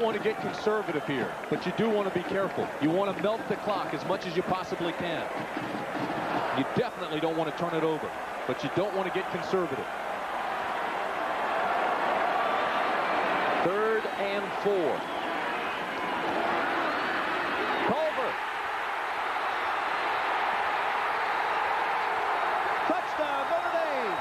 Want to get conservative here, but you do want to be careful. You want to melt the clock as much as you possibly can. You definitely don't want to turn it over, but you don't want to get conservative. 3rd and 4. Culver. Touchdown, Notre Dame.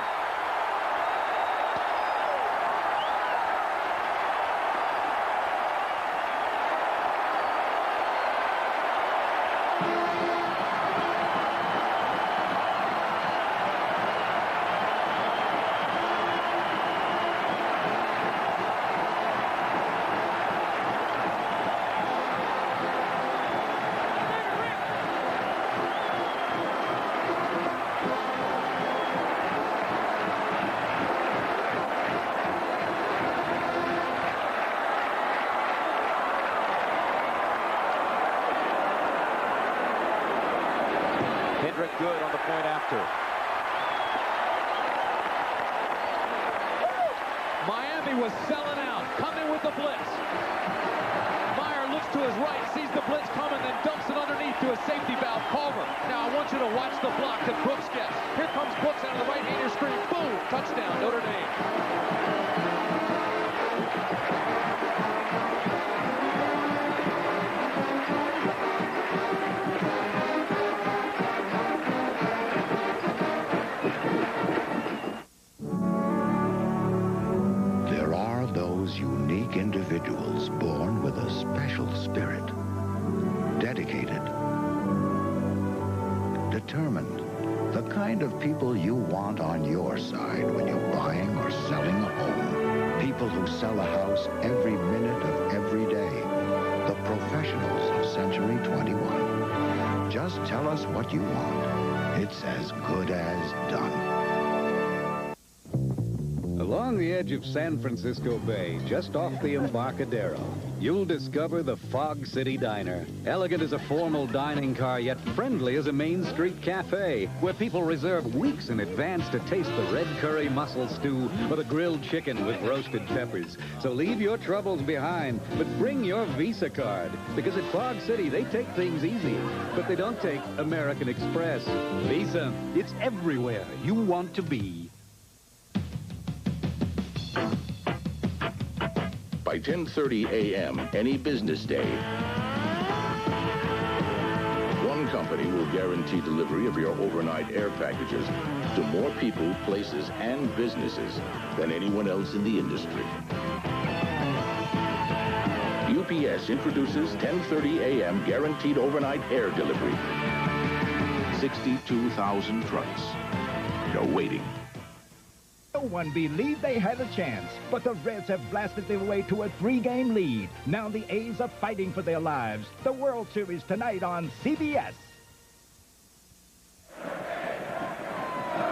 Good on the point after. Miami was selling out, coming with the blitz. Meyer looks to his right, sees the blitz coming, then dumps it underneath to a safety valve. Culver. Now I want you to watch the block that Brooks gets. Here comes Brooks out of the right-hander screen. Boom! Touchdown, Notre Dame. Unique individuals born with a special spirit, dedicated, determined, the kind of people you want on your side when you're buying or selling a home. People who sell a house every minute of every day. The professionals of Century 21. Just tell us what you want. It's as good as done. Along Along the edge of San Francisco Bay, just off the Embarcadero, you'll discover the Fog City Diner. Elegant as a formal dining car, yet friendly as a Main Street cafe, where people reserve weeks in advance to taste the red curry mussel stew or the grilled chicken with roasted peppers. So leave your troubles behind, but bring your Visa card, because at Fog City, they take things easy, but they don't take American Express. Visa, it's everywhere you want to be. By 10:30 a.m. any business day, one company will guarantee delivery of your overnight air packages to more people, places, and businesses than anyone else in the industry. UPS introduces 10:30 a.m. guaranteed overnight air delivery. 62,000 trucks. No waiting. No one believed they had a chance, but the Reds have blasted their way to a 3-game lead. Now the A's are fighting for their lives. The World Series tonight on CBS.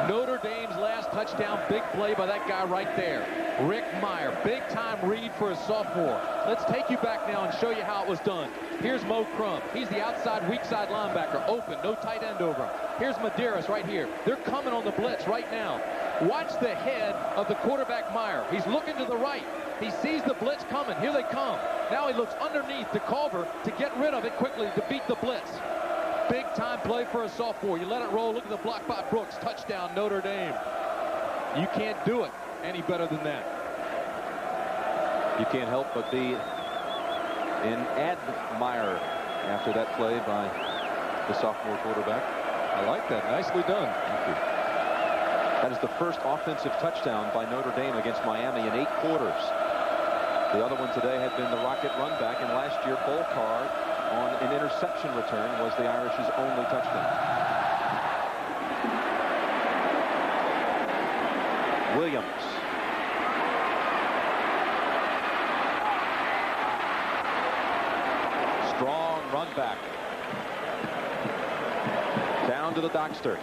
Notre Dame's last touchdown, big play by that guy right there, Rick Meyer. Big-time read for a sophomore. Let's take you back now and show you how it was done. Here's Mo Crum. He's the outside, weak side linebacker. Open, no tight end over him. Here's Medeiros right here. They're coming on the blitz right now. Watch the head of the quarterback, Meyer. He's looking to the right. He sees the blitz coming. Here they come. Now he looks underneath to Culver to get rid of it quickly to beat the blitz. Big-time play for a sophomore. You let it roll. Look at the block by Brooks. Touchdown, Notre Dame. You can't do it any better than that. You can't help but be in admire after that play by the sophomore quarterback. I like that. Nicely done. Thank you. That is the first offensive touchdown by Notre Dame against Miami in 8 quarters. The other one today had been the Rocket run back, and last year, Bolcar on an interception return was the Irish's only touchdown. Williams. Strong run back. Down to the Dockster.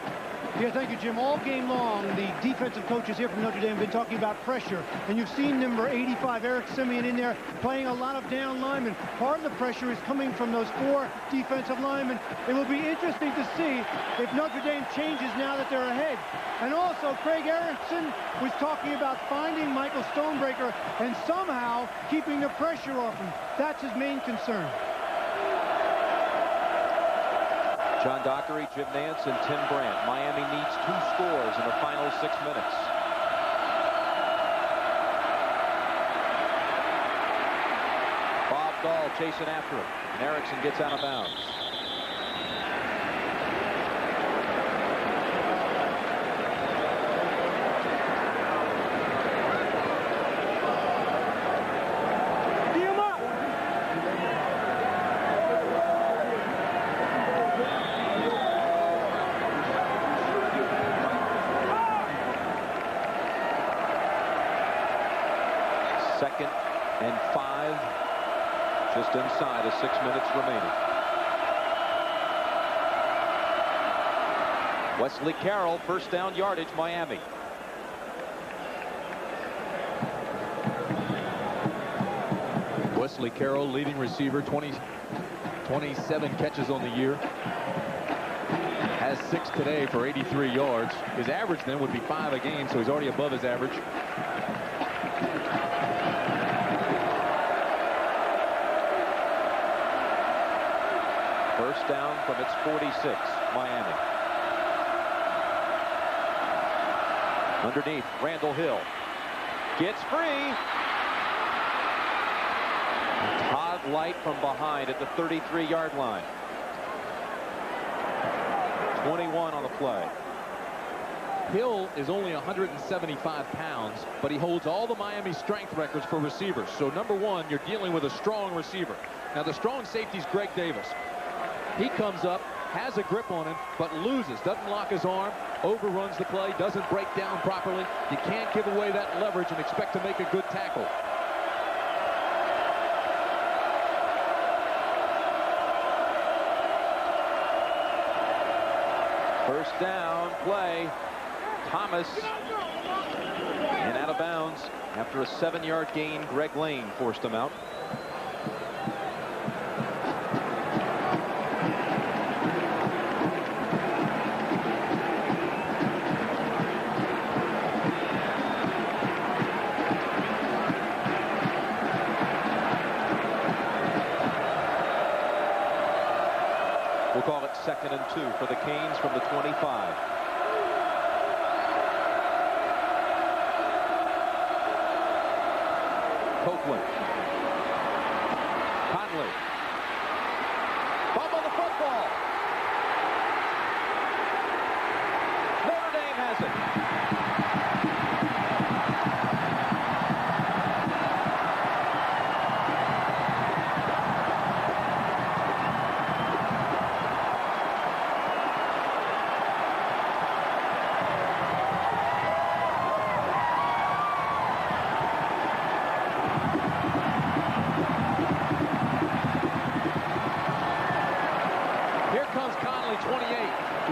Yeah, thank you, Jim. All game long, the defensive coaches here from Notre Dame have been talking about pressure. And you've seen number 85, Eric Simeon, in there playing a lot of down linemen. Part of the pressure is coming from those 4 defensive linemen. It will be interesting to see if Notre Dame changes now that they're ahead. And also, Craig Erickson was talking about finding Michael Stonebreaker and somehow keeping the pressure off him. That's his main concern. John Dockery, Jim Nance, and Tim Brandt. Miami needs 2 scores in the final 6 minutes. Bob Dahl chasing after him, and Erickson gets out of bounds. Second and 5, just inside of 6 minutes remaining. Wesley Carroll, first down yardage, Miami. Wesley Carroll, leading receiver, 27 catches on the year. Has 6 today for 83 yards. His average then would be 5 a game, so he's already above his average. First down from its 46, Miami. Underneath, Randall Hill. Gets free. Todd Light from behind at the 33-yard line. 21 on the play. Hill is only 175 pounds, but he holds all the Miami strength records for receivers. So, number one, you're dealing with a strong receiver. Now, the strong safety is Greg Davis. He comes up, has a grip on him, but loses, doesn't lock his arm, overruns the play, doesn't break down properly. You can't give away that leverage and expect to make a good tackle. First down play. Thomas. And out of bounds after a 7-yard gain. Greg Lane forced him out. We'll call it 2nd and 2 for the Canes from the 25. Copeland. Conley. Fumble the football. Notre Dame has it.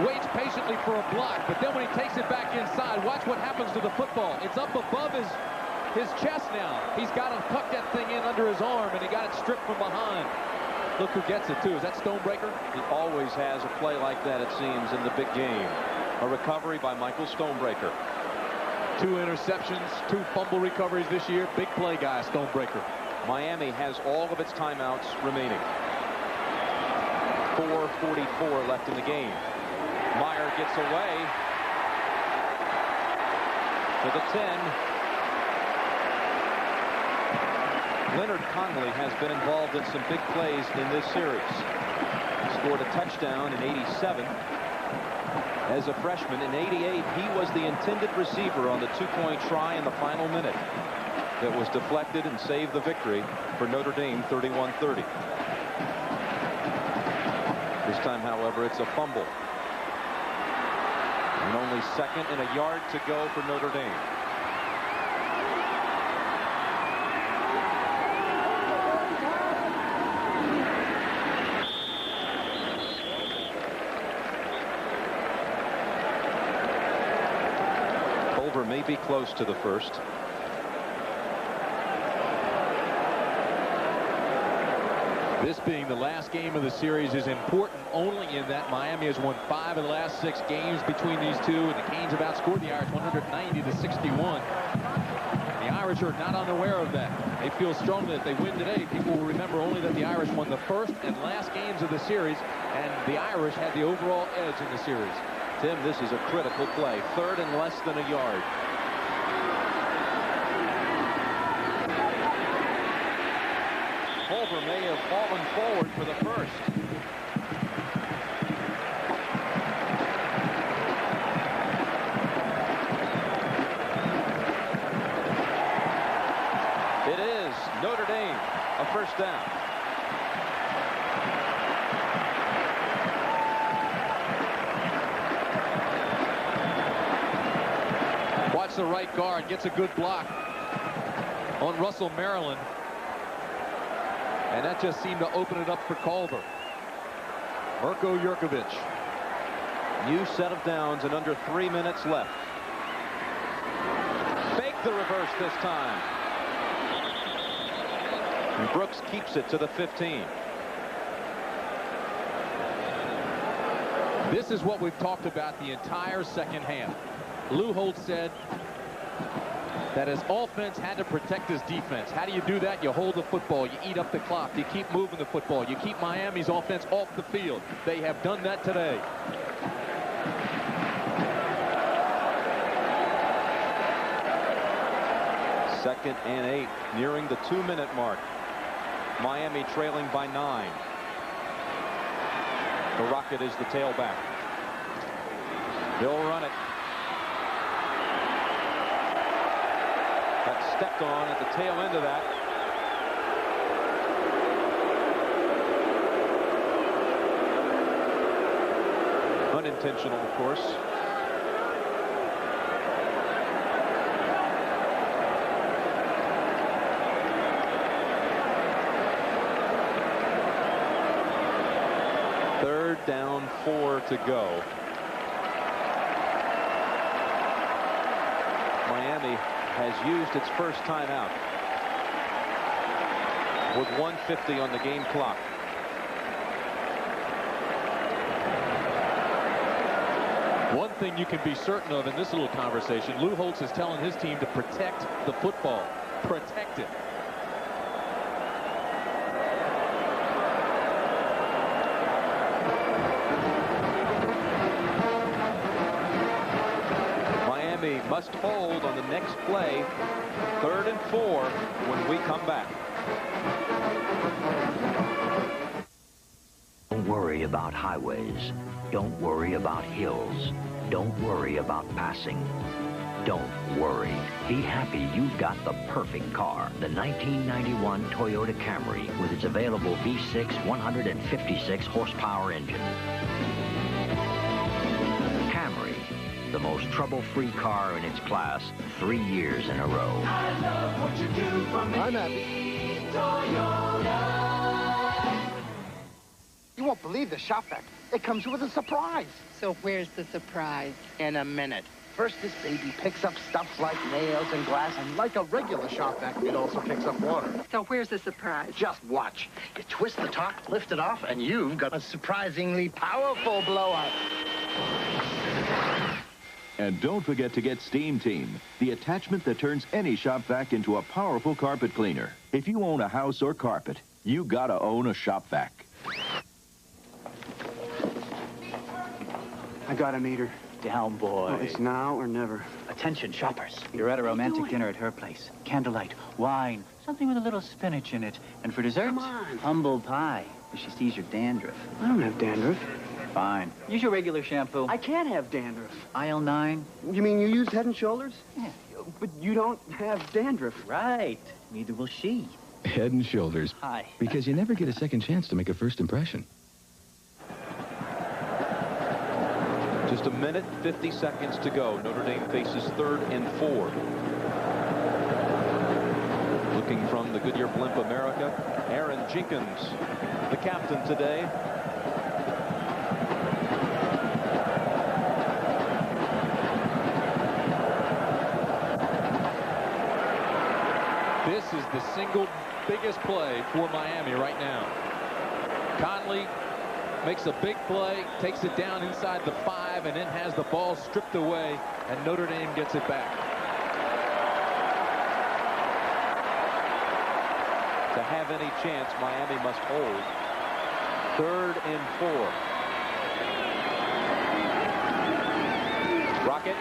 Waits patiently for a block, but then when he takes it back inside, watch what happens to the football. It's up above his chest now. He's got to tuck that thing in under his arm, and he got it stripped from behind. Look who gets it, too. Is that Stonebreaker? He always has a play like that, it seems, in the big game. A recovery by Michael Stonebreaker. 2 interceptions, 2 fumble recoveries this year. Big play guy, Stonebreaker. Miami has all of its timeouts remaining. 4:44 left in the game. Meyer gets away to the 10. Leonard Conley has been involved in some big plays in this series. He scored a touchdown in '87. As a freshman in '88, he was the intended receiver on the 2-point try in the final minute that was deflected and saved the victory for Notre Dame 31-30. This time, however, it's a fumble. And only 2nd and a yard to go for Notre Dame. Culver may be close to the first. This being the last game of the series is important only in that Miami has won 5 of the last 6 games between these two, and the Canes have outscored the Irish 190-61. The Irish are not unaware of that. They feel strongly that if they win today, people will remember only that the Irish won the first and last games of the series, and the Irish had the overall edge in the series. Tim, this is a critical play. 3rd and less than a yard. Culver may have fallen forward for the first. It is Notre Dame, a first down. Watch the right guard, gets a good block on Russell Maryland. And that just seemed to open it up for Culver. Mirko Jurkovic. New set of downs and under 3 minutes left. Fake the reverse this time. And Brooks keeps it to the 15. This is what we've talked about the entire second half. Lou Holtz said that his offense had to protect his defense. How do you do that? You hold the football. You eat up the clock. You keep moving the football. You keep Miami's offense off the field. They have done that today. Second and 8, nearing the 2-minute mark. Miami trailing by 9. The Rocket is the tailback. They'll run it. Got stepped on at the tail end of that. Unintentional, of course. Third down, 4 to go. Miami has used its first timeout with 1:50 on the game clock. One thing you can be certain of in this little conversation, Lou Holtz is telling his team to protect the football. Protect it. Miami must hold on the next play, 3rd and 4, when we come back. Don't worry about highways. Don't worry about hills. Don't worry about passing. Don't worry. Be happy you've got the perfect car. The 1991 Toyota Camry with its available V6 156 horsepower engine. Camry, the most trouble-free car in its class 3 years in a row. I love what you do for me. I'm happy. Toyota. You won't believe the shop vac. It comes with a surprise. So where's the surprise? In a minute. First, this baby picks up stuff like nails and glass, and like a regular shop vac, it also picks up water. So where's the surprise? Just watch. You twist the top, lift it off, and you've got a surprisingly powerful blow-up. And don't forget to get Steam Team, the attachment that turns any shop vac into a powerful carpet cleaner. If you own a house or carpet, you gotta own a shop vac. I got a meter. Down, boy. Oh, it's now or never. Attention, shoppers. You're at a romantic dinner at her place. Candlelight, wine, something with a little spinach in it. And for dessert, Come on. humble pie. If she sees your dandruff. I don't have dandruff. Fine. Use your regular shampoo. I can't have dandruff. Aisle 9. You mean you use Head and Shoulders? Yeah. But you don't have dandruff. Right. Neither will she. Head and Shoulders. Hi. Because you never get a second chance to make a first impression. Just a minute, 50 seconds to go. Notre Dame faces 3rd and 4. Looking from the Goodyear Blimp America, Aaron Jenkins, the captain today. This is the single biggest play for Miami right now. Conley makes a big play, takes it down inside the 5, and then has the ball stripped away, and Notre Dame gets it back. To have any chance, Miami must hold. 3rd and 4. Rocket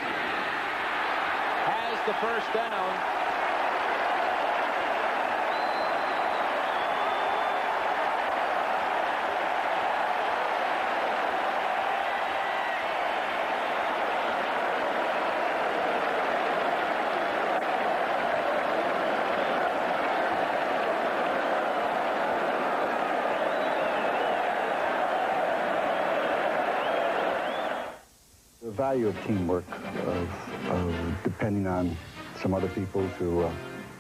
has the first down. The value of teamwork, of depending on some other people to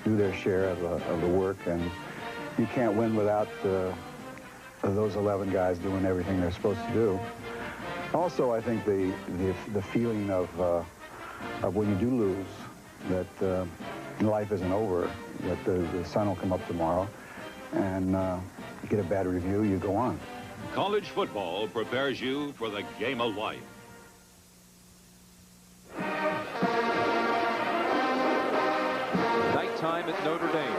do their share of the work, and you can't win without those 11 guys doing everything they're supposed to do. Also, I think the feeling of when you do lose, that life isn't over, that the sun will come up tomorrow, and you get a bad review, you go on. College football prepares you for the game of life. Nighttime at Notre Dame.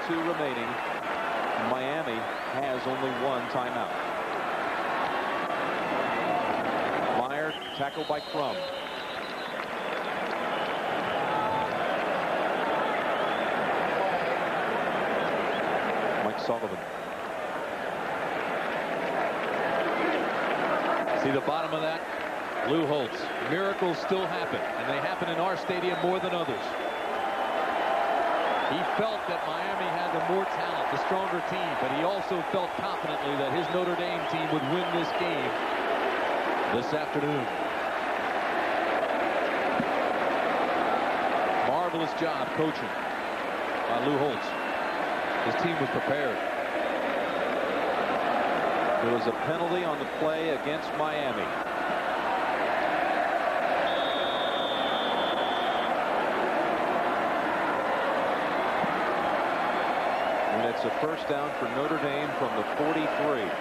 Remaining. Miami has only one timeout. Meyer tackled by Crum. Mike Sullivan. See the bottom of that? Lou Holtz. Miracles still happen, and they happen in our stadium more than others. He felt that Miami had the more talent, the stronger team, but he also felt confidently that his Notre Dame team would win this game this afternoon. Marvelous job coaching by Lou Holtz. His team was prepared. There was a penalty on the play against Miami. And it's a first down for Notre Dame from the 43.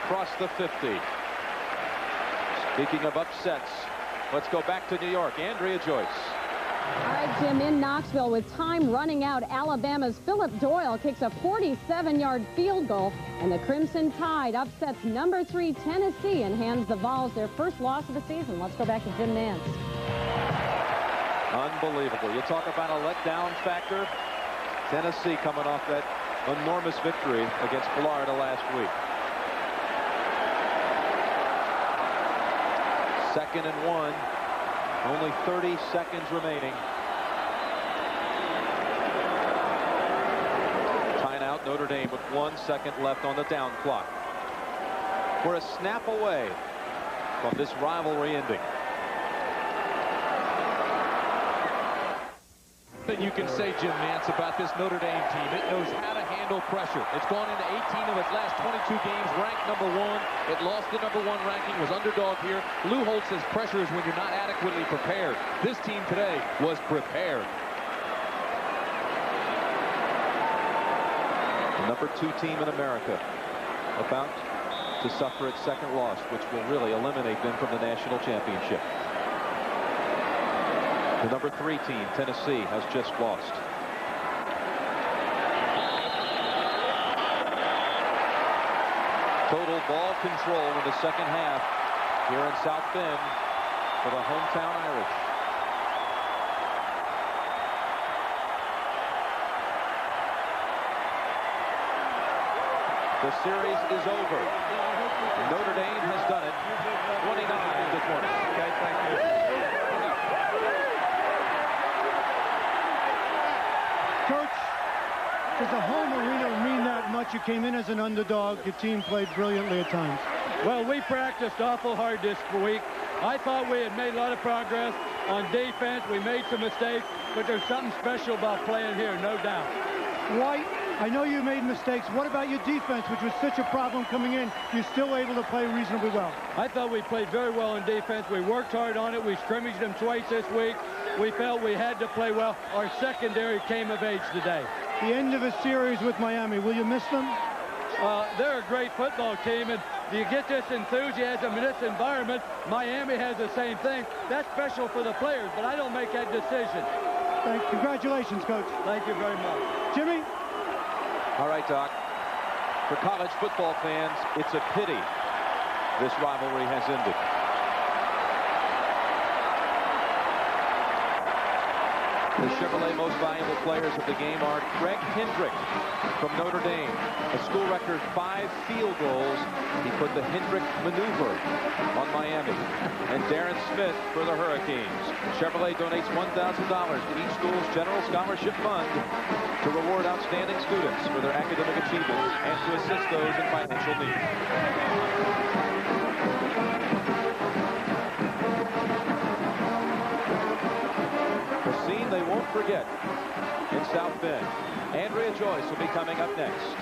Across the 50. Speaking of upsets, let's go back to New York. Andrea Joyce. All right, Jim, in Knoxville with time running out, Alabama's Philip Doyle kicks a 47-yard field goal, and the Crimson Tide upsets number 3 Tennessee and hands the Vols their first loss of the season. Let's go back to Jim Nance. Unbelievable. You talk about a letdown factor. Tennessee coming off that enormous victory against Florida last week. 2nd and 1. Only 30 seconds remaining. Timeout Notre Dame with 1 second left on the down clock. We're a snap away from this rivalry ending. That you can say, Jim Nance, about this Notre Dame team. It knows how to handle pressure. It's gone into 18 of its last 22 games, ranked number 1. It lost the number 1 ranking, was underdog here. Lou Holtz says pressure is when you're not adequately prepared. This team today was prepared. The number 2 team in America about to suffer its second loss, which will really eliminate them from the national championship. The number 3 team, Tennessee, has just lost. Total ball control in the second half here in South Bend for the hometown Irish. The series is over. Notre Dame has done it 29-20. Okay, thank you. Coach, does a home arena mean that much? You came in as an underdog. Your team played brilliantly at times. Well, we practiced awful hard this week. I thought we had made a lot of progress on defense. We made some mistakes, but there's something special about playing here, no doubt. White, I know you made mistakes. What about your defense, which was such a problem coming in? You're still able to play reasonably well. I thought we played very well in defense. We worked hard on it. We scrimmaged them twice this week. We felt we had to play well. Our secondary came of age today. The end of a series with Miami. Will you miss them? They're a great football team, and you get this enthusiasm in this environment. Miami has the same thing. That's special for the players, but I don't make that decision. Congratulations, Coach. Thank you very much. Jimmy? All right, Doc. For college football fans, it's a pity this rivalry has ended. The Chevrolet most valuable players of the game are Greg Hendrick from Notre Dame. A school record 5 field goals. He put the Hendrick maneuver on Miami. And Darren Smith for the Hurricanes. Chevrolet donates $1,000 to each school's general scholarship fund to reward outstanding students for their academic achievements and to assist those in financial need. They won't forget in South Bend. Andrea Joyce will be coming up next.